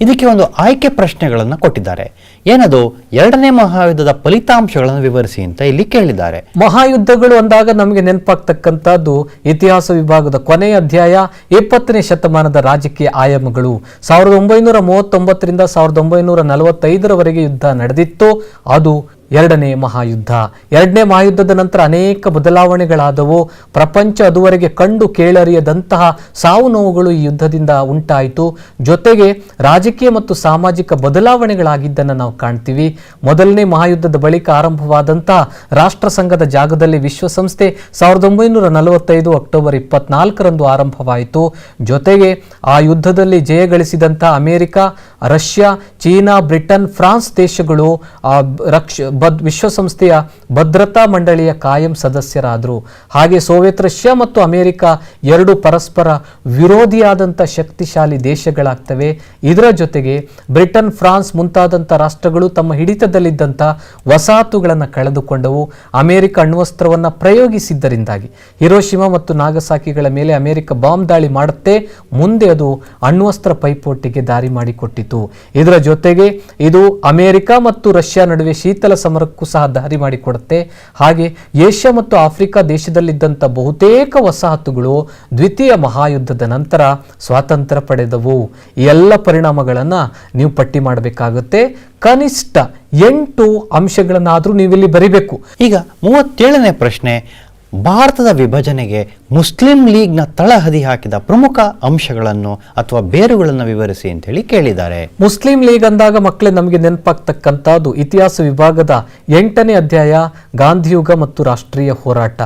Speaker 4: ಇದಕ್ಕೆ ಒಂದು ಆಯ್ಕೆ ಪ್ರಶ್ನೆಗಳನ್ನು ಕೊಟ್ಟಿದ್ದಾರೆ. ಏನದು? 2ನೇ ಮಹಾಯುದ್ಧದ ಫಲಿತಾಂಶಗಳನ್ನು ವಿವರಿಸಿ ಅಂತ ಇಲ್ಲಿ ಕೇಳಿದ್ದಾರೆ.
Speaker 3: ಮಹಾಯುದ್ಧಗಳು ಅಂದಾಗ ನಮಗೆ ನೆನಪಾಗ್ತಕ್ಕಂಥದ್ದು ಇತಿಹಾಸ ವಿಭಾಗದ ಕೊನೆಯ ಅಧ್ಯಾಯ 20ನೇ ಶತಮಾನದ ರಾಜಕೀಯ ಆಯಾಮಗಳು. 1939ರಿಂದ 1945ರವರೆಗೆ ಯುದ್ಧ ನಡೆದಿತ್ತು. ಅದು 2ನೇ ಮಹಾಯುದ್ಧ. 2ನೇ ಮಹಾಯುದ್ಧದ ನಂತರ ಅನೇಕ ಬದಲಾವಣೆಗಳಾದವು. ಪ್ರಪಂಚ ಅದುವರೆಗೆ ಕಂಡು ಕೇಳರಿಯದಂತಹ ಸಾವು ನೋವುಗಳು ಈ ಯುದ್ಧದಿಂದ ಉಂಟಾಯಿತು. ಜೊತೆಗೆ ರಾಜಕೀಯ ಮತ್ತು ಸಾಮಾಜಿಕ ಬದಲಾವಣೆಗಳಾಗಿದ್ದನ್ನು ನಾವು ಕಾಣ್ತೀವಿ. ಮೊದಲನೇ ಮಹಾಯುದ್ಧದ ಬಳಿಕ ಆರಂಭವಾದಂತಹ ರಾಷ್ಟ್ರಸಂಘದ ಜಾಗದಲ್ಲಿ ವಿಶ್ವಸಂಸ್ಥೆ 1945 ಅಕ್ಟೋಬರ್ 24ರಂದು ಆರಂಭವಾಯಿತು. ಜೊತೆಗೆ ಆ ಯುದ್ಧದಲ್ಲಿ ಜಯಗಳಿಸಿದಂಥ America, Russia, China, Britain, France ದೇಶಗಳು ವಿಶ್ವಸಂಸ್ಥೆಯ ಭದ್ರತಾ ಮಂಡಳಿಯ ಕಾಯಂ ಸದಸ್ಯರಾದರು. ಹಾಗೆ ಸೋವಿಯತ್ ರಷ್ಯಾ ಮತ್ತು ಅಮೆರಿಕ 2 ಪರಸ್ಪರ ವಿರೋಧಿಯಾದಂಥ ಶಕ್ತಿಶಾಲಿ ದೇಶಗಳಾಗ್ತವೆ. ಇದರ ಜೊತೆಗೆ ಬ್ರಿಟನ್, ಫ್ರಾನ್ಸ್ ಮುಂತಾದಂಥ ರಾಷ್ಟ್ರಗಳು ತಮ್ಮ ಹಿಡಿತದಲ್ಲಿದ್ದಂಥ ವಸಾಹತುಗಳನ್ನು ಕಳೆದುಕೊಂಡವು. ಅಮೆರಿಕ ಅಣ್ವಸ್ತ್ರವನ್ನು ಪ್ರಯೋಗಿಸಿದ್ದರಿಂದಾಗಿ ಹಿರೋಶಿಮಾ ಮತ್ತು ನಾಗಸಾಕಿಗಳ ಮೇಲೆ ಅಮೆರಿಕ ಬಾಂಬ್ ದಾಳಿ ಮಾಡುತ್ತೆ. ಮುಂದೆ ಅದು ಅಣ್ವಸ್ತ್ರ ಪೈಪೋಟಿಗೆ ದಾರಿ ಮಾಡಿಕೊಟ್ಟಿತು. ಇದರ ಜೊತೆಗೆ ಇದು ಅಮೆರಿಕ ಮತ್ತು ರಷ್ಯಾ ನಡುವೆ ಶೀತಲ ಸಮರಕ್ಕೂ ಸಹ ದಾರಿ ಮಾಡಿಕೊಡುತ್ತೆ. ಹಾಗೆ ಏಷ್ಯಾ ಮತ್ತು ಆಫ್ರಿಕಾ ದೇಶದಲ್ಲಿದ್ದಂಥ ಬಹುತೇಕ ವಸಾಹತುಗಳು ದ್ವಿತೀಯ ಮಹಾಯುದ್ಧದ ನಂತರ ಸ್ವಾತಂತ್ರ್ಯ ಪಡೆದವು. ಈ ಎಲ್ಲ ಪರಿಣಾಮಗಳನ್ನು ನೀವು ಪಟ್ಟಿ ಮಾಡಬೇಕಾಗುತ್ತೆ. ಕನಿಷ್ಠ 8 ಅಂಶಗಳನ್ನಾದರೂ ನೀವಿಲ್ಲಿ ಬರಿಬೇಕು.
Speaker 4: ಈಗ 37ನೇ ಪ್ರಶ್ನೆ, ಭಾರತದ ವಿಭಜನೆಗೆ ಮುಸ್ಲಿಂ ಲೀಗ್ನ ತಳಹದಿ ಹಾಕಿದ ಪ್ರಮುಖ ಅಂಶಗಳನ್ನು ಅಥವಾ ಬೇರುಗಳನ್ನು ವಿವರಿಸಿ ಅಂತ ಹೇಳಿ ಕೇಳಿದ್ದಾರೆ.
Speaker 3: ಮುಸ್ಲಿಂ ಲೀಗ್ ಅಂದಾಗ ಮಕ್ಕಳೇ ನಮಗೆ ನೆನಪಾಗ್ತಕ್ಕಂಥದ್ದು ಇತಿಹಾಸ ವಿಭಾಗದ 8ನೇ ಅಧ್ಯಾಯ ಗಾಂಧಿಯುಗ ಮತ್ತು ರಾಷ್ಟ್ರೀಯ ಹೋರಾಟ.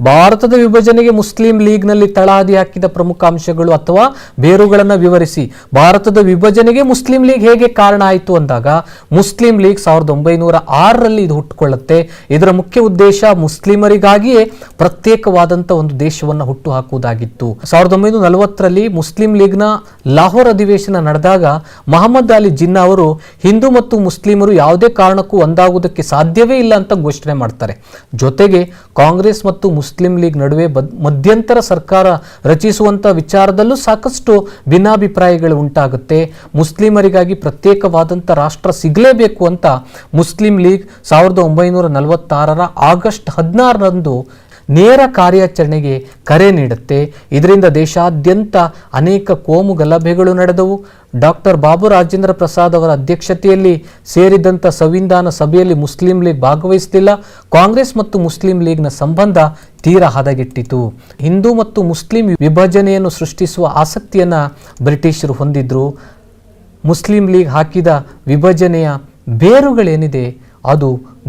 Speaker 3: ಭಾರತದ ವಿಭಜನೆಗೆ ಮುಸ್ಲಿಂ ಲೀಗ್ನಲ್ಲಿ ತಳಹದಿ ಹಾಕಿದ ಪ್ರಮುಖ ಅಂಶಗಳು ಅಥವಾ ಬೇರುಗಳನ್ನು ವಿವರಿಸಿ. ಭಾರತದ ವಿಭಜನೆಗೆ ಮುಸ್ಲಿಂ ಲೀಗ್ ಹೇಗೆ ಕಾರಣ ಆಯಿತು ಅಂದಾಗ ಮುಸ್ಲಿಂ ಲೀಗ್ 1906ರಲ್ಲಿ ಇದು ಹುಟ್ಟುಕೊಳ್ಳುತ್ತೆ. ಇದರ ಮುಖ್ಯ ಉದ್ದೇಶ ಮುಸ್ಲಿಮರಿಗಾಗಿಯೇ ಪ್ರತ್ಯೇಕವಾದಂಥ ಒಂದು ದೇಶವನ್ನು ಹುಟ್ಟು ಹಾಕುವುದಾಗಿತ್ತು. 1940ರಲ್ಲಿ ಮುಸ್ಲಿಂ ಲೀಗ್ನ ಲಾಹೋರ್ ಅಧಿವೇಶನ ನಡೆದಾಗ ಮಹಮ್ಮದ್ ಅಲಿ ಜಿನ್ನಾ ಅವರು ಹಿಂದೂ ಮತ್ತು ಮುಸ್ಲಿಮರು ಯಾವುದೇ ಕಾರಣಕ್ಕೂ ಒಂದಾಗುವುದಕ್ಕೆ ಸಾಧ್ಯವೇ ಇಲ್ಲ ಅಂತ ಘೋಷಣೆ ಮಾಡ್ತಾರೆ. ಜೊತೆಗೆ ಕಾಂಗ್ರೆಸ್ ಮತ್ತು ಮುಸ್ಲಿಂ ಲೀಗ್ ನಡುವೆ ಮಧ್ಯಂತರ ಸರ್ಕಾರ ರಚಿಸುವಂತ ವಿಚಾರದಲ್ಲೂ ಸಾಕಷ್ಟು ಭಿನ್ನಾಭಿಪ್ರಾಯಗಳು ಉಂಟಾಗುತ್ತೆ. ಮುಸ್ಲಿಮರಿಗಾಗಿ ಪ್ರತ್ಯೇಕವಾದಂಥ ರಾಷ್ಟ್ರ ಸಿಗಲೇಬೇಕು ಅಂತ ಮುಸ್ಲಿಂ ಲೀಗ್ 1946ರ ಆಗಸ್ಟ್ 16ರಂದು ನೇರ ಕಾರ್ಯಾಚರಣೆಗೆ ಕರೆ ನೀಡುತ್ತೆ. ಇದರಿಂದ ದೇಶಾದ್ಯಂತ ಅನೇಕ ಕೋಮು ಗಲಭೆಗಳು ನಡೆದವು. ಡಾಕ್ಟರ್ ಬಾಬು ರಾಜೇಂದ್ರ ಪ್ರಸಾದ್ ಅವರ ಅಧ್ಯಕ್ಷತೆಯಲ್ಲಿ ಸೇರಿದಂಥ ಸಂವಿಧಾನ ಸಭೆಯಲ್ಲಿ ಮುಸ್ಲಿಂ ಲೀಗ್ ಭಾಗವಹಿಸಲಿಲ್ಲ. ಕಾಂಗ್ರೆಸ್ ಮತ್ತು ಮುಸ್ಲಿಂ ಲೀಗ್ನ ಸಂಬಂಧ ತೀರಾ ಹದಗೆಟ್ಟಿತು. ಹಿಂದೂ ಮತ್ತು ಮುಸ್ಲಿಂ ವಿಭಜನೆಯನ್ನು ಸೃಷ್ಟಿಸುವ ಆಸಕ್ತಿಯನ್ನು ಬ್ರಿಟಿಷರು ಹೊಂದಿದ್ರು. ಮುಸ್ಲಿಂ ಲೀಗ್ ಹಾಕಿದ ವಿಭಜನೆಯ ಬೇರುಗಳೇನಿದೆ ಅದು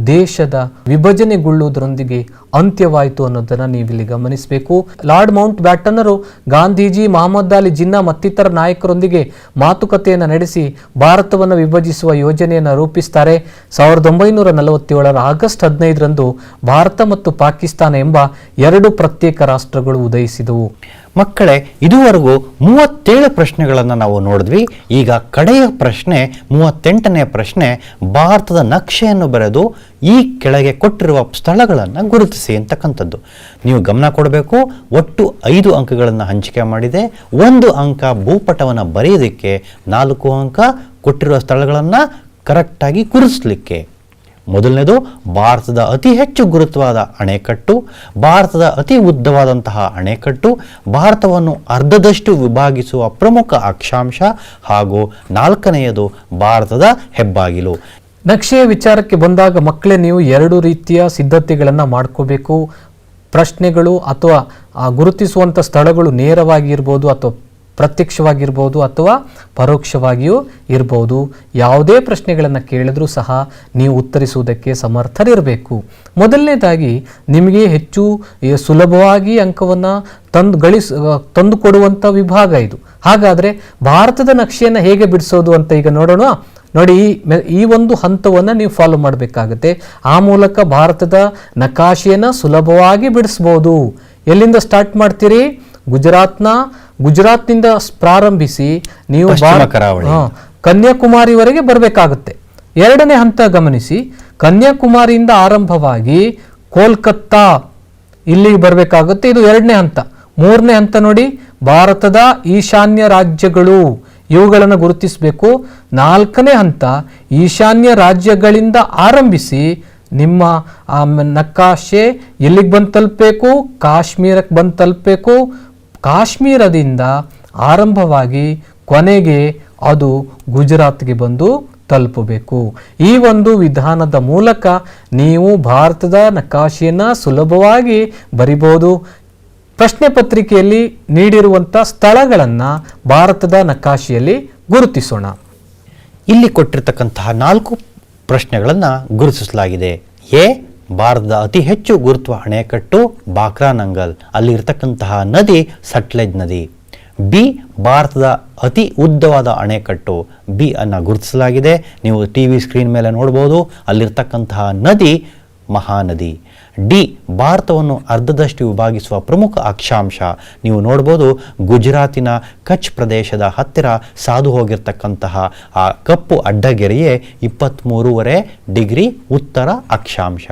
Speaker 3: ದೇಶದ ವಿಭಜನೆಗೊಳ್ಳುವುದರೊಂದಿಗೆ ಅಂತ್ಯವಾಯಿತು ಅನ್ನೋದನ್ನು ನೀವಿಲ್ಲಿ ಗಮನಿಸಬೇಕು. ಲಾರ್ಡ್ ಮೌಂಟ್ ಬ್ಯಾಟನರು ಗಾಂಧೀಜಿ, ಮಹಮ್ಮದ್ ಅಲಿ ಜಿನ್ನಾ ಮತ್ತಿತರ ನಾಯಕರೊಂದಿಗೆ ಮಾತುಕತೆಯನ್ನು ನಡೆಸಿ ಭಾರತವನ್ನು ವಿಭಜಿಸುವ ಯೋಜನೆಯನ್ನು ರೂಪಿಸ್ತಾರೆ. 1947ರ ಆಗಸ್ಟ್ 15ರಂದು ಭಾರತ ಮತ್ತು ಪಾಕಿಸ್ತಾನ ಎಂಬ 2 ಪ್ರತ್ಯೇಕ ರಾಷ್ಟ್ರಗಳು ಉದಯಿಸಿದವು.
Speaker 4: ಮಕ್ಕಳೇ, ಇದುವರೆಗೂ 37 ಪ್ರಶ್ನೆಗಳನ್ನು ನಾವು ನೋಡಿದ್ವಿ. ಈಗ ಕಡೆಯ ಪ್ರಶ್ನೆ 38ನೇ ಪ್ರಶ್ನೆ, ಭಾರತದ ನಕ್ಷೆಯನ್ನು ಬರೆದು ಈ ಕೆಳಗೆ ಕೊಟ್ಟಿರುವ ಸ್ಥಳಗಳನ್ನು ಗುರುತಿಸಿ ಅಂತಕ್ಕಂಥದ್ದು. ನೀವು ಗಮನ ಕೊಡಬೇಕು. ಒಟ್ಟು 5 ಅಂಕಗಳನ್ನು ಹಂಚಿಕೆ ಮಾಡಿದೆ. 1 ಅಂಕ ಭೂಪಟವನ್ನು ಬರೆಯೋದಕ್ಕೆ, 4 ಅಂಕ ಕೊಟ್ಟಿರುವ ಸ್ಥಳಗಳನ್ನು ಕರೆಕ್ಟಾಗಿ ಗುರುತಿಸಲಿಕ್ಕೆ. ಮೊದಲನೇದು ಭಾರತದ ಅತಿ ಹೆಚ್ಚು ಗುರುತ್ವವಾದ ಅಣೆಕಟ್ಟು, ಭಾರತದ ಅತಿ ಉದ್ದವಾದಂತಹ ಅಣೆಕಟ್ಟು, ಭಾರತವನ್ನು ಅರ್ಧದಷ್ಟು ವಿಭಾಗಿಸುವ ಪ್ರಮುಖ ಅಕ್ಷಾಂಶ, ಹಾಗೂ 4ನೆಯದು ಭಾರತದ ಹೆಬ್ಬಾಗಿಲು.
Speaker 3: ನಕ್ಷೆಯ ವಿಚಾರಕ್ಕೆ ಬಂದಾಗ ಮಕ್ಕಳೇ ನೀವು 2 ರೀತಿಯ ಸಿದ್ಧತೆಗಳನ್ನು ಮಾಡ್ಕೋಬೇಕು. ಪ್ರಶ್ನೆಗಳು ಅಥವಾ ಗುರುತಿಸುವಂಥ ಸ್ಥಳಗಳು ನೇರವಾಗಿ ಇರ್ಬೋದು ಅಥವಾ ಪ್ರತ್ಯಕ್ಷವಾಗಿರ್ಬೋದು ಅಥವಾ ಪರೋಕ್ಷವಾಗಿಯೂ ಇರ್ಬೋದು. ಯಾವುದೇ ಪ್ರಶ್ನೆಗಳನ್ನು ಕೇಳಿದ್ರೂ ಸಹ ನೀವು ಉತ್ತರಿಸುವುದಕ್ಕೆ ಸಮರ್ಥರಿರಬೇಕು. ಮೊದಲನೇದಾಗಿ ನಿಮಗೆ ಹೆಚ್ಚು ಸುಲಭವಾಗಿ ಅಂಕವನ್ನು ತಂದುಕೊಡುವಂಥ ವಿಭಾಗ ಇದು. ಹಾಗಾದರೆ ಭಾರತದ ನಕ್ಷೆಯನ್ನು ಹೇಗೆ ಬಿಡಿಸೋದು ಅಂತ ಈಗ ನೋಡೋಣ. ನೋಡಿ, ಈ ಒಂದು ಹಂತವನ್ನು ನೀವು ಫಾಲೋ ಮಾಡಬೇಕಾಗುತ್ತೆ. ಆ ಮೂಲಕ ಭಾರತದ ನಕಾಶೆಯನ್ನು ಸುಲಭವಾಗಿ ಬಿಡಿಸ್ಬೋದು. ಎಲ್ಲಿಂದ ಸ್ಟಾರ್ಟ್ ಮಾಡ್ತೀರಿ? ಗುಜರಾತ್ನಿಂದ ಪ್ರಾರಂಭಿಸಿ ನೀವು ಕನ್ಯಾಕುಮಾರಿವರೆಗೆ ಬರಬೇಕಾಗುತ್ತೆ. 2ನೇ ಹಂತ ಗಮನಿಸಿ. ಕನ್ಯಾಕುಮಾರಿಯಿಂದ ಆರಂಭವಾಗಿ ಕೋಲ್ಕತ್ತಾ ಇಲ್ಲಿಗೆ ಬರಬೇಕಾಗುತ್ತೆ. ಇದು 2ನೇ ಹಂತ. 3ನೇ ಹಂತ ನೋಡಿ, ಭಾರತದ ಈಶಾನ್ಯ ರಾಜ್ಯಗಳು, ಇವುಗಳನ್ನು ಗುರುತಿಸಬೇಕು. 4ನೇ ಹಂತ, ಈಶಾನ್ಯ ರಾಜ್ಯಗಳಿಂದ ಆರಂಭಿಸಿ ನಿಮ್ಮ ನಕಾಶೆ ಎಲ್ಲಿಗೆ ಬಂದು ತಲುಪಬೇಕು? ಕಾಶ್ಮೀರಕ್ಕೆ ಬಂದು ತಲುಪಬೇಕು. ಕಾಶ್ಮೀರದಿಂದ ಆರಂಭವಾಗಿ ಕೊನೆಗೆ ಅದು ಗುಜರಾತ್ಗೆ ಬಂದು ತಲುಪಬೇಕು. ಈ ಒಂದು ವಿಧಾನದ ಮೂಲಕ ನೀವು ಭಾರತದ ನಕಾಶೆಯನ್ನು ಸುಲಭವಾಗಿ ಬರಿಬೋದು. ಪ್ರಶ್ನೆ ಪತ್ರಿಕೆಯಲ್ಲಿ ನೀಡಿರುವಂಥ ಸ್ಥಳಗಳನ್ನು ಭಾರತದ ನಕಾಶೆಯಲ್ಲಿ ಗುರುತಿಸೋಣ.
Speaker 4: ಇಲ್ಲಿ ಕೊಟ್ಟಿರ್ತಕ್ಕಂತಹ 4 ಪ್ರಶ್ನೆಗಳನ್ನು ಗುರುತಿಸಲಾಗಿದೆ. ಎ, ಭಾರತದ ಅತಿ ಹೆಚ್ಚು ಗುರುತ್ವ ಅಣೆಕಟ್ಟು ಬಾಕ್ರಾನಂಗಲ್, ಅಲ್ಲಿ ಇರ್ತಕ್ಕಂತಹ ನದಿ ಸಟ್ಲೆಜ್ ನದಿ. ಬಿ, ಭಾರತದ ಅತಿ ಉದ್ದವಾದ ಅಣೆಕಟ್ಟು ಬಿ ಅನ್ನು ಗುರುತಿಸಲಾಗಿದೆ. ನೀವು TV ಸ್ಕ್ರೀನ್ ಮೇಲೆ ನೋಡ್ಬೋದು. ಅಲ್ಲಿರ್ತಕ್ಕಂತಹ ನದಿ ಮಹಾನದಿ. ಡಿ, ಭಾರತವನ್ನು ಅರ್ಧದಷ್ಟು ವಿಭಾಗಿಸುವ ಪ್ರಮುಖ ಅಕ್ಷಾಂಶ ನೀವು ನೋಡ್ಬೋದು. ಗುಜರಾತಿನ ಕಚ್ ಪ್ರದೇಶದ ಹತ್ತಿರ ಸಾದು ಹೋಗಿರ್ತಕ್ಕಂತಹ ಆ ಕಪ್ಪು ಅಡ್ಡಗೆರೆಯೇ 23.5 ಡಿಗ್ರಿ ಉತ್ತರ ಅಕ್ಷಾಂಶ.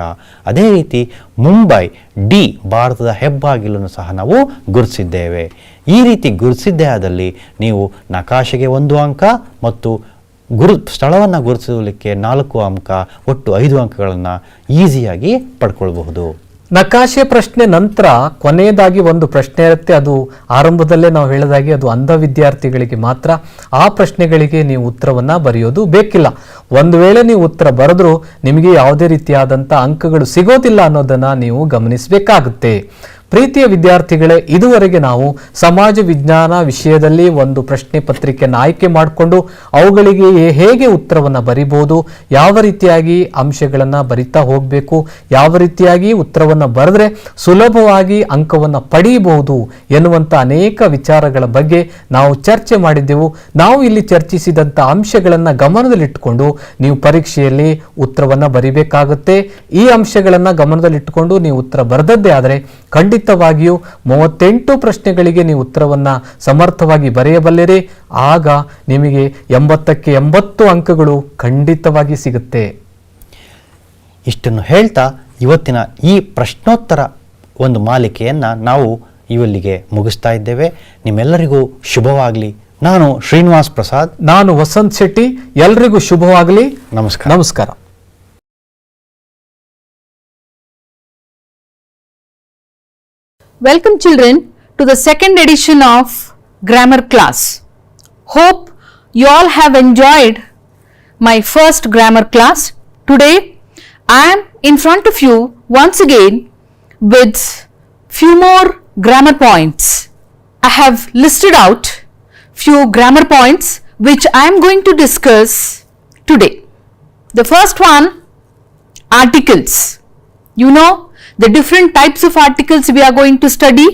Speaker 4: ಅದೇ ರೀತಿ ಮುಂಬೈ ಡಿ, ಭಾರತದ ಹೆಬ್ಬಾಗಿಲನ್ನು ಸಹ ನಾವು ಗುರುತಿಸಿದ್ದೇವೆ. ಈ ರೀತಿ ಗುರುತಿಸಿದ್ದೇ ಆದಲ್ಲಿ ನೀವು ನಕಾಶೆಗೆ 1 ಅಂಕ ಮತ್ತು ಸ್ಥಳವನ್ನು ಗುರುತಿಸಲಿಕ್ಕೆ 4 ಅಂಕ, ಒಟ್ಟು 5 ಅಂಕಗಳನ್ನು ಈಸಿಯಾಗಿ ಪಡ್ಕೊಳ್ಬಹುದು.
Speaker 3: ನಕಾಶೆ ಪ್ರಶ್ನೆ ನಂತರ ಕೊನೆಯದಾಗಿ ಒಂದು ಪ್ರಶ್ನೆ ಇರುತ್ತೆ. ಅದು ಆರಂಭದಲ್ಲೇ ನಾವು ಹೇಳಿದಾಗೆ ಅದು ಅಂಧ ವಿದ್ಯಾರ್ಥಿಗಳಿಗೆ ಮಾತ್ರ. ಆ ಪ್ರಶ್ನೆಗಳಿಗೆ ನೀವು ಉತ್ತರವನ್ನು ಬರೆಯೋದು ಬೇಕಿಲ್ಲ. ಒಂದು ವೇಳೆ ನೀವು ಉತ್ತರ ಬರೆದ್ರೂ ನಿಮಗೆ ಯಾವುದೇ ರೀತಿಯಾದಂಥ ಅಂಕಗಳು ಸಿಗೋದಿಲ್ಲ ಅನ್ನೋದನ್ನು ನೀವು ಗಮನಿಸಬೇಕಾಗುತ್ತೆ. ಪ್ರೀತಿಯ ವಿದ್ಯಾರ್ಥಿಗಳೇ, ಇದುವರೆಗೆ ನಾವು ಸಮಾಜ ವಿಜ್ಞಾನ ವಿಷಯದಲ್ಲಿ ಒಂದು ಪ್ರಶ್ನೆ ಪತ್ರಿಕೆಯನ್ನು ಆಯ್ಕೆ ಮಾಡಿಕೊಂಡು ಅವುಗಳಿಗೆ ಹೇಗೆ ಉತ್ತರವನ್ನು ಬರಿಬಹುದು, ಯಾವ ರೀತಿಯಾಗಿ ಅಂಶಗಳನ್ನು ಬರಿತಾ ಹೋಗಬೇಕು, ಯಾವ ರೀತಿಯಾಗಿ ಉತ್ತರವನ್ನು ಬರೆದ್ರೆ ಸುಲಭವಾಗಿ ಅಂಕವನ್ನು ಪಡೆಯಬಹುದು ಎನ್ನುವಂಥ ಅನೇಕ ವಿಚಾರಗಳ ಬಗ್ಗೆ ನಾವು ಚರ್ಚೆ ಮಾಡಿದ್ದೆವು. ನಾವು ಇಲ್ಲಿ ಚರ್ಚಿಸಿದಂಥ ಅಂಶಗಳನ್ನು ಗಮನದಲ್ಲಿಟ್ಟುಕೊಂಡು ನೀವು ಪರೀಕ್ಷೆಯಲ್ಲಿ ಉತ್ತರವನ್ನು ಬರಿಬೇಕಾಗುತ್ತೆ. ಈ ಅಂಶಗಳನ್ನು ಗಮನದಲ್ಲಿಟ್ಟುಕೊಂಡು ನೀವು ಉತ್ತರ ಬರೆದದ್ದೇ ಆದರೆ ಖಂಡಿತವಾಗಿಯೂ 38 ಪ್ರಶ್ನೆಗಳಿಗೆ ನೀವು ಉತ್ತರವನ್ನು ಸಮರ್ಥವಾಗಿ ಬರೆಯಬಲ್ಲಿರಿ. ಆಗ ನಿಮಗೆ 80ಕ್ಕೆ 80 ಅಂಕಗಳು ಖಂಡಿತವಾಗಿ ಸಿಗುತ್ತೆ.
Speaker 4: ಇಷ್ಟನ್ನು ಹೇಳ್ತಾ ಇವತ್ತಿನ ಈ ಪ್ರಶ್ನೋತ್ತರ ಒಂದು ಮಾಲಿಕೆಯನ್ನು ನಾವು ಇವಲ್ಲಿಗೆ ಮುಗಿಸ್ತಾ ಇದ್ದೇವೆ. ನಿಮ್ಮೆಲ್ಲರಿಗೂ ಶುಭವಾಗಲಿ. ನಾನು ಶ್ರೀನಿವಾಸ್ ಪ್ರಸಾದ್.
Speaker 3: ನಾನು ವಸಂತ್ ಶೆಟ್ಟಿ. ಎಲ್ರಿಗೂ ಶುಭವಾಗಲಿ.
Speaker 4: ನಮಸ್ಕಾರ.
Speaker 3: ನಮಸ್ಕಾರ.
Speaker 5: Welcome children to the second edition of grammar class. Hope you all have enjoyed my first grammar class. Today I am in front of you once again with few more grammar points. I have listed out few grammar points which I am going to discuss today. The first one, articles. You know the different types of articles we are going to study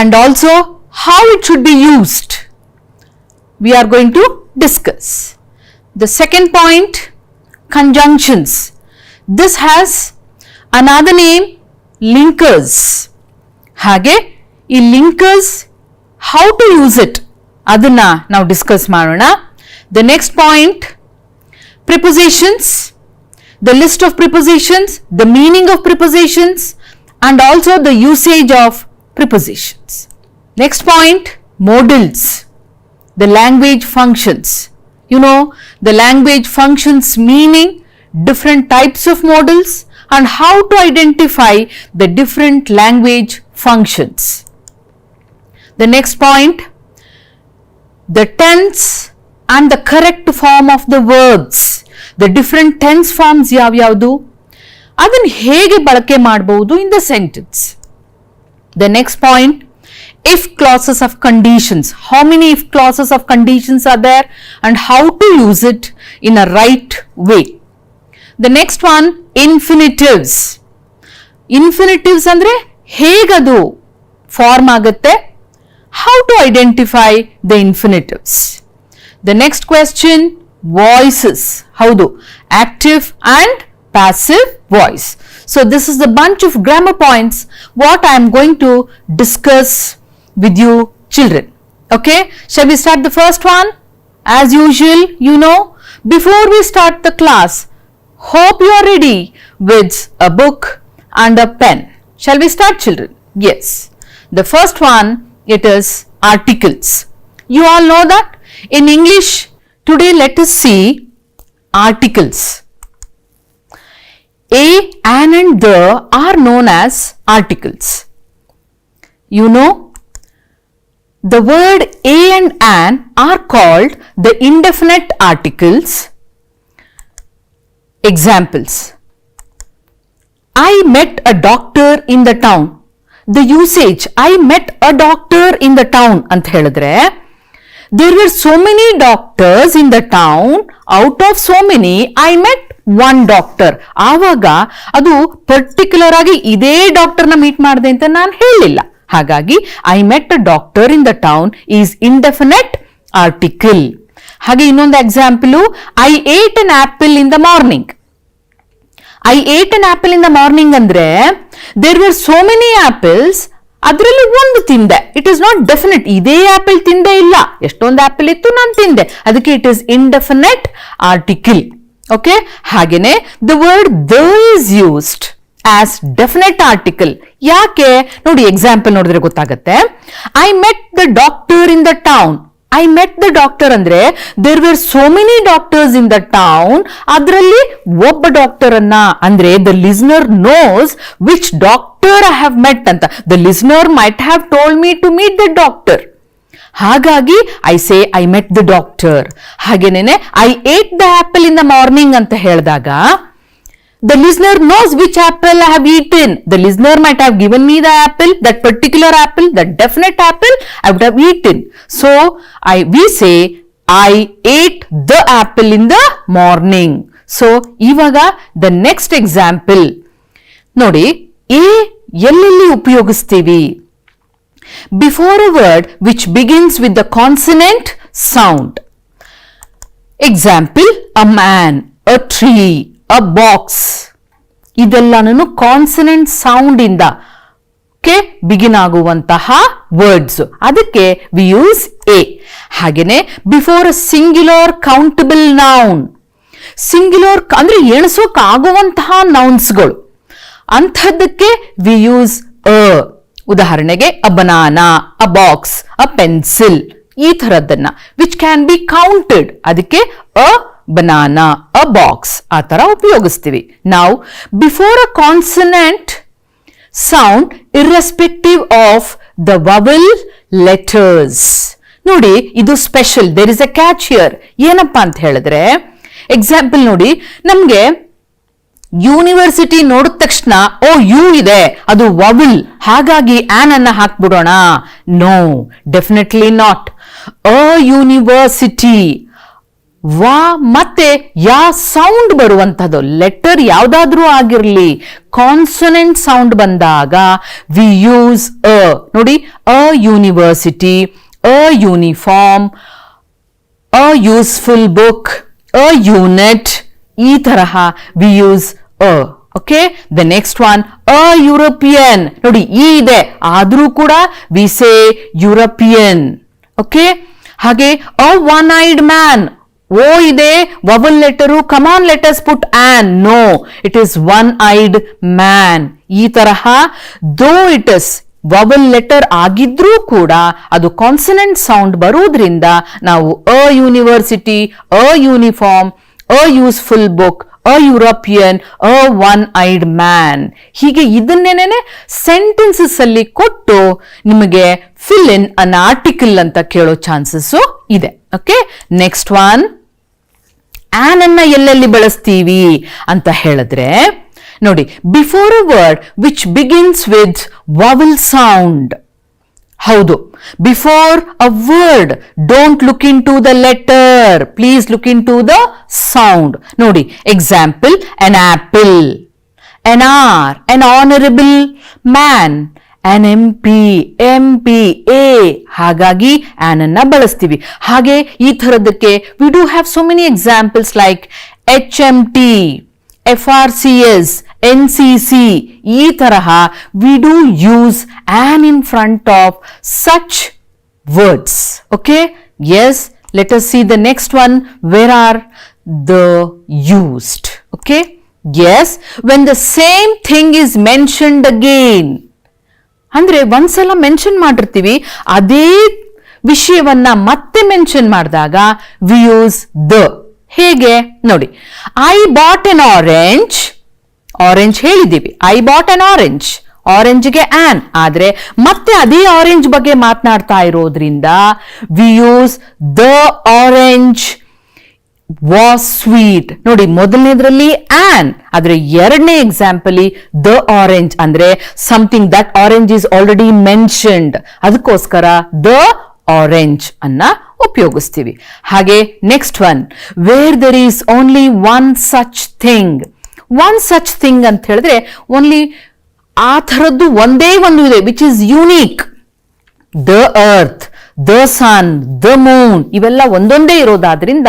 Speaker 5: and also how it should be used. We are going to discuss. The second point, conjunctions. This has another name, linkers. Hage ee linkers how to use it adanna now discuss ಮಾಡೋಣ. The next point, prepositions. The list of prepositions, the meaning of prepositions and also the usage of prepositions. Next point, modals, the language functions. You know the language functions meaning, different types of modals and how to identify the different language functions. The next point, the tense and the correct form of the words. The different tense forms ಯಾವ್ಯಾವುದು, ಅದನ್ನು ಹೇಗೆ ಬಳಕೆ ಮಾಡಬಹುದು in the sentence. The next point, if clauses of conditions. How many if clauses of conditions are there and how to use it in a right way. The next one, infinitives. Infinitives ಅಂದ್ರೆ ಹೇಗದು form ಆಗುತ್ತೆ, how to identify the infinitives. The next question, voices. ಹೌದು, active and passive voice. So this is the bunch of grammar points what I am going to discuss with you children. Okay, shall we start the first one? As usual, you know, before we start the class, hope you are ready with a book and a pen. Shall we start children? Yes. The first one, it is articles. You all know that in English. Today let us see articles. A, an and the are known as articles. You know the word a and an are called the indefinite articles. Examples, I met a doctor in the town. The usage I met a doctor in the town ant helidre, there were so many doctors in the town, out of so many I met one doctor. ಆವಾಗ ಅದು particular ಆಗಿ ಇದೇ doctor ನ meet ಮಾಡಿದೆ ಅಂತ ನಾನು ಹೇಳಿಲ್ಲ. ಹಾಗಾಗಿ I met a doctor in the town is indefinite article. ಹಾಗೆ ಇನ್ನೊಂದು example, I ate an apple in the morning. I ate an apple in the morning ಅಂದ್ರೆ there were so many apples, ಅದರಲ್ಲಿ ಒಂದು ತಿಂದೆ. ಇಟ್ ಇಸ್ ನಾಟ್ ಡೆಫಿನೆಟ್, ಇದೇ apple ತಿಂದೆ ಇಲ್ಲ, ಎಷ್ಟೊಂದು ಆಪಲ್ ಇತ್ತು ನಾನು ತಿಂದೆ, ಅದಕ್ಕೆ it is indefinite article. Okay, ಹಾಗೇನೆ the word the is used as definite article. ಯಾಕೆ ನೋಡಿ, ಎಕ್ಸಾಂಪಲ್ ನೋಡಿದ್ರೆ ಗೊತ್ತಾಗುತ್ತೆ. I met the doctor in the town. I met the doctor ಅಂದ್ರೆ there were so many doctors in the town, ಅದರಲ್ಲಿ ಒಬ್ಬ doctor ಅನ್ನ ಅಂದ್ರೆ the listener knows which doctor I have ಮೆಟ್ ಅಂತ. The listener might have told me to meet the doctor. ಹಾಗಾಗಿ I say I met the doctor. ಹಾಗೇನೇನೆ I ate the apple in the morning ಅಂತ ಹೇಳಿದಾಗ The listener knows which apple I have eaten. The listener might have given me the apple, that particular apple, that definite apple I would have eaten. So we say I ate the apple in the morning. So ಇವಾಗ the next example ನೋಡಿ, a ಎಲ್ಲೆಲ್ಲಿ ಉಪಯೋಗಿಸ್ತೀವಿ? Before a word which begins with the consonant sound. Example, a man, a tree, a box. ಇದೆಲ್ಲನೂ consonant sound ಇಂದ begin ಆಗುವಂತಹ words, ಅದಕ್ಕೆ we use a. ಹಾಗೇನೆ before a singular countable noun, singular ಅಂದ್ರೆ ಎಣಿಸೋಕ್ ಆಗುವಂತಹ ನೌನ್ಸ್ಗಳು, ಅಂಥದ್ದಕ್ಕೆ ವಿ ಯೂಸ್ ಅ. ಉದಾಹರಣೆಗೆ a banana, a box, a pencil, ಈ ತರದ್ದನ್ನ ವಿಚ್ ಕ್ಯಾನ್ ಬಿ ಕೌಂಟೆಡ್, ಅದಕ್ಕೆ ಅ banana, a box ಆ ತರ ಉಪಯೋಗಿಸ್ತೀವಿ. ನಾವು before a consonant sound irrespective of the vowel letters. ನೋಡಿ, ಇದು special, there is a catch here. ಏನಪ್ಪಾ ಅಂತ ಹೇಳಿದ್ರೆ, ಎಕ್ಸಾಂಪಲ್ ನೋಡಿ, ನಮ್ಗೆ ಯೂನಿವರ್ಸಿಟಿ ನೋಡಿದ ತಕ್ಷಣ ಓ ಯು ಇದೆ, ಅದು ವವೆಲ್, ಹಾಗಾಗಿ ಆನ್ ಅನ್ನ ಹಾಕ್ಬಿಡೋಣ. No, definitely not. A university ವಾ ಮತ್ತೆ ಯಾ ಸೌಂಡ್ ಬರುವಂತದ್ದು, ಲೆಟರ್ ಯಾವ್ದಾದ್ರೂ ಆಗಿರ್ಲಿ, ಕಾನ್ಸನೆಂಟ್ ಸೌಂಡ್ ಬಂದಾಗ ವಿ ಯೂಸ್ ಅ. ನೋಡಿ, a university, a uniform, a useful book, a unit, ಈ ತರಹ we use a. Okay, the next one a European. ನೋಡಿ, ಈ ಇದೆ ಆದ್ರೂ ಕೂಡ ವಿ ಸೇ ಯುರೋಪಿಯನ್. ಓಕೆ, ಹಾಗೆ ಅ ಒನ್ ಐಡ್ ಮ್ಯಾನ್, ಓ ಇದೆ, vowel letter, common letters put an, no, it is one eyed man. ಈ ತರಹ though it is vowel letter ಆಗಿದ್ರೂ ಕೂಡ ಅದು ಕಾನ್ಸನೆಂಟ್ ಸೌಂಡ್ ಬರುವುದರಿಂದ ನಾವು a university, a uniform, a useful book, a European, a one eyed man, ಹೀಗೆ ಇದನ್ನೇನೆ sentences ಅಲ್ಲಿ ಕೊಟ್ಟು ನಿಮಗೆ ಫಿಲ್ ಇನ್ ಅನ್ ಆರ್ಟಿಕಲ್ ಅಂತ ಕೇಳೋ ಚಾನ್ಸಸ್ ಇದೆ. ಓಕೆ, ನೆಕ್ಸ್ಟ್ ಒನ್, ಆನ್ ಅನ್ನ ಎಲ್ಲೆಲ್ಲಿ ಬಳಸ್ತೀವಿ ಅಂತ ಹೇಳಿದ್ರೆ ನೋಡಿ, before a word which begins with vowel sound. ಹೌದು, before a word don't look into the letter, please look into the sound. ನೋಡಿ, example, an apple, an R, an honourable man, an MPA, ಹಾಗಾಗಿ an ಅನ್ನ ಬಳಸ್ತೀವಿ. ಹಾಗೆ ಈ ತರದಕ್ಕೆ we do have so many examples like HMT, FRCS, NCC, ಈ ತರಹ we do use an in front of such words. Okay, yes, let us see the next one, where are the used. Okay, yes, when the same thing is mentioned again, ಅಂದ್ರೆ ಒಂದ್ಸಲ mention ಮಾಡಿರ್ತೀವಿ, ಅದೇ ವಿಷಯವನ್ನ ಮತ್ತೆ mention ಮಾಡಿದಾಗ V use the. ಹೇಗೆ ನೋಡಿ, I bought an orange, orange ಹೇಳಿದ್ದೀವಿ, ಐ ಬಾಟ್ ಎನ್ ಆರೆಂಜ್, ಆರೆಂಜ್ಗೆ ಆನ್, ಆದ್ರೆ ಮತ್ತೆ ಅದೇ ಆರೆಂಜ್ ಬಗ್ಗೆ ಮಾತನಾಡ್ತಾ ಇರೋದ್ರಿಂದ we use the orange was sweet. ನೋಡಿ, ಮೊದಲನೇದ್ರಲ್ಲಿ ಆನ್, ಆದ್ರೆ ಎರಡನೇ ಎಕ್ಸಾಂಪಲ್ ದ ಆರೆಂಜ್ ಅಂದ್ರೆ something that orange is already mentioned, ಅದಕ್ಕೋಸ್ಕರ ದ ಆರೆಂಜ್ ಅನ್ನ ಉಪಯೋಗಿಸ್ತೀವಿ. ಹಾಗೆ next one, where there is only one such thing. One such thing ಅಂತ ಹೇಳಿದ್ರೆ ಓನ್ಲಿ ಆ ಥರದ್ದು ಒಂದೇ ಒಂದು ಇದೆ, which is unique. The earth, the sun, the moon, ಇವೆಲ್ಲ ಒಂದೊಂದೇ ಇರೋದಾದ್ರಿಂದ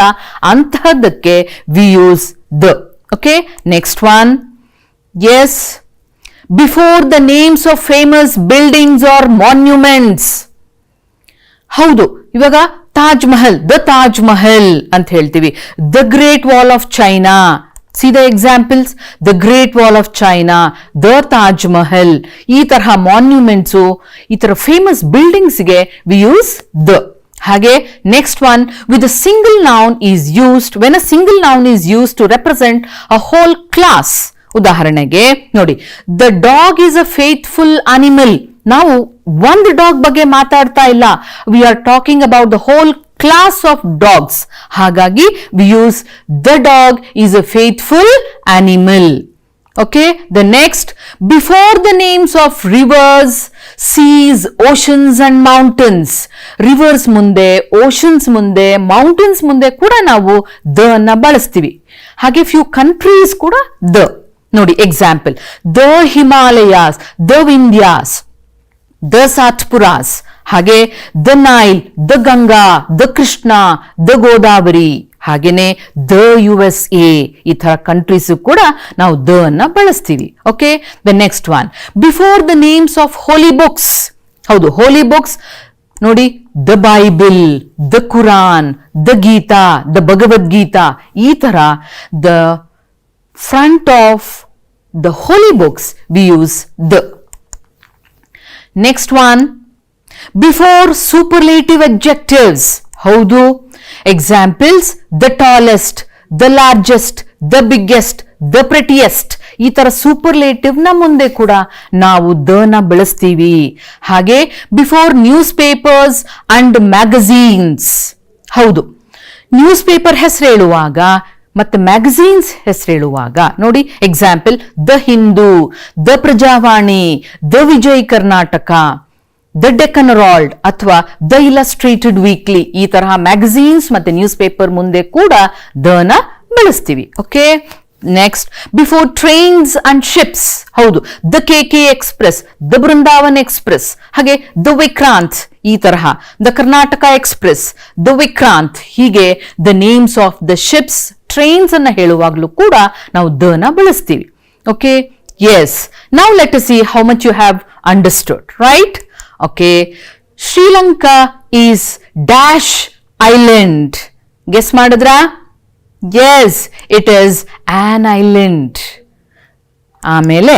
Speaker 5: ಅಂತಹದ್ದಕ್ಕೆ we use the. Okay, next one, yes, before the names of famous buildings or monuments. ಹೌದು, ಇವಾಗ ತಾಜ್ ಮಹಲ್, ದ ತಾಜ್ ಮಹಲ್ ಅಂತ ಹೇಳ್ತೀವಿ. The Great Wall of China, see the examples, the great wall of China, the Taj Mahal, ಈ ತರಹ monuments, ಈ ತರ famous buildings ಗೆ we use the. ಹಾಗೆ next one, with a single noun is used, when a single noun is used to represent a whole class. ಉದಾಹರಣೆಗೆ ನೋಡಿ, the dog is a faithful animal. ನಾವು ಒಂದು dog ಬಗ್ಗೆ ಮಾತಾಡ್ತಾ ಇಲ್ಲ, we are talking about the whole class of dogs. ಹಾಗಾಗಿ we use the dog is a faithful animal. Okay, the next, before the names of rivers, seas, oceans and mountains. Rivers ಮುಂದೆ, oceans ಮುಂದೆ, mountains ಮುಂದೆ ಕೂಡ ನಾವು the ಅನ್ನ ಬಳಸ್ತೀವಿ. ಹಾಗೆ few countries ಕೂಡ the. ನೋಡಿ example, the Himalayas, the Vindhyas, the Satpuras, ಹಾಗೆ the Nile, the Ganga, the Krishna, the Godavari, ಹಾಗೇನೆ ದ USA, ಈ ತರ ಕಂಟ್ರೀಸ್ ಕೂಡ ನಾವು ದ ಅನ್ನ ಬಳಸ್ತೀವಿ. Okay, the next one, before the names of holy books. ಹೌದು, ಹೋಲಿ ಬುಕ್ಸ್ ನೋಡಿ, the Bible, the Quran, the Gita, the Bhagavad Gita, ಈ ತರ the front of the holy books we use the. Next one, before superlative adjectives. ಹೌದು, examples the tallest, the largest, the biggest, the prettiest, ಈ ತರ superlative ನ ಮುಂದೆ ಕೂಡ ನಾವು ದ ನ ಬಳಸ್ತೀವಿ. ಹಾಗೆ before newspapers and magazines. ಹೌದು, ನ್ಯೂಸ್ ಪೇಪರ್ ಹೆಸರು ಹೇಳುವಾಗ ಮತ್ತೆ ಮ್ಯಾಗಝೀನ್ಸ್ ಹೆಸರು ಹೇಳುವಾಗ ನೋಡಿ, example the Hindu, the Prajavani, the Vijay Karnataka, the Deccan Herald ಅಥವಾ ದ ಇಲಸ್ಟ್ರೇಟೆಡ್ ವೀಕ್ಲಿ, ಈ ತರಹ ಮ್ಯಾಗಝೀನ್ಸ್ ಮತ್ತೆ ನ್ಯೂಸ್ ಪೇಪರ್ ಮುಂದೆ ಕೂಡ ದ ನ ಬಳಸ್ತೀವಿ. Okay, next, before trains and ships. ಹೌದು, the KK Express, the Brindavan Express, ಹಾಗೆ ದ ವಿಕ್ರಾಂತ್, ಈ ತರಹ the Karnataka Express, the Vikrant, ಹೀಗೆ the names of the ships, trains ಅನ್ನ ಹೇಳುವಾಗ್ಲೂ ಕೂಡ ನಾವು ದ ನ ಬಳಸ್ತೀವಿ. Okay, yes, now let us see how much you have understood, right? Okay, Sri Lanka is dash island. Guess ಮಾಡಿದ್ರಾ? Yes, it is an island. ಆಮೇಲೆ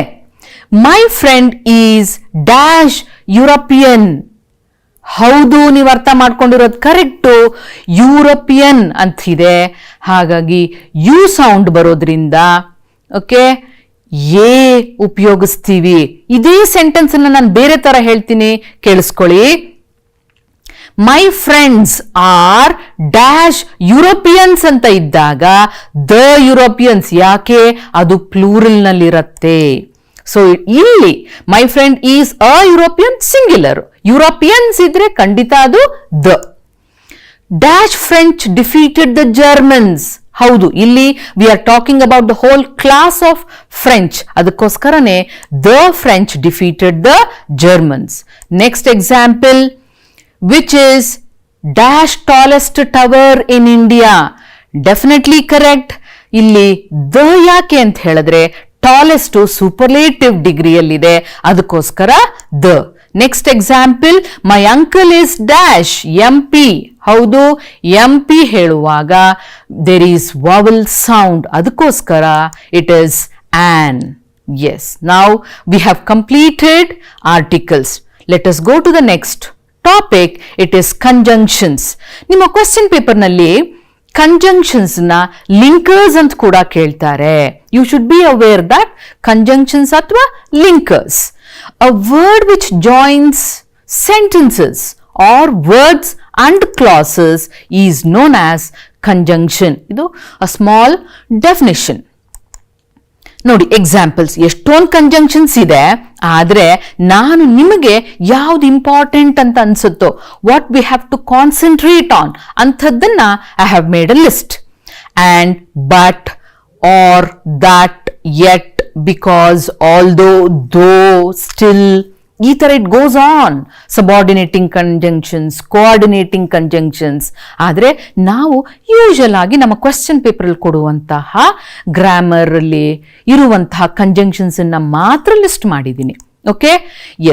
Speaker 5: my friend is dash European. ಹೌದು, ನೀವು ಅರ್ಥ ಮಾಡ್ಕೊಂಡಿರೋದು ಕರೆಕ್ಟು, ಯುರೋಪಿಯನ್ ಅಂತಿದೆ, ಹಾಗಾಗಿ you sound ಬರೋದ್ರಿಂದ okay ಏ ಉಪಯೋಗಿಸ್ತೀವಿ. ಇದೇ ಸೆಂಟೆನ್ಸ್ ಅನ್ನ ನಾನು ಬೇರೆ ತರ ಹೇಳ್ತೀನಿ, ಕೇಳಿಸ್ಕೊಳ್ಳಿ. My friends are dash Europeans ಅಂತ ಇದ್ದಾಗ ದ ಯುರೋಪಿಯನ್ಸ್, ಯಾಕೆ ಅದು ಪ್ಲೂರಲ್ ನಲ್ಲಿರುತ್ತೆ. ಸೊ ಇಲ್ಲಿ my friend is a European singular, Europeans ಇದ್ರೆ ಖಂಡಿತ ಅದು the. Dash French defeated the Germans. ಹೌದು, ಇಲ್ಲಿ we are talking about the whole class of French, ಅದಕ್ಕೋಸ್ಕರನೇ the French defeated the Germans. Next example, which is dash tallest tower in India. Definitely correct. ಇಲ್ಲಿ the ಯಾಕೆ ಅಂತ ಹೇಳಿದ್ರೆ tallest superlative ಡಿಗ್ರಿಯಲ್ಲಿದೆ, ಅದಕ್ಕೋಸ್ಕರ the. Next example, my uncle is dash MP. ಹೌದು, MP ಹೇಳುವಾಗ there is vowel sound, ಅದಕ್ಕೋಸ್ಕರ it is an. Yes, now we have completed articles. Let us go to the next topic. It is conjunctions. ನಿಮ್ಮ question ಪೇಪರ್ನಲ್ಲಿ conjunctions ನ linkers ಅಂತ ಕೂಡ ಕೇಳ್ತಾರೆ. You should be aware that conjunctions ಅಥವಾ linkers, a word which joins sentences or words and clauses is known as conjunction. ಇದು a small definition. ನೋಡಿ, examples ಎಷ್ಟೊಂದು ಕಂಜಂಕ್ಷನ್ಸ್ ಇದೆ, ಆದ್ರೆ ನಾನು ನಿಮಗೆ ಯಾವ್ದು ಇಂಪಾರ್ಟೆಂಟ್ ಅಂತ ಅನ್ಸುತ್ತೋ, what we have to concentrate on ಅಂಥದ್ದನ್ನ I have made a list. And but, or, that, yet, because, although, though, still, ಈ ತರ it goes on. Subordinating conjunctions, coordinating conjunctions. ಆದ್ರೆ ನಾವು ಯೂಶಲ್ ಆಗಿ ನಮ್ಮ ಕ್ವೆಶ್ಚನ್ ಪೇಪರ್ ಅಲ್ಲಿ ಕೊಡುವಂತಹ ಗ್ರಾಮರ್ ಅಲ್ಲಿ ಇರುವಂತಹ ಕಂಜಂಕ್ಷನ್ಸ್ ಅನ್ನ ಮಾತ್ರ ಲಿಸ್ಟ್ ಮಾಡಿದ್ದೀನಿ. Okay,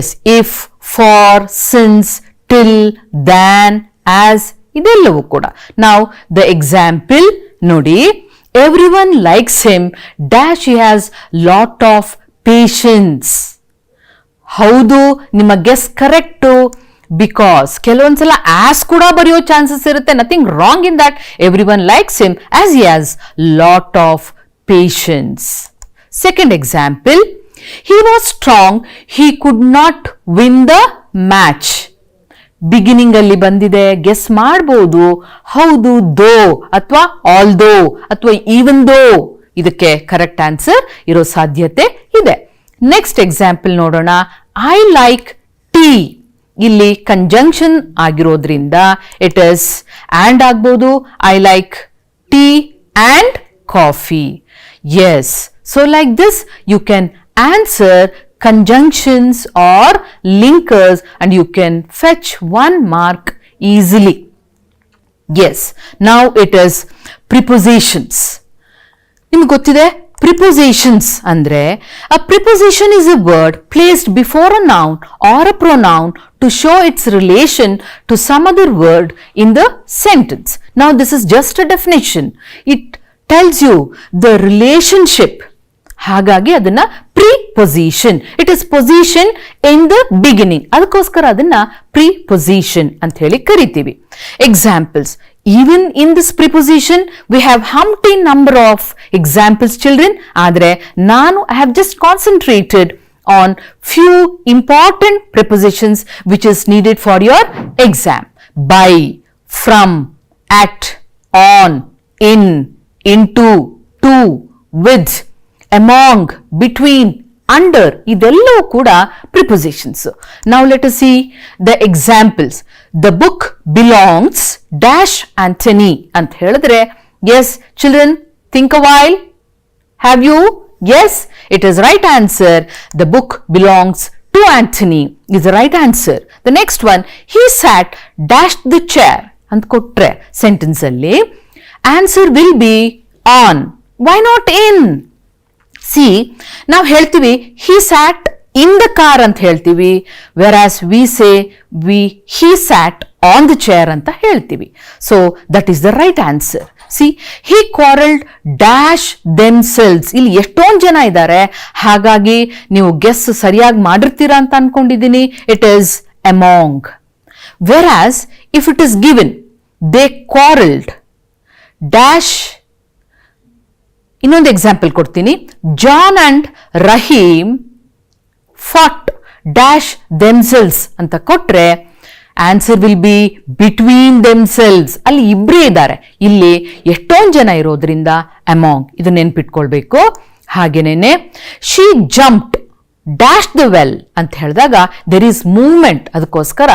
Speaker 5: yes, if, for, since, till, than, as, ಇದೆಲ್ಲವೂ ಕೂಡ. ನಾವು ದ ಎಕ್ಸಾಂಪಲ್ ನೋಡಿ, everyone likes him dash he has lot of patience. ಹೌದು, ನಿಮ್ಮ ಗೆಸ್ ಕರೆಕ್ಟು, ಬಿಕಾಸ್ ಕೆಲವೊಂದ್ಸಲ ಆಸ್ ಕೂಡ ಬರೆಯೋ ಚಾನ್ಸಸ್ ಇರುತ್ತೆ. Nothing wrong in that. Everyone likes him as he has lot of patience. Second example, he was strong, he could not win the match. Beginning ಅಲ್ಲಿ ಬಂದಿದೆ, guess ಮಾಡಬಹುದು. ಹೌದು, ದೋ ಅಥವಾ ಆಲ್ ದೋ ಅಥವಾ ಈವನ್ ದೋ, ಇದಕ್ಕೆ ಕರೆಕ್ಟ್ ಆನ್ಸರ್ ಇರೋ ಸಾಧ್ಯತೆ ಇದೆ. ನೆಕ್ಸ್ಟ್ ಎಕ್ಸಾಂಪಲ್ ನೋಡೋಣ. I like tea. ಇಲ್ಲಿ ಕಂಜಂಕ್ಷನ್ ಆಗಿರೋದ್ರಿಂದ ಇಟ್ ಇಸ್ ಆ್ಯಂಡ್ ಆಗ್ಬೋದು. I like tea and coffee. Yes, so like this you can answer conjunctions or linkers and you can fetch 1 mark easily. Yes, now it is prepositions. ನಿಮಗೆ ಗೊತ್ತಿದೆ prepositions ಅಂದ್ರೆ a preposition is a word placed before a noun or a pronoun to show its relation to some other word in the sentence. Now this is just a definition. It tells you the relationship. ಹಾಗಾಗಿ ಅದನ್ನ preposition, it is position in the beginning, ಅದಕ್ಕೋಸ್ಕರ ಅದನ್ನ preposition ಅಂತ ಹೇಳಿ ಕರಿತೀವಿ. Examples, even in this preposition we have humpty number of examples children. ಆದರೆ ನಾನು I have just concentrated on few important prepositions which is needed for your exam. By, from, at, on, in, into, to, with, among, between, under, ಇದೆಲ್ಲವೂ ಕೂಡ prepositions. Now let us see the examples. The book belongs dash Anthony ಅಂತ ಹೇಳಿದ್ರೆ, yes children, think a while. Have you? Yes, it is right answer. The book belongs to Anthony is the right answer. The next one, he sat dash the chair ಅಂತ ಕೊಟ್ರೆ sentence ಅಲ್ಲಿ answer will be on. Why not in? See, ನಾವು ಹೇಳ್ತೀವಿ he sat in the car ಅಂತ ಹೇಳ್ತೀವಿ, whereas we say he sat on the chair ಅಂತ ಹೇಳ್ತೀವಿ. So that is the right answer. See, he quarreled dash themselves. ಇಲ್ಲಿ ಎಷ್ಟೊಂದು ಜನ ಇದ್ದಾರೆ, ಹಾಗಾಗಿ ನೀವು ಗೆಸ್ ಸರಿಯಾಗಿ ಮಾಡಿರ್ತೀರಾ ಅಂತ ಅನ್ಕೊಂಡಿದ್ದೀನಿ. It is among. Whereas if it is given they quarreled dash, ಇನ್ನೊಂದು ಎಕ್ಸಾಂಪಲ್ ಕೊಡ್ತೀನಿ. John and Rahim fought dash themselves ಅಂತ ಕೊಟ್ರೆ answer will be between themselves. ಅಲ್ಲಿ ಇಬ್ಬರೇ ಇದ್ದಾರೆ, ಇಲ್ಲಿ ಎಷ್ಟೊಂದು ಜನ ಇರೋದ್ರಿಂದ ಅಮಾಂಗ್, ಇದು ನೆನ್ಪಿಟ್ಕೊಳ್ಬೇಕು. ಹಾಗೇನೇನೆ she jumped dash the well ಅಂತ ಹೇಳಿದಾಗ ದೇರ್ ಈಸ್ ಮೂವ್ಮೆಂಟ್, ಅದಕ್ಕೋಸ್ಕರ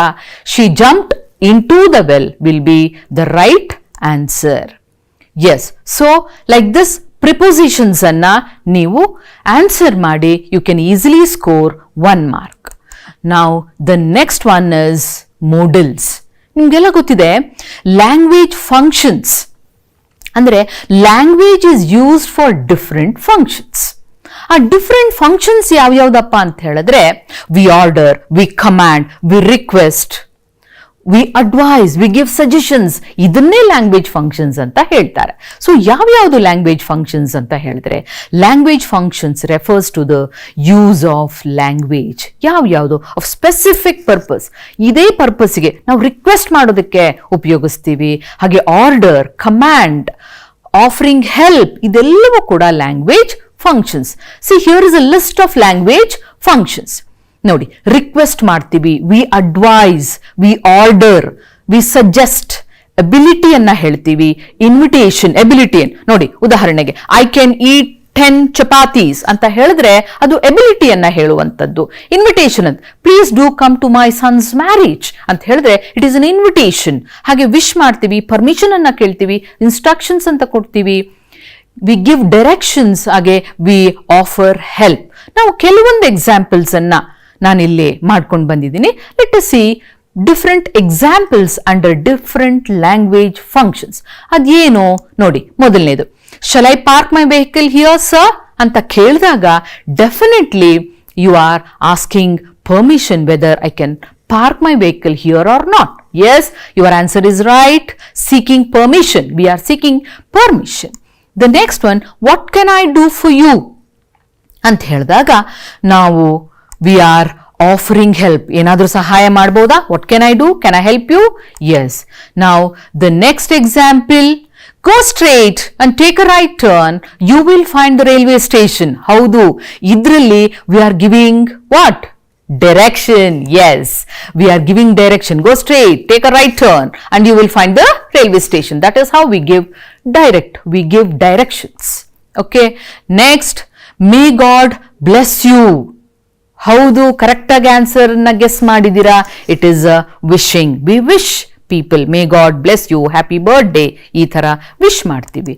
Speaker 5: she jumped into the well will be the right answer. Yes, so like this prepositions ಅನ್ನ ನೀವು ಆನ್ಸರ್ ಮಾಡಿ you can easily score 1 mark. ನಾವು the next one is modals. ನಿಮ್ಗೆಲ್ಲ ಗೊತ್ತಿದೆ language functions ಅಂದ್ರೆ language is used for different functions. ಆ different functions ಯಾವ್ಯಾವ್ದಪ್ಪ ಅಂತ ಹೇಳಿದ್ರೆ we order, we command, V request, we advise, we give suggestions, ಇದನ್ನೇ language functions ಅಂತ ಹೇಳ್ತಾರೆ. ಸೊ ಯಾವ್ಯಾವುದು ಲ್ಯಾಂಗ್ವೇಜ್ ಫಂಕ್ಷನ್ಸ್ ಅಂತ ಹೇಳಿದ್ರೆ language functions refers to the use of language. ಯಾವ್ಯಾವುದು ಆಫ್ ಸ್ಪೆಸಿಫಿಕ್ ಪರ್ಪಸ್, ಇದೇ ಪರ್ಪಸ್ಗೆ ನಾವು ರಿಕ್ವೆಸ್ಟ್ ಮಾಡೋದಕ್ಕೆ ಉಪಯೋಗಿಸ್ತೀವಿ. ಹಾಗೆ ಆರ್ಡರ್, ಕಮಾಂಡ್, ಆಫರಿಂಗ್ ಹೆಲ್ಪ್, ಇದೆಲ್ಲವೂ ಕೂಡ language functions. See here is a list of language functions. ನೋಡಿ, ರಿಕ್ವೆಸ್ಟ್ ಮಾಡ್ತೀವಿ, we advise, we order, we suggest, ಅಬಿಲಿಟಿಯನ್ನ ಹೇಳ್ತೀವಿ, ಇನ್ವಿಟೇಷನ್, ಎಬಿಲಿಟಿ. ನೋಡಿ ಉದಾಹರಣೆಗೆ ಐ ಕ್ಯಾನ್ ಈಟ್ 10 ಚಪಾತೀಸ್ ಅಂತ ಹೇಳಿದ್ರೆ ಅದು ಎಬಿಲಿಟಿಯನ್ನ ಹೇಳುವಂಥದ್ದು. ಇನ್ವಿಟೇಷನ್ ಅಂತ please do come to my son's marriage ಅಂತ ಹೇಳಿದ್ರೆ ಇಟ್ ಈಸ್ ಅನ್ ಇನ್ವಿಟೇಷನ್. ಹಾಗೆ ವಿಶ್ ಮಾಡ್ತೀವಿ, ಪರ್ಮಿಷನ್ ಅನ್ನ ಕೇಳ್ತೀವಿ, ಇನ್ಸ್ಟ್ರಕ್ಷನ್ಸ್ ಅಂತ ಕೊಡ್ತೀವಿ, ವಿ ಗಿವ್ ಡೈರೆಕ್ಷನ್ಸ್, ಹಾಗೆ ವಿ ಆಫರ್ ಹೆಲ್ಪ್. ನಾವು ಕೆಲವೊಂದು ಎಕ್ಸಾಂಪಲ್ಸ್ ಅನ್ನ ನಾನಿಲ್ಲಿ ಮಾಡ್ಕೊಂಡು ಬಂದಿದ್ದೀನಿ. Let us see different examples under different language functions. ಅದೇನು ನೋಡಿ, ಮೊದಲನೇದು shall I park my vehicle here sir ಅಂತ ಕೇಳಿದಾಗ definitely you are asking permission whether I can park my vehicle here or not. Yes, your answer is right. Seeking permission. We are seeking permission. The next one, what can I do for you? ಅಂತ ಹೇಳಿದಾಗ ನಾವು we are offering help. ಏನಾದರೂ ಸಹಾಯ ಮಾಡಬಹುದಾ? What can I do? Can I help you? Yes. Now the next example, go straight and take a right turn. You will find the railway station. ಹೌದು, ಇದರಲ್ಲಿ we are giving what? Direction. Yes, we are giving direction. Go straight, take a right turn and you will find the railway station. That is how we give direct, we give directions. Okay, next may God bless you. ಹೌದು, correct ಆಗಿ answer ನ guess ಮಾಡಿದೀರಾ. It is wishing. We wish people may God bless you, happy birthday, ಈ ತರ wish ಮಾಡ್ತೀವಿ.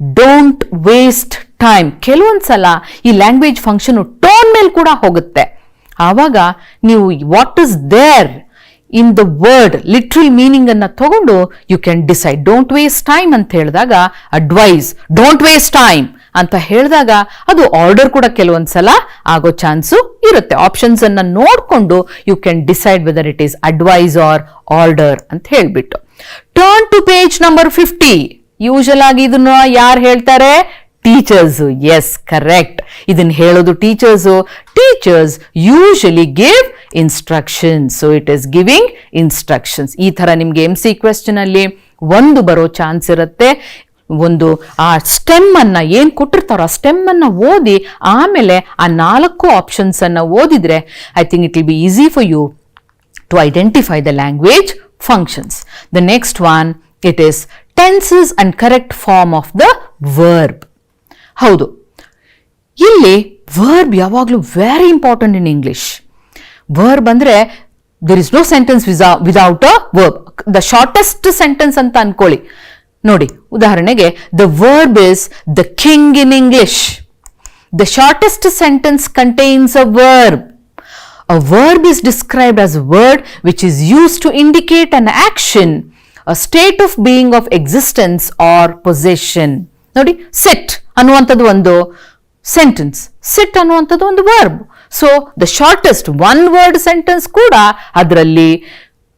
Speaker 5: Don't waste time. ಕೆಲವೊಂದ್ಸಲ ಈ language function tone ಮೇಲೆ ಕೂಡ ಹೋಗುತ್ತೆ. ಆವಾಗ ನೀವು what is there in the word literal meaning ಅನ್ನ ತಗೊಂಡು you can decide. Don't waste time ಅಂತ ಹೇಳಿದಾಗ ಅಡ್ವೈಸ್, ಡೋಂಟ್ ವೇಸ್ಟ್ ಟೈಮ್ ಅಂತ ಹೇಳಿದಾಗ ಅದು ಆರ್ಡರ್ ಕೂಡ ಕೆಲವೊಂದ್ಸಲ ಆಗೋ ಚಾನ್ಸು ಇರುತ್ತೆ. ಆಪ್ಷನ್ಸ್ ಅನ್ನ ನೋಡ್ಕೊಂಡು you can decide whether it is advice or order ಅಂತ ಹೇಳ್ಬಿಟ್ಟು. Turn to page number 50. Usual ಆಗಿ ಇದನ್ನ ಯಾರು ಹೇಳ್ತಾರೆ? ಟೀಚರ್ಸ್. Yes, correct. ಇದನ್ನ ಹೇಳೋದು teachers. Teachers usually give instructions. So it is giving instructions. ಈ ತರ ನಿಮ್ಗೆ MC ಕ್ವೆಶ್ಚನ್ ಅಲ್ಲಿ ಒಂದು ಬರೋ ಚಾನ್ಸ್ ಇರುತ್ತೆ. ಒಂದು ಆ ಸ್ಟೆಮ್ ಅನ್ನ ಏನ್ ಕೊಟ್ಟಿರ್ತಾರೋ ಆ ಸ್ಟೆಮ್ ಅನ್ನ ಓದಿ ಆಮೇಲೆ ಆ 4 ಆಪ್ಷನ್ಸ್ ಅನ್ನ ಓದಿದ್ರೆ I think it will be easy for you to identify the language functions. The next one, it is tenses and correct form of the verb. ಹೌದು, ಇಲ್ಲಿ ವರ್ಬ್ ಯಾವಾಗಲೂ very important in English. Verb ಅಂದ್ರೆ there is no sentence without a verb. The shortest sentence ಅಂತ ಅನ್ಕೊಳ್ಳಿ. ನೋಡಿ, ಉದಾಹರಣೆಗೆ the verb is the king in English. The shortest sentence contains a verb. A verb is described as a word which is used to indicate an action, a state of being of existence or possession. ನೋಡಿ, sit ಅನ್ನುವಂಥದ್ದು ಒಂದು sentence, ಸಿಟ್ ಅನ್ನುವಂಥದ್ದು ಒಂದು verb. So the shortest one word sentence ಕೂಡ ಅದರಲ್ಲಿ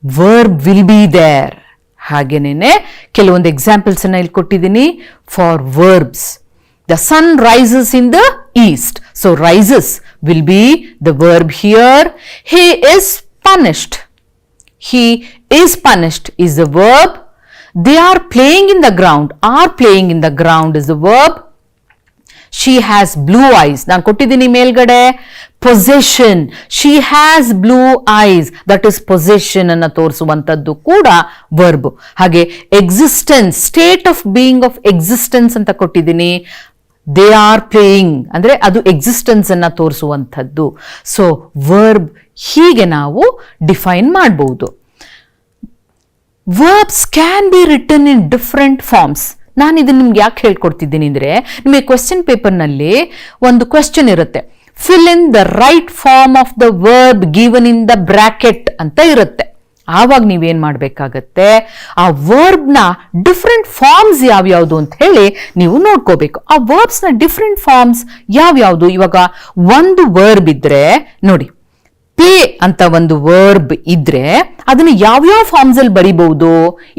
Speaker 5: verb will be there. ಹಾಗೇನೆ ಕೆಲವೊಂದು examples ಅನ್ನ ಇಲ್ಲಿ ಕೊಟ್ಟಿದ್ದೀನಿ for verbs. The sun rises in the east. So rises will be the verb here. He is punished. He is punished is the verb. They are playing in the ground. Are playing in the ground is the verb. She has blue eyes. ನಾನು ಕೊಟ್ಟಿದ್ದೀನಿ ಮೇಲ್ಗಡೆ possession. She has blue eyes. That is possession ಅನ್ನ ತೋರಿಸುವಂತದ್ದು ಕೂಡ verb. ಹಾಗೆ existence, state of being of existence ಅಂತ ಕೊಟ್ಟಿದ್ದೀನಿ. They are playing ಅಂದ್ರೆ ಅದು ಎಕ್ಸಿಸ್ಟೆನ್ಸ್ ಅನ್ನ ತೋರಿಸುವಂಥದ್ದು. ಸೊ ವರ್ಬ್ ಹೀಗೆ ನಾವು ಡಿಫೈನ್ ಮಾಡಬಹುದು. Verbs can be written in different forms. ನಾನು ಇದನ್ನ ನಿಮ್ಗೆ ಯಾಕೆ ಹೇಳ್ಕೊಡ್ತಿದ್ದೀನಿ ಅಂದ್ರೆ, ನಿಮಗೆ ಕ್ವೆಶ್ಚನ್ ಪೇಪರ್ನಲ್ಲಿ ಒಂದು ಕ್ವೆಶ್ಚನ್ ಇರುತ್ತೆ, fill in the right form of the verb given in the bracket ಅಂತ ಇರುತ್ತೆ. ಆವಾಗ ನೀವೇನ್ ಮಾಡ್ಬೇಕಾಗತ್ತೆ, ಆ ವರ್ಬ್ ನ ಡಿಫ್ರೆಂಟ್ ಫಾರ್ಮ್ಸ್ ಯಾವ್ಯಾವ್ದು ಅಂತ ಹೇಳಿ ನೀವು ನೋಡ್ಕೋಬೇಕು. ಆ ವರ್ಬ್ಸ್ ನ ಡಿಫ್ರೆಂಟ್ ಫಾರ್ಮ್ಸ್ ಯಾವ್ಯಾವ್ದು? ಇವಾಗ ಒಂದು ವರ್ಬ್ ಇದ್ರೆ ನೋಡಿ, ಪ್ಲೇ ಅಂತ ಒಂದು ವರ್ಬ್ ಇದ್ರೆ ಅದನ್ನ ಯಾವ್ಯಾವ ಫಾರ್ಮ್ಸ್ ಅಲ್ಲಿ ಬರಿಬಹುದು?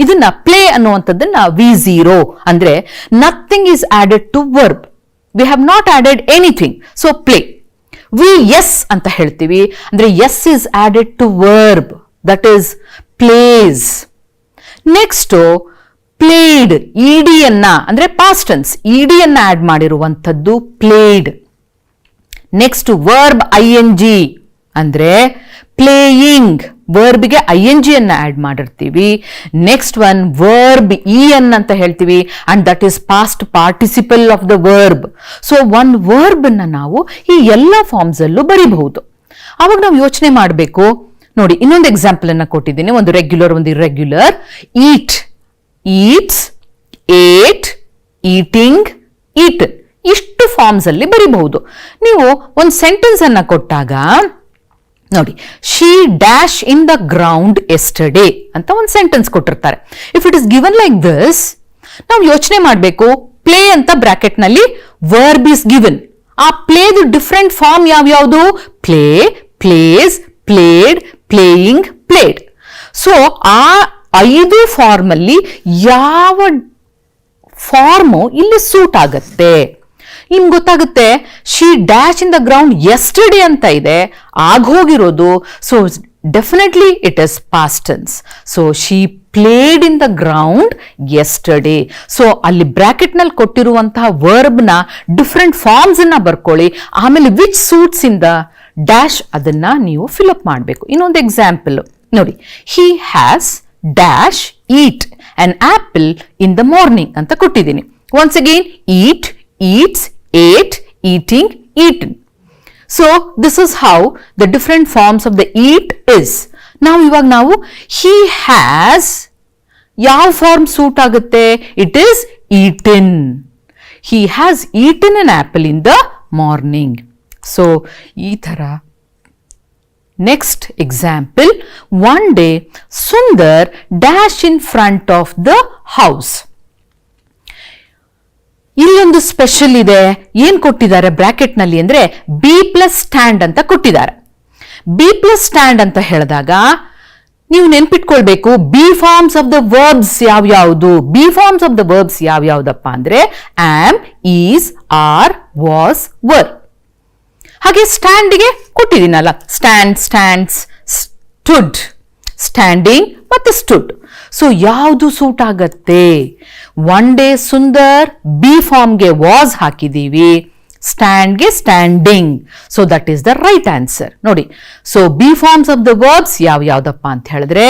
Speaker 5: ಇದನ್ನ ಪ್ಲೇ ಅನ್ನುವಂಥದ್ದನ್ನ V0 ಅಂದ್ರೆ nothing is added to verb, we have not added anything, so play. VS ಅಂತ ಹೇಳ್ತೀವಿ ಅಂದ್ರೆ S is added to verb, that is plays. Next played, ED ಅನ್ನ ಅಂದ್ರೆ ಪಾಸ್ಟ್ ಟೆನ್ಸ್, ED ಅನ್ನ ಆಡ್ ಮಾಡಿರುವಂತದ್ದು ಪ್ಲೇಡ್. ನೆಕ್ಸ್ಟ್ ವರ್ಬ್ ING ಅಂದ್ರೆ playing, ವರ್ಬ್ಗೆ ING ಅನ್ನ ಆಡ್ ಮಾಡಿರ್ತೀವಿ. ನೆಕ್ಸ್ಟ್ ಒನ್ ವರ್ಬ್ EN ಅಂತ ಹೇಳ್ತೀವಿ and that is past participle of the verb. So one verb ಅನ್ನ ನಾವು ಈ ಎಲ್ಲ ಫಾರ್ಮ್ಸ್ ಅಲ್ಲೂ ಬರೀಬಹುದು. ಅವಾಗ ನಾವು ಯೋಚನೆ ಮಾಡಬೇಕು. ನೋಡಿ, ಇನ್ನೊಂದು ಎಕ್ಸಾಂಪಲ್ ಅನ್ನ ಕೊಟ್ಟಿದ್ದೀನಿ, ಒಂದು ರೆಗ್ಯುಲರ್ ಒಂದು ಇರ್ರೆಗ್ಯುಲರ್. ಈಟ್, ಈಟ್ಸ್, ಏಟ್, ಈಟಿಂಗ್, ಈಟನ್, ಇಷ್ಟು ಫಾರ್ಮ್ಸ್ ಅಲ್ಲಿ ಬರೀಬಹುದು. ನೀವು ಒಂದು ಸೆಂಟೆನ್ಸ್ ಅನ್ನ ಕೊಟ್ಟಾಗ ನೋಡಿ, she dash in the ground yesterday ಅಂತ ಒಂದು ಸೆಂಟೆನ್ಸ್ ಕೊಟ್ಟಿರ್ತಾರೆ. If it is given like this, ನಾವು ಯೋಚನೆ ಮಾಡಬೇಕು, ಪ್ಲೇ ಅಂತ ಬ್ರಾಕೆಟ್ ನಲ್ಲಿ ವರ್ಬ್ ಇಸ್ ಗಿವನ್. ಆ ಪ್ಲೇದು ಡಿಫ್ರೆಂಟ್ ಫಾರ್ಮ್ ಯಾವ್ಯಾವುದು? Play, plays, played, playing, played. So ಆ 5 ಫಾರ್ಮ್ ಅಲ್ಲಿ ಯಾವ ಫಾರ್ಮು ಇಲ್ಲಿ ಸೂಟ್ ಆಗತ್ತೆ? ನಿಮ್ಗೆ ಗೊತ್ತಾಗುತ್ತೆ. She dash in the ground yesterday ಅಂತ ಇದೆ, ಆಗೋಗಿರೋದು. So definitely it is past tense. So she played in the ground yesterday. So ಅಲ್ಲಿ ಬ್ರಾಕೆಟ್ ನಲ್ಲಿ ಕೊಟ್ಟಿರುವಂತಹ ವರ್ಬ್ ನ ಡಿಫ್ರೆಂಟ್ ಫಾರ್ಮ್ಸ್ ಅನ್ನ ಬರ್ಕೊಳ್ಳಿ. ಆಮೇಲೆ which suits in the dash ಅದನ್ನ ನೀವು ಫಿಲ್ಅಪ್ ಮಾಡಬೇಕು. ಇನ್ನೊಂದು ಎಕ್ಸಾಂಪಲ್ ನೋಡಿ, he has dash eat an apple in the morning ಅಂತ ಕೊಟ್ಟಿದ್ದೀನಿ. Once again eat, eats, ate, eating, eaten. So this is how the different forms of the eat is. Now ಇವಾಗ ನಾವು he has ಯಾವ form suit ಆಗುತ್ತೆ? It is eaten. He has eaten an apple in the morning. So ಈ ತರ. Next example, one day Sundar dash in front of the house. ಇಲ್ಲೊಂದು special ಇದೆ. ಏನ್ ಕೊಟ್ಟಿದ್ದಾರೆ ಬ್ರಾಕೆಟ್ ನಲ್ಲಿ ಅಂದ್ರೆ ಬಿ ಪ್ಲಸ್ ಸ್ಟ್ಯಾಂಡ್ ಅಂತ ಕೊಟ್ಟಿದ್ದಾರೆ. ಬಿ ಪ್ಲಸ್ ಸ್ಟ್ಯಾಂಡ್ ಅಂತ ಹೇಳಿದಾಗ ನೀವು ನೆನ್ಪಿಟ್ಕೊಳ್ಬೇಕು, be forms of the verbs ಯಾವ್ಯಾವುದು? Be forms of the verbs ಯಾವ್ಯಾವ್ದಪ್ಪ ಅಂದ್ರೆ am, is, are, was, were. ಹಾಗೆ ಸ್ಟ್ಯಾಂಡ್ಗೆ ಕೊಟ್ಟಿದ್ದೀನಲ್ಲ, ಸ್ಟ್ಯಾಂಡ್, ಸ್ಟ್ಯಾಂಡ್ಸ್, ಸ್ಟುಡ್, ಸ್ಟ್ಯಾಂಡಿಂಗ್ ಮತ್ತೆ ಸ್ಟುಡ್. ಸೊ ಯಾವುದು ಸೂಟ್ ಆಗತ್ತೆ? ಒನ್ ಡೇ ಸುಂದರ್ ಬಿ ಫಾರ್ಮ್ಗೆ ವಾಸ್ ಹಾಕಿದೀವಿ, ಸ್ಟ್ಯಾಂಡ್ಗೆ standing. So that is the right answer. ನೋಡಿ, so be forms of the verbs ಯಾವ್ಯಾವ್ದಪ್ಪ ಅಂತ ಹೇಳಿದ್ರೆ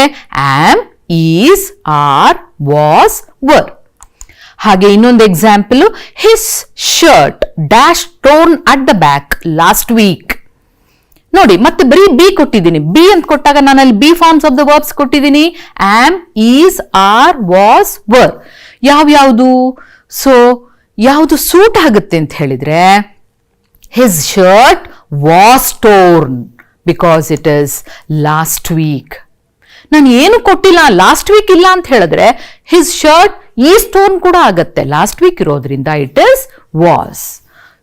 Speaker 5: am, is, are, was, were. ಹಾಗೆ ಇನ್ನೊಂದು example, his shirt dash torn at the back last week. ನೋಡಿ, ಮತ್ತೆ ಬರೀ ಬಿ ಕೊಟ್ಟಿದ್ದೀನಿ. ಬಿ ಅಂತ ಕೊಟ್ಟಾಗ ನಾನು ಅಲ್ಲಿ be forms of the verbs ಕೊಟ್ಟಿದ್ದೀನಿ, am, is, are, was, were. ಯಾವ್ಯಾವುದು? ಸೊ ಯಾವುದು ಸೂಟ್ ಆಗುತ್ತೆ ಅಂತ ಹೇಳಿದ್ರೆ his shirt was torn because it is last week. ನಾನು ಏನು ಕೊಟ್ಟಿಲ್ಲ, ಲಾಸ್ಟ್ ವೀಕ್ ಇಲ್ಲ ಅಂತ ಹೇಳಿದ್ರೆ ಹಿಸ್ ಶರ್ಟ್ ಈಸ್ ಟೋರ್ನ್ ಕೂಡ ಆಗತ್ತೆ, ಲಾಸ್ಟ್ ವೀಕ್ ಇರೋದ್ರಿಂದ it is was.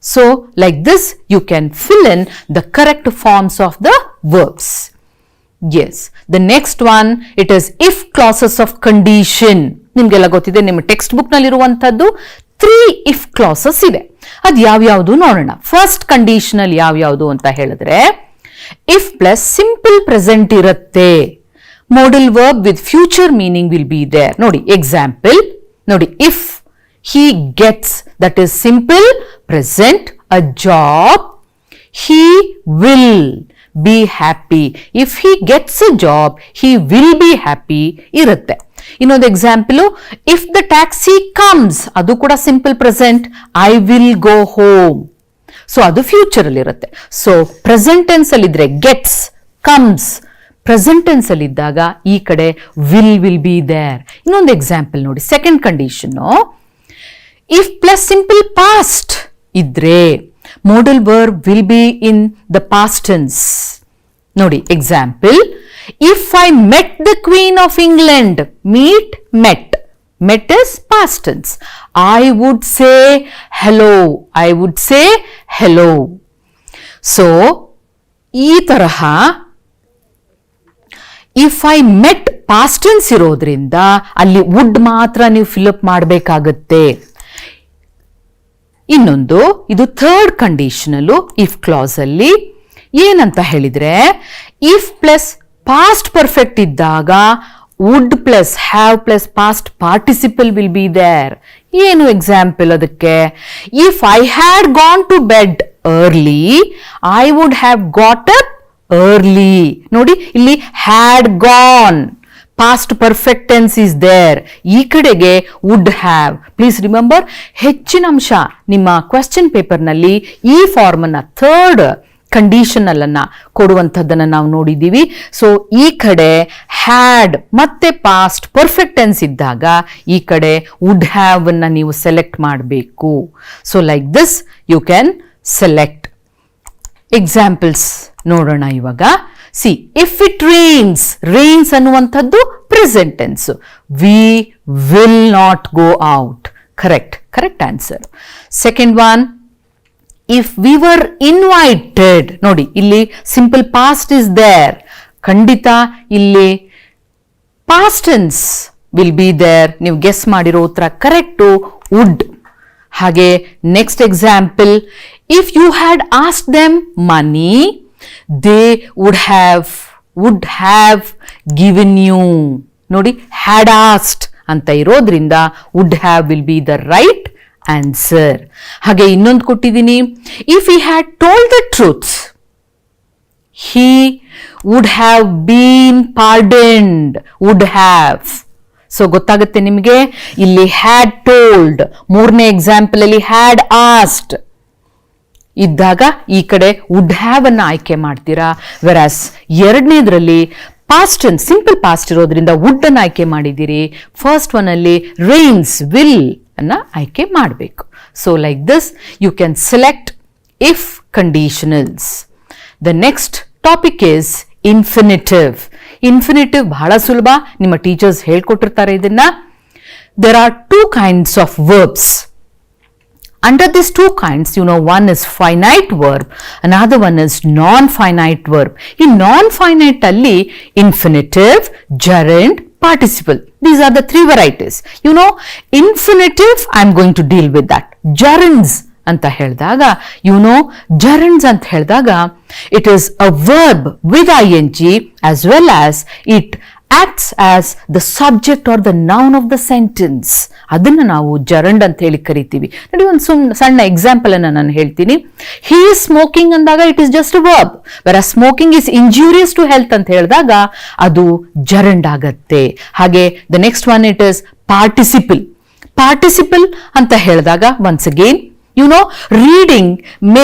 Speaker 5: So like this you can fill in the correct forms of the verbs. Yes, the next one, it is if clauses of condition. ನಿಮಗೆಲ್ಲ ಗೊತ್ತಿದೆ, ನಿಮ್ಮ text book ನಲ್ಲಿ ಇರುವಂತದ್ದು 3 if clauses ಇದೆ. ಅದು ಯಾವ್ಯಾವುದು ನೋಡೋಣ. ಫಸ್ಟ್ ಕಂಡೀಷನಲ್ ಯಾವ್ಯಾವುದು ಅಂತ ಹೇಳಿದ್ರೆ if plus simple present ಇರುತ್ತೆ, modal verb with future meaning will be there. ನೋಡಿ example, ನೋಡಿ if he gets, that is simple present, a job, he will be happy. If he gets a job, he will be happy ಇರುತ್ತೆ. ಇನ್ನೊಂದು example, if the taxi comes, ಅದು ಕೂಡ simple present, I will go home. So ಅದು future ಅಲ್ಲಿ ಇರುತ್ತೆ. So present tense ಅಲ್ಲಿ ಇದ್ರೆ gets, comes, present tense ಅಲ್ಲಿ ಇದ್ದಾಗ ಈ ಕಡೆ ವಿಲ್ ಬಿ ದೇರ್. ಇನ್ನೊಂದು ಎಕ್ಸಾಂಪಲ್ ನೋಡಿ, second condition, if plus simple past ಇದ್ರೆ modal verb will be in the past tense. ನೋಡಿ example, if I met the Queen of England, meet, met, met is past tense. I would say hello, I would say hello. So ಈ ತರಹ if I met past tense ಇರೋದ್ರಿಂದ ಅಲ್ಲಿ would ಮಾತ್ರ ನೀವು fill up ಮಾಡಬೇಕಾಗುತ್ತೆ. ಇನ್ನೊಂದು, ಇದು ಥರ್ಡ್ ಕಂಡೀಷನಲ್ ಇಫ್ ಕ್ಲಾಸ್ ಅಲ್ಲಿ ಏನಂತ ಹೇಳಿದ್ರೆ ಇಫ್ ಪ್ಲಸ್ ಪಾಸ್ಟ್ ಪರ್ಫೆಕ್ಟ್ ಇದ್ದಾಗ would plus have plus past participle will be there. ಏನು ಎಕ್ಸಾಂಪಲ್ ಅದಕ್ಕೆ? If I had gone to bed early, I would have got up early. ನೋಡಿ, ಇಲ್ಲಿ had gone, past perfect tense is there. ಈ ಕಡೆಗೆ would have. Please remember, ಹೆಚ್ಚಿನ ಅಂಶ ನಿಮ್ಮ question paper ನಲ್ಲಿ ಈ ಫಾರ್ಮ್ ಅನ್ನ ಥರ್ಡ್ ಕಂಡೀಷನಲ್ ಅನ್ನ ಕೊಡುವಂಥದ್ದನ್ನ ನಾವು ನೋಡಿದ್ದೀವಿ. ಸೊ ಈ ಕಡೆ ಹ್ಯಾಡ್ ಮತ್ತೆ ಪಾಸ್ಟ್ ಪರ್ಫೆಕ್ಟ್ ಟೆನ್ಸ್ ಇದ್ದಾಗ ಈ ಕಡೆ ವುಡ್ ಹ್ಯಾವ್ ಅನ್ನ ನೀವು ಸೆಲೆಕ್ಟ್ ಮಾಡಬೇಕು. So like this you can select. Examples ನೋಡೋಣ ಇವಾಗ. See, if it rains, rains ಅನ್ನುವಂಥದ್ದು present tense. We will not go out. Correct, correct answer. Second one, if we were invited. ನೋಡಿ, ಇಲ್ಲಿ simple past is there. ಖಂಡಿತ ಇಲ್ಲಿ past tense will be there. ನೀವು guess ಮಾಡಿರೋ ಉತ್ತರ correct, would. ಹಾಗೆ next example, if you had asked them money, they would have given you. ನೋಡಿ, had asked ಅಂತ ಇರೋದ್ರಿಂದ would have will be the right answer. ಹಾಗೆ ಇನ್ನೊಂದು ಕೊಟ್ಟಿದ್ದೀನಿ, if he had told the truth, he would have been pardoned. would have. So ಗೊತ್ತಾಗುತ್ತೆ ನಿಮಗೆ. ಇಲ್ಲಿ had told, ಮೂರನೇ ಎಕ್ಸಾಂಪಲ್ ಅಲ್ಲಿ ಹ್ಯಾಡ್ ಆಸ್ಡ್ ಇದ್ದಾಗ ಈ ಕಡೆ ವುಡ್ ಹ್ಯಾವ್ ಅನ್ನ ಆಯ್ಕೆ ಮಾಡ್ತೀರಾ. ವೆರಾಸ್ ಎರಡನೇದ್ರಲ್ಲಿ ಪಾಸ್ಟ್ ಟೆನ್ಸ್, ಸಿಂಪಲ್ ಪಾಸ್ಟ್ ಇರೋದ್ರಿಂದ ವುಡ್ ಅನ್ನ ಆಯ್ಕೆ ಮಾಡಿದ್ದೀರಿ. ಫಸ್ಟ್ ಒನ್ ಅಲ್ಲಿ ರೈನ್ಸ್, ವಿಲ್ ಅನ್ನ ಆಯ್ಕೆ ಮಾಡಬೇಕು. So like this you can select if conditionals. The next topic is infinitive. Infinitive ಬಹಳ ಸುಲಭ, ನಿಮ್ಮ ಟೀಚರ್ಸ್ ಹೇಳ್ಕೊಟ್ಟಿರ್ತಾರೆ ಇದನ್ನ. There are two kinds of verbs. Under these two kinds, you know, one is finite verb, another one is non-finite verb. In non-finite alli infinitive, gerund, participle. These are the three varieties. You know, infinitive, I am going to deal with that. Gerunds ಅಂತ ಹೇಳಿದಾಗ, you know, gerunds ಅಂತ ಹೇಳಿದಾಗ it is a verb with ing as well as it acts as the subject or the noun of the sentence. ಅದನ್ನ ನಾವು gerund ಅಂತ ಹೇಳಿ ಕರಿತೀವಿ. ನೋಡಿ, ಒಂದು ಸಣ್ಣ ಎಕ್ಸಾಂಪಲ್ ಅನ್ನ ನಾನು ಹೇಳ್ತೀನಿ. he is smoking ಅಂದಾಗ it is just a verb. whereas smoking is injurious to health ಅಂತ ಹೇಳಿದಾಗ ಅದು gerund ಆಗತ್ತೆ. ಹಾಗೆ the next one it is participle. participle ಅಂತ ಹೇಳಿದಾಗ once again, you know, reading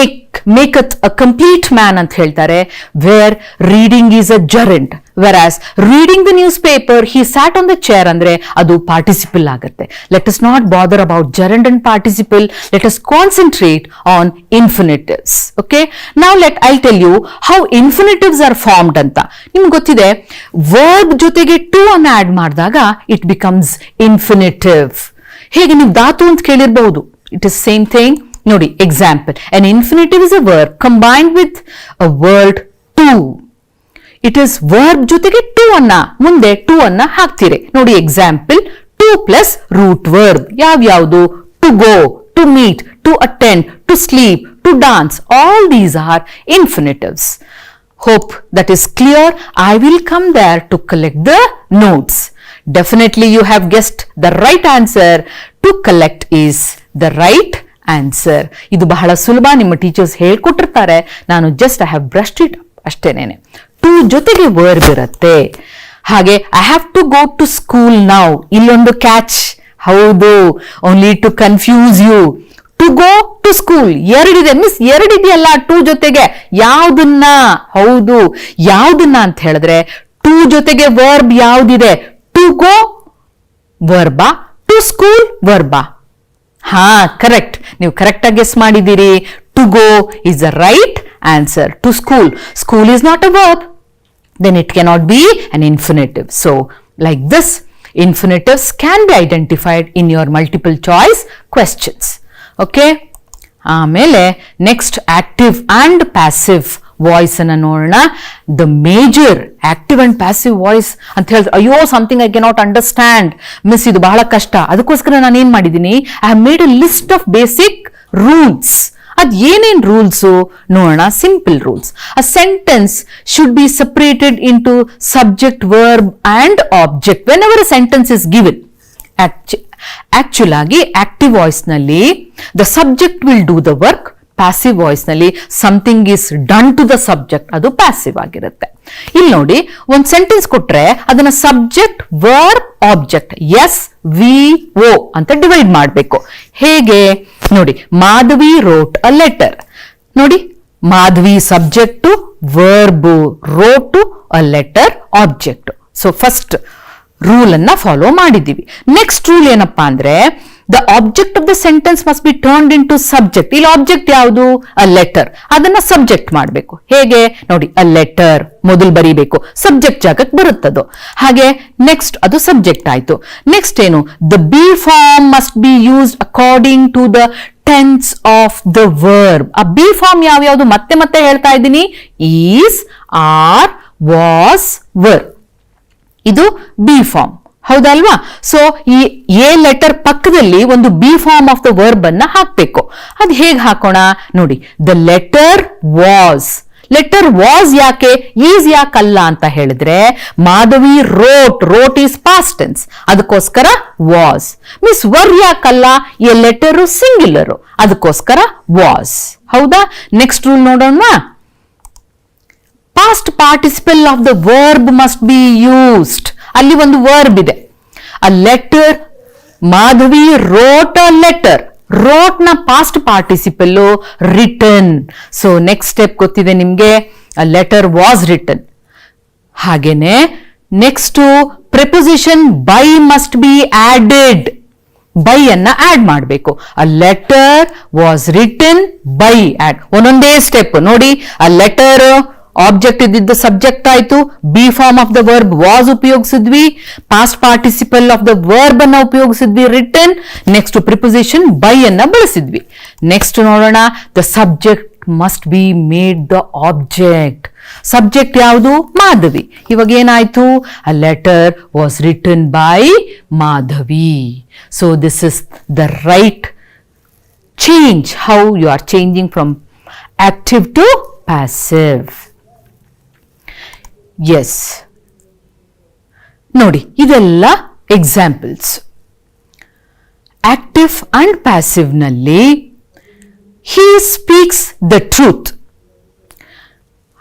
Speaker 5: maketh a complete man ಅಂತ ಹೇಳ್ತಾರೆ, where reading is a gerund. whereas reading the newspaper, he sat on the chair ಅಂದ್ರೆ ಅದು participle ಆಗುತ್ತೆ. Let us not bother about gerund and participle. Let us concentrate on infinitives. Okay, now I'll tell you how infinitives are formed ಅಂತ. ನಿಮ್ಗೆ ಗೊತ್ತಿದೆ, verb ಜೊತೆಗೆ to ಅನ್ನು add ಮಾಡಿದಾಗ it becomes infinitive. ಹೇಗೆ ನೀವು ಧಾತು ಅಂತ ಕೇಳಿರಬಹುದು, it is same thing. ನೋಡಿ, example, an infinitive is a verb combined with a word to. It is verb ಜೊತೆಗೆ to ಅನ್ನ ಮುಂದೆ to ಅನ್ನ ಹಾಕ್ತೀರಿ. ನೋಡಿ, example, to plus root verb. ಯಾವ್ಯಾವುದು? to go, to meet, to attend, to sleep, to dance. All these are infinitives. Hope that is clear. I will come there to collect the notes. Definitely you have guessed the right answer. To collect is the right answer. ಇದು ಬಹಳ ಸುಲಭ, ನಿಮ್ಮ teachers ಹೇಳ್ಕೊಟ್ಟಿರ್ತಾರೆ. ನಾನು just I have brushed it ಅಷ್ಟೇನೇನೆ. To ಜೊತೆಗೆ verb ಇರುತ್ತೆ. ಹಾಗೆ I have to go to school now, ಇಲ್ಲೊಂದು ಕ್ಯಾಚ್. ಹೌದು, only to confuse you. To go to school ಎರಡಿದೆ, ಮಿಸ್ ಎರಡಿದೆಯಲ್ಲ ಟು ಜೊತೆಗೆ, ಯಾವ್ದನ್ನ? ಹೌದು, ಯಾವ್ದನ್ನ ಅಂತ ಹೇಳಿದ್ರೆ ಟು ಜೊತೆಗೆ ವರ್ಬ್ ಯಾವ್ದಿದೆ? ಟು ಗೋ ವರ್ಬಾ, ಟು ಸ್ಕೂಲ್ ವರ್ಬಾ? ಹಾ, ಕರೆಕ್ಟ್, ನೀವು ಕರೆಕ್ಟ್ ಆಗಿ ಗೆಸ್ ಮಾಡಿದ್ದೀರಿ. To go is the right answer. To school, school is not a verb, then it cannot be an infinitive. So like this, infinitives can be identified in your multiple choice questions. Okay, ಆಮೇಲೆ next active and passive voice ಅನ್ನ ನೋಡೋಣ. The major active and passive voice ಅಂತ ಹೇಳಿದ್ರೆ, ಅಯ್ಯೋ something I cannot understand miss, ಇದು ಬಹಳ ಕಷ್ಟ. ಅದಕ್ಕೋಸ್ಕರ ನಾನು ಏನ್ ಮಾಡಿದ್ದೀನಿ, I have made a list of basic rules. ಅದ್ ಏನೇನ್ ರೂಲ್ಸು ನೋಡೋಣ. Simple rules. A sentence should be separated into subject, verb and object when a sentence is given. Actual ಆಗಿ ಆಕ್ಟಿವ್ ವಾಯ್ಸ್ ನಲ್ಲಿ the subject will do the work. Passive voice ನಲ್ಲಿ something is done to the subject, ಅದು passive ಆಗಿರುತ್ತೆ. ಇಲ್ಲಿ ನೋಡಿ, ಒಂದು sentence ಕೊಟ್ರೆ ಅದನ್ನ subject, verb, object, S V O ಅಂತ ಡಿವೈಡ್ ಮಾಡಬೇಕು. ಹೇಗೆ ನೋಡಿ, ಮಾಧವಿ ರೋಟ್ ಅ ಲೆಟರ್. ನೋಡಿ, Madhavi subject, verb, wrote, a letter object. So first rule ಅನ್ನ ಫಾಲೋ ಮಾಡಿದ್ದೀವಿ. ನೆಕ್ಸ್ಟ್ ರೂಲ್ ಏನಪ್ಪಾ ಅಂದ್ರೆ, the object of the sentence must be turned into subject. ಇಲ್ಲಿ ಆಬ್ಜೆಕ್ಟ್ ಯಾವುದು? A letter. ಅದನ್ನ ಸಬ್ಜೆಕ್ಟ್ ಮಾಡಬೇಕು. ಹೇಗೆ ನೋಡಿ, ಅ ಲೆಟರ್ ಮೊದಲು ಬರೀಬೇಕು, ಸಬ್ಜೆಕ್ಟ್ ಜಾಗಕ್ಕೆ ಬರುತ್ತದು. ಹಾಗೆ ನೆಕ್ಸ್ಟ್ ಅದು ಸಬ್ಜೆಕ್ಟ್ ಆಯ್ತು. ನೆಕ್ಸ್ಟ್ ಏನು? The be form must be used according to the tense of the verb. ಆ ಬಿ ಫಾರ್ಮ್ ಯಾವ್ಯಾವುದು ಮತ್ತೆ ಮತ್ತೆ ಹೇಳ್ತಾ ಇದ್ದೀನಿ. Is, are, was, were. ಇದು ಬಿ ಫಾರ್ಮ್, ಹೌದಲ್ವಾ? ಸೊ ಈ ಎ ಲೆಟರ್ ಪಕ್ಕದಲ್ಲಿ ಒಂದು be form of the verb ಅನ್ನ ಹಾಕ್ಬೇಕು. ಅದು ಹೇಗೆ ಹಾಕೋಣ ನೋಡಿ. The letter was. Letter was ಯಾಕೆ, ಈಸ್ ಯಾಕಲ್ಲ ಅಂತ ಹೇಳಿದ್ರೆ, Madhavi wrote, wrote is past tense, ಅದಕ್ಕೋಸ್ಕರ was. Miss var ಯಾಕಲ್ಲ, A letter singular, ಅದಕ್ಕೋಸ್ಕರ ವಾಸ್. ಹೌದಾ? ನೆಕ್ಸ್ಟ್ ರೂಲ್ ನೋಡೋಣ. Past participle of the verb must be used. ಅಲ್ಲಿ ಒಂದು ವರ್ಬ್ ಇದೆ, A letter. Madhavi wrote a letter. Wrote na past participle written. So next step ಗೊತ್ತಿದೆ ನಿಮ್ಗೆ, a letter was written. ಹಾಗೇನೆ next preposition by must be added. by ಅನ್ನ add ಮಾಡಬೇಕು. a letter was written by add. ಒಂದೊಂದೇ step ನೋಡಿ. a letter object ಇದ್ದಿದ್ದು subject ಆಯ್ತು. Be form of the verb was ಉಪಯೋಗಿಸಿದ್ವಿ. Past participle of the verb ಅನ್ನ ಉಪಯೋಗಿಸಿದ್ವಿ ರಿಟನ್. ನೆಕ್ಸ್ಟ್ ಪ್ರಿಪೊಸಿಷನ್ ಬೈ ಅನ್ನ ಬಳಸಿದ್ವಿ. ನೆಕ್ಸ್ಟ್ ನೋಡೋಣ, the subject must be made the object. Subject ಯಾವುದು? ಮಾಧವಿ. ಇವಾಗ ಏನಾಯ್ತು? A letter was written by Madhavi. So this is the right change, how you are changing from active to passive. Yes. ನೋಡಿ, ಇದೆಲ್ಲ examples. Active and passive ನಲ್ಲಿ he speaks the truth.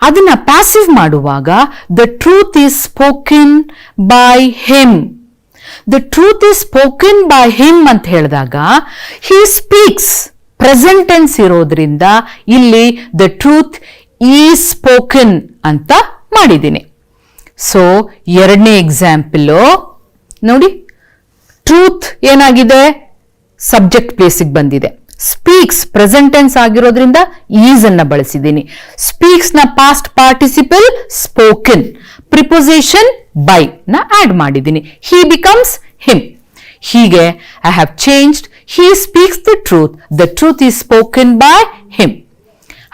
Speaker 5: ಅದನ್ನ passive ಮಾಡುವಾಗ the truth is spoken by him. The truth is spoken by him ಅಂತ ಹೇಳಿದಾಗ he speaks. Present tense ಇರೋದ್ರಿಂದ ಇಲ್ಲಿ the truth is spoken ಅಂತ ಮಾಡಿದ್ದೀನಿ. ಸೊ ಎರಡನೇ ಎಕ್ಸಾಂಪಲ್ ನೋಡಿ, ಟ್ರೂತ್ ಏನಾಗಿದೆ? ಸಬ್ಜೆಕ್ಟ್ ಪ್ಲೇಸಿಗೆ ಬಂದಿದೆ. ಸ್ಪೀಕ್ಸ್ ಪ್ರೆಸೆಂಟ್ ಟೆನ್ಸ್ ಆಗಿರೋದ್ರಿಂದ ಈಸ್ ಅನ್ನ ಬಳಸಿದ್ದೀನಿ. ಸ್ಪೀಕ್ಸ್ ನ past participle spoken. Preposition by ನ ಆಡ್ ಮಾಡಿದ್ದೀನಿ. He becomes him. ಹೀಗೆ I have changed. He speaks the truth. The truth is spoken by him.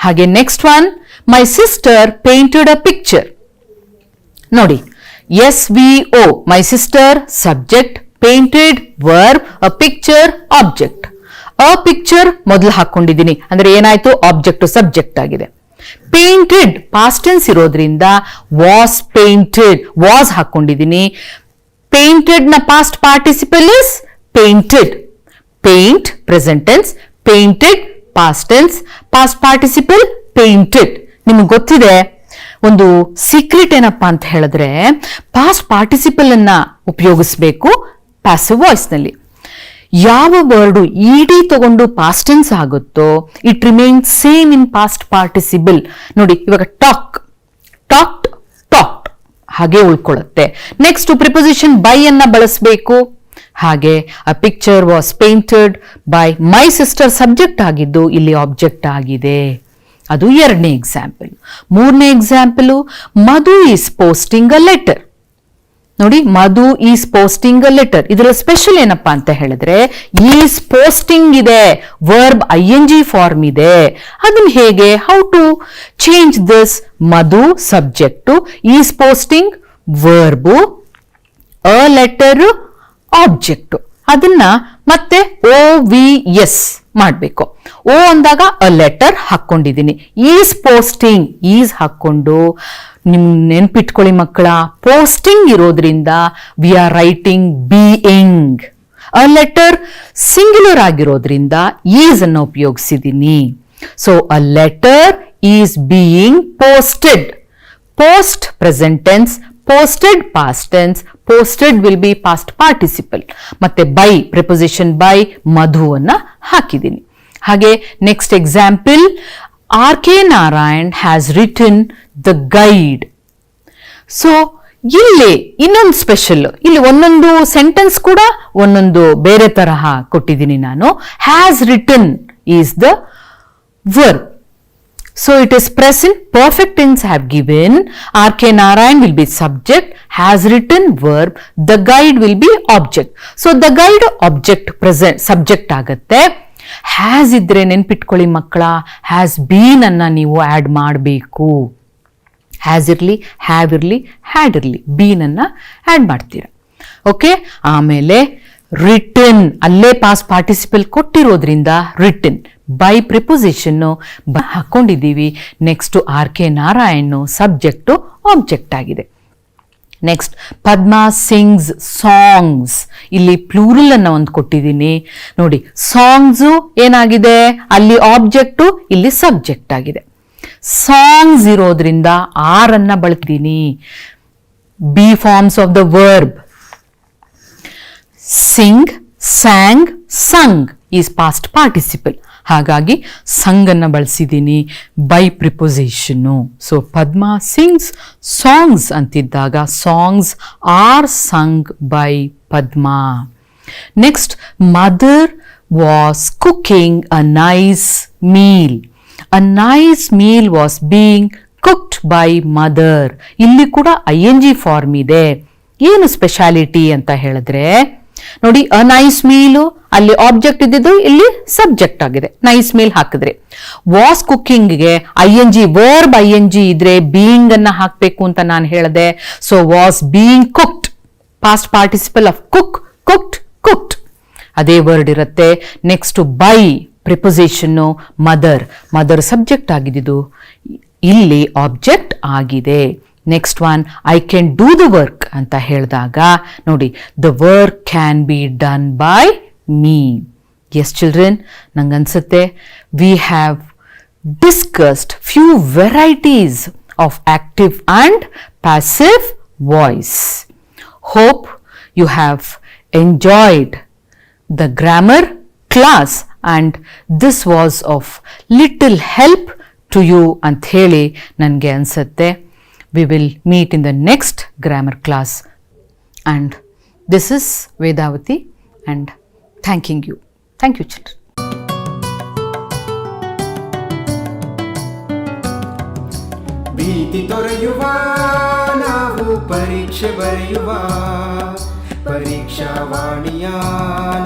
Speaker 5: ಹಾಗೆ next one, my sister painted a picture. ನೋಡಿ, SVO my sister subject, painted verb, a picture object. A picture ಮೊದಲು ಹಾಕೊಂಡಿದ್ದೀನಿ, ಅಂದ್ರೆ ಏನಾಯ್ತು? Object subject ಆಗಿದೆ. Painted past tense ಇರೋದ್ರಿಂದ was painted, was ಹಾಕೊಂಡಿದ್ದೀನಿ. Painted ನ past participle is painted. Paint present tense, painted past tense, past participle painted. ನಿಮ್ಗೆ ಗೊತ್ತಿದೆ ಒಂದು ಸೀಕ್ರೆಟ್ ಏನಪ್ಪಾ ಅಂತ ಹೇಳಿದ್ರೆ, ಪಾಸ್ಟ್ ಪಾರ್ಟಿಸಿಪಲ್ ಅನ್ನ ಉಪಯೋಗಿಸ್ಬೇಕು ಪ್ಯಾಸಿವ್ ವಾಯ್ಸ್ ನಲ್ಲಿ. ಯಾವ ವರ್ಡು ಇಡಿ ತಗೊಂಡು ಪಾಸ್ಟ್ ಟೆನ್ಸ್ ಆಗುತ್ತೋ it remains same in past participle. ನೋಡಿ, ಇವಾಗ ಟಾಕ್, ಟಾಕ್ಡ್, ಟಾಕ್ಡ್ ಹಾಗೆ ಉಳ್ಕೊಳ್ಳುತ್ತೆ. ನೆಕ್ಸ್ಟ್ ಪ್ರಿಪೊಸಿಷನ್ ಬೈ ಅನ್ನ ಬಳಸಬೇಕು. ಹಾಗೆ a picture was painted by my sister subject ಆಗಿದ್ದು ಇಲ್ಲಿ ಆಬ್ಜೆಕ್ಟ್ ಆಗಿದೆ. ಅದು ಎರಡನೇ ಎಕ್ಸಾಂಪಲ್. ಮೂರನೇ example, Madhu is posting a letter. ನೋಡಿ, Madhu is posting a letter. ಇದರ ಸ್ಪೆಷಲ್ ಏನಪ್ಪಾ ಅಂತ ಹೇಳಿದ್ರೆ ಈಸ್ ಪೋಸ್ಟಿಂಗ್ ಇದೆ, ವರ್ಬ್ ING ಫಾರ್ಮ್ ಇದೆ. ಅದನ್ನ ಹೇಗೆ, how to change this? Madhu subject, is posting verb, a letter object. ಅದನ್ನ ಮತ್ತೆ OVS ಮಾಡಬೇಕು. ಓ ಅಂದಾಗ ಅ ಲೆಟರ್ ಹಾಕೊಂಡಿದ್ದೀನಿ. ಈಸ್ ಪೋಸ್ಟಿಂಗ್, ಈಸ್ ಹಾಕೊಂಡು ನಿಮ್ ನೆನ್ಪಿಟ್ಕೊಳ್ಳಿ ಮಕ್ಕಳ, ಪೋಸ್ಟಿಂಗ್ ಇರೋದ್ರಿಂದ we are writing being. A letter singular ಆಗಿರೋದ್ರಿಂದ ಈಸ್ ಅನ್ನು ಉಪಯೋಗಿಸಿದ್ದೀನಿ. So a letter is being posted. Post present tense, posted past tense, posted will be past participle. ಮತ್ತೆ ಬೈ ಪ್ರಿಪೊಸಿಷನ್ ಬೈ ಮಧು ಅನ್ನ ಹಾಕಿದ್ದೀನಿ. ಹಾಗೆ next example, RK Narayan has written the guide. So ಇಲ್ಲಿ ಇನ್ನೊಂದು special, ಇಲ್ಲಿ ಒಂದೊಂದು ಸೆಂಟೆನ್ಸ್ ಕೂಡ ಒಂದೊಂದು ಬೇರೆ ತರಹ ಕೊಟ್ಟಿದ್ದೀನಿ ನಾನು. Has written is the verb. So it is present, perfect tense have given, RK Narayan will be subject, has written verb, the guide will be object. So the guide object present, subject ಆಗುತ್ತೆ. has ಇದ್ರೆ ನೆನ್ಪಿಟ್ಕೊಳ್ಳಿ ಮಕ್ಕಳ, has been ಅನ್ನ ನೀವು add ಮಾಡಬೇಕು. has ಇರ್ಲಿ, have ಇರ್ಲಿ, had ಇರ್ಲಿ, been ಅನ್ನ ಆಡ್ ಮಾಡ್ತೀರಾ. ಓಕೆ, ಆಮೇಲೆ ರಿಟನ್, ಅಲ್ಲೇ ಪಾಸ್ಟ್ ಪಾರ್ಟಿಸಿಪಲ್ ಕೊಟ್ಟಿರೋದ್ರಿಂದ ರಿಟನ್ ಬೈ ಪ್ರಿಪೊಸಿಷನ್ ಹಾಕೊಂಡಿದ್ದೀವಿ. Next RK Narayan subject object ಆಗಿದೆ. ನೆಕ್ಸ್ಟ್ ಪದ್ಮಾ ಸಿಂಗ್ಸ್ ಸಾಂಗ್ಸ್, ಇಲ್ಲಿ ಪ್ಲೂರಲ್ ಅನ್ನ ಒಂದು ಕೊಟ್ಟಿದ್ದೀನಿ ನೋಡಿ. ಸಾಂಗ್ಸ್ ಏನಾಗಿದೆ, ಅಲ್ಲಿ ಆಬ್ಜೆಕ್ಟು, ಇಲ್ಲಿ ಸಬ್ಜೆಕ್ಟ್ ಆಗಿದೆ. ಸಾಂಗ್ಸ್ ಇರೋದ್ರಿಂದ ಆರ್ ಅನ್ನ ಬಳಸ್ತೀನಿ. Be forms of the verb. sing, sang, sung is past participle. ಹಾಗಾಗಿ ಸಂಗನ್ನು ಬಳಸಿದ್ದೀನಿ ಬೈ ಪ್ರಿಪೊಸಿಷನ್ನು. ಸೊ ಪದ್ಮ ಸಿಂಗ್ಸ್ ಸಾಂಗ್ಸ್ ಅಂತಿದ್ದಾಗ songs are sung by Padma. Next, mother was cooking a nice meal. A nice meal was being cooked by mother. ಇಲ್ಲಿ ಕೂಡ ING form ಇದೆ. ಏನು speciality ಅಂತ ಹೇಳಿದ್ರೆ ನೋಡಿ, ಅ ನೈಸ್ ಮೀಲು ಅಲ್ಲಿ ಆಬ್ಜೆಕ್ಟ್ ಇದ್ದಿದ್ದು ಇಲ್ಲಿ ಸಬ್ಜೆಕ್ಟ್ ಆಗಿದೆ. ನೈಸ್ ಮೀಲ್ ಹಾಕಿದ್ರೆ ವಾಸ್ ಕುಕಿಂಗ್ಗೆ ING ವರ್ಬ್ ING ಇದ್ರೆ ಬೀಯಿಂಗ್ ಅನ್ನ ಹಾಕ್ಬೇಕು ಅಂತ ನಾನು ಹೇಳಿದೆ. So was being cooked, past participle of cook, cooked, cooked ಅದೇ ವರ್ಡ್ ಇರುತ್ತೆ. ನೆಕ್ಸ್ಟ್ ಬೈ ಪ್ರಿಪೊಸಿಷನ್ನು ಮದರ್, ಮದರ್ ಸಬ್ಜೆಕ್ಟ್ ಆಗಿದ್ದು ಇಲ್ಲಿ ಆಬ್ಜೆಕ್ಟ್ ಆಗಿದೆ. Next one, I can do the work ಅಂತ ಹೇಳಿದಾಗ ನೋಡಿ, the work can be done by me. Yes children, ನಂಗನ್ಸುತ್ತೆ we have discussed few varieties of active and passive voice. Hope you have enjoyed the grammar class and this was of little help to you ಅಂತ ಹೇಳಿ ನನಗೆ ಅನ್ಸುತ್ತೆ. We will meet in the next grammar class and this is Vedavati and thanking you. Thank you children.
Speaker 1: ಭೀತಿ ತೊರೆಯುವ ನಾವು ಪರೀಕ್ಷೆ ಬರೆಯುವ, ಪರೀಕ್ಷಾವಾಣಿಯ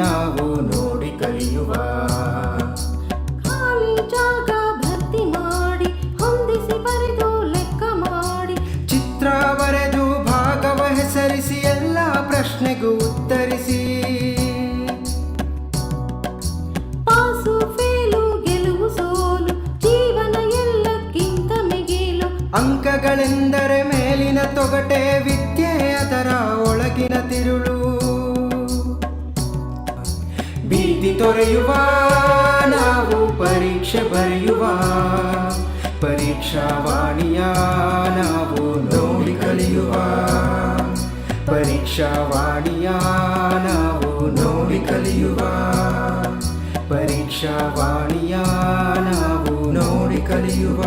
Speaker 1: ನಾವು ನೋಡಿ ಕಲಿಯುವ.
Speaker 2: ಖಾಲಿ ಜಾಗ ಭರ್ತಿ ಮಾಡಿ ಹೊಂದಿಸಿ ಬರೆದು ಲೆಕ್ಕ ಮಾಡಿ,
Speaker 1: ಚಿತ್ರ ಬರೆದು ಭಾಗವ ಹೆಸರಿಸಿ ಎಲ್ಲ ಪ್ರಶ್ನೆಗೂ ಉತ್ತರಿಸಿ.
Speaker 2: ಪಾಸು ಫೇಲು ಗೆಲುವು ಸೋಲು ಜೀವನ ಎಲ್ಲಕ್ಕಿಂತ ಮಿಗಿಲು.
Speaker 1: ಅಂಕಗಳೆಂದರೆ ಮೇಲಿನ ತೊಗಟೆ, ವಿದ್ಯೆ ಅದರ ಒಳಗಿನ ತಿರುಳು. ಭೀತಿ ತೊರೆಯುವ ನಾವು ಪರೀಕ್ಷೆ ಬರೆಯುವ, ಪರೀಕ್ಷಾವಾಣಿಯ ನಾವು ನೋಡಿ ಕಲಿಯುವ. ಪರೀಕ್ಷಾವಾಣಿಯ ನಾವು ನೋಡಿ ಕಲಿಯುವ, ಪರೀಕ್ಷಾವಾಣಿಯ ನಾವು ನೋಡಿ ಕಲಿಯುವ.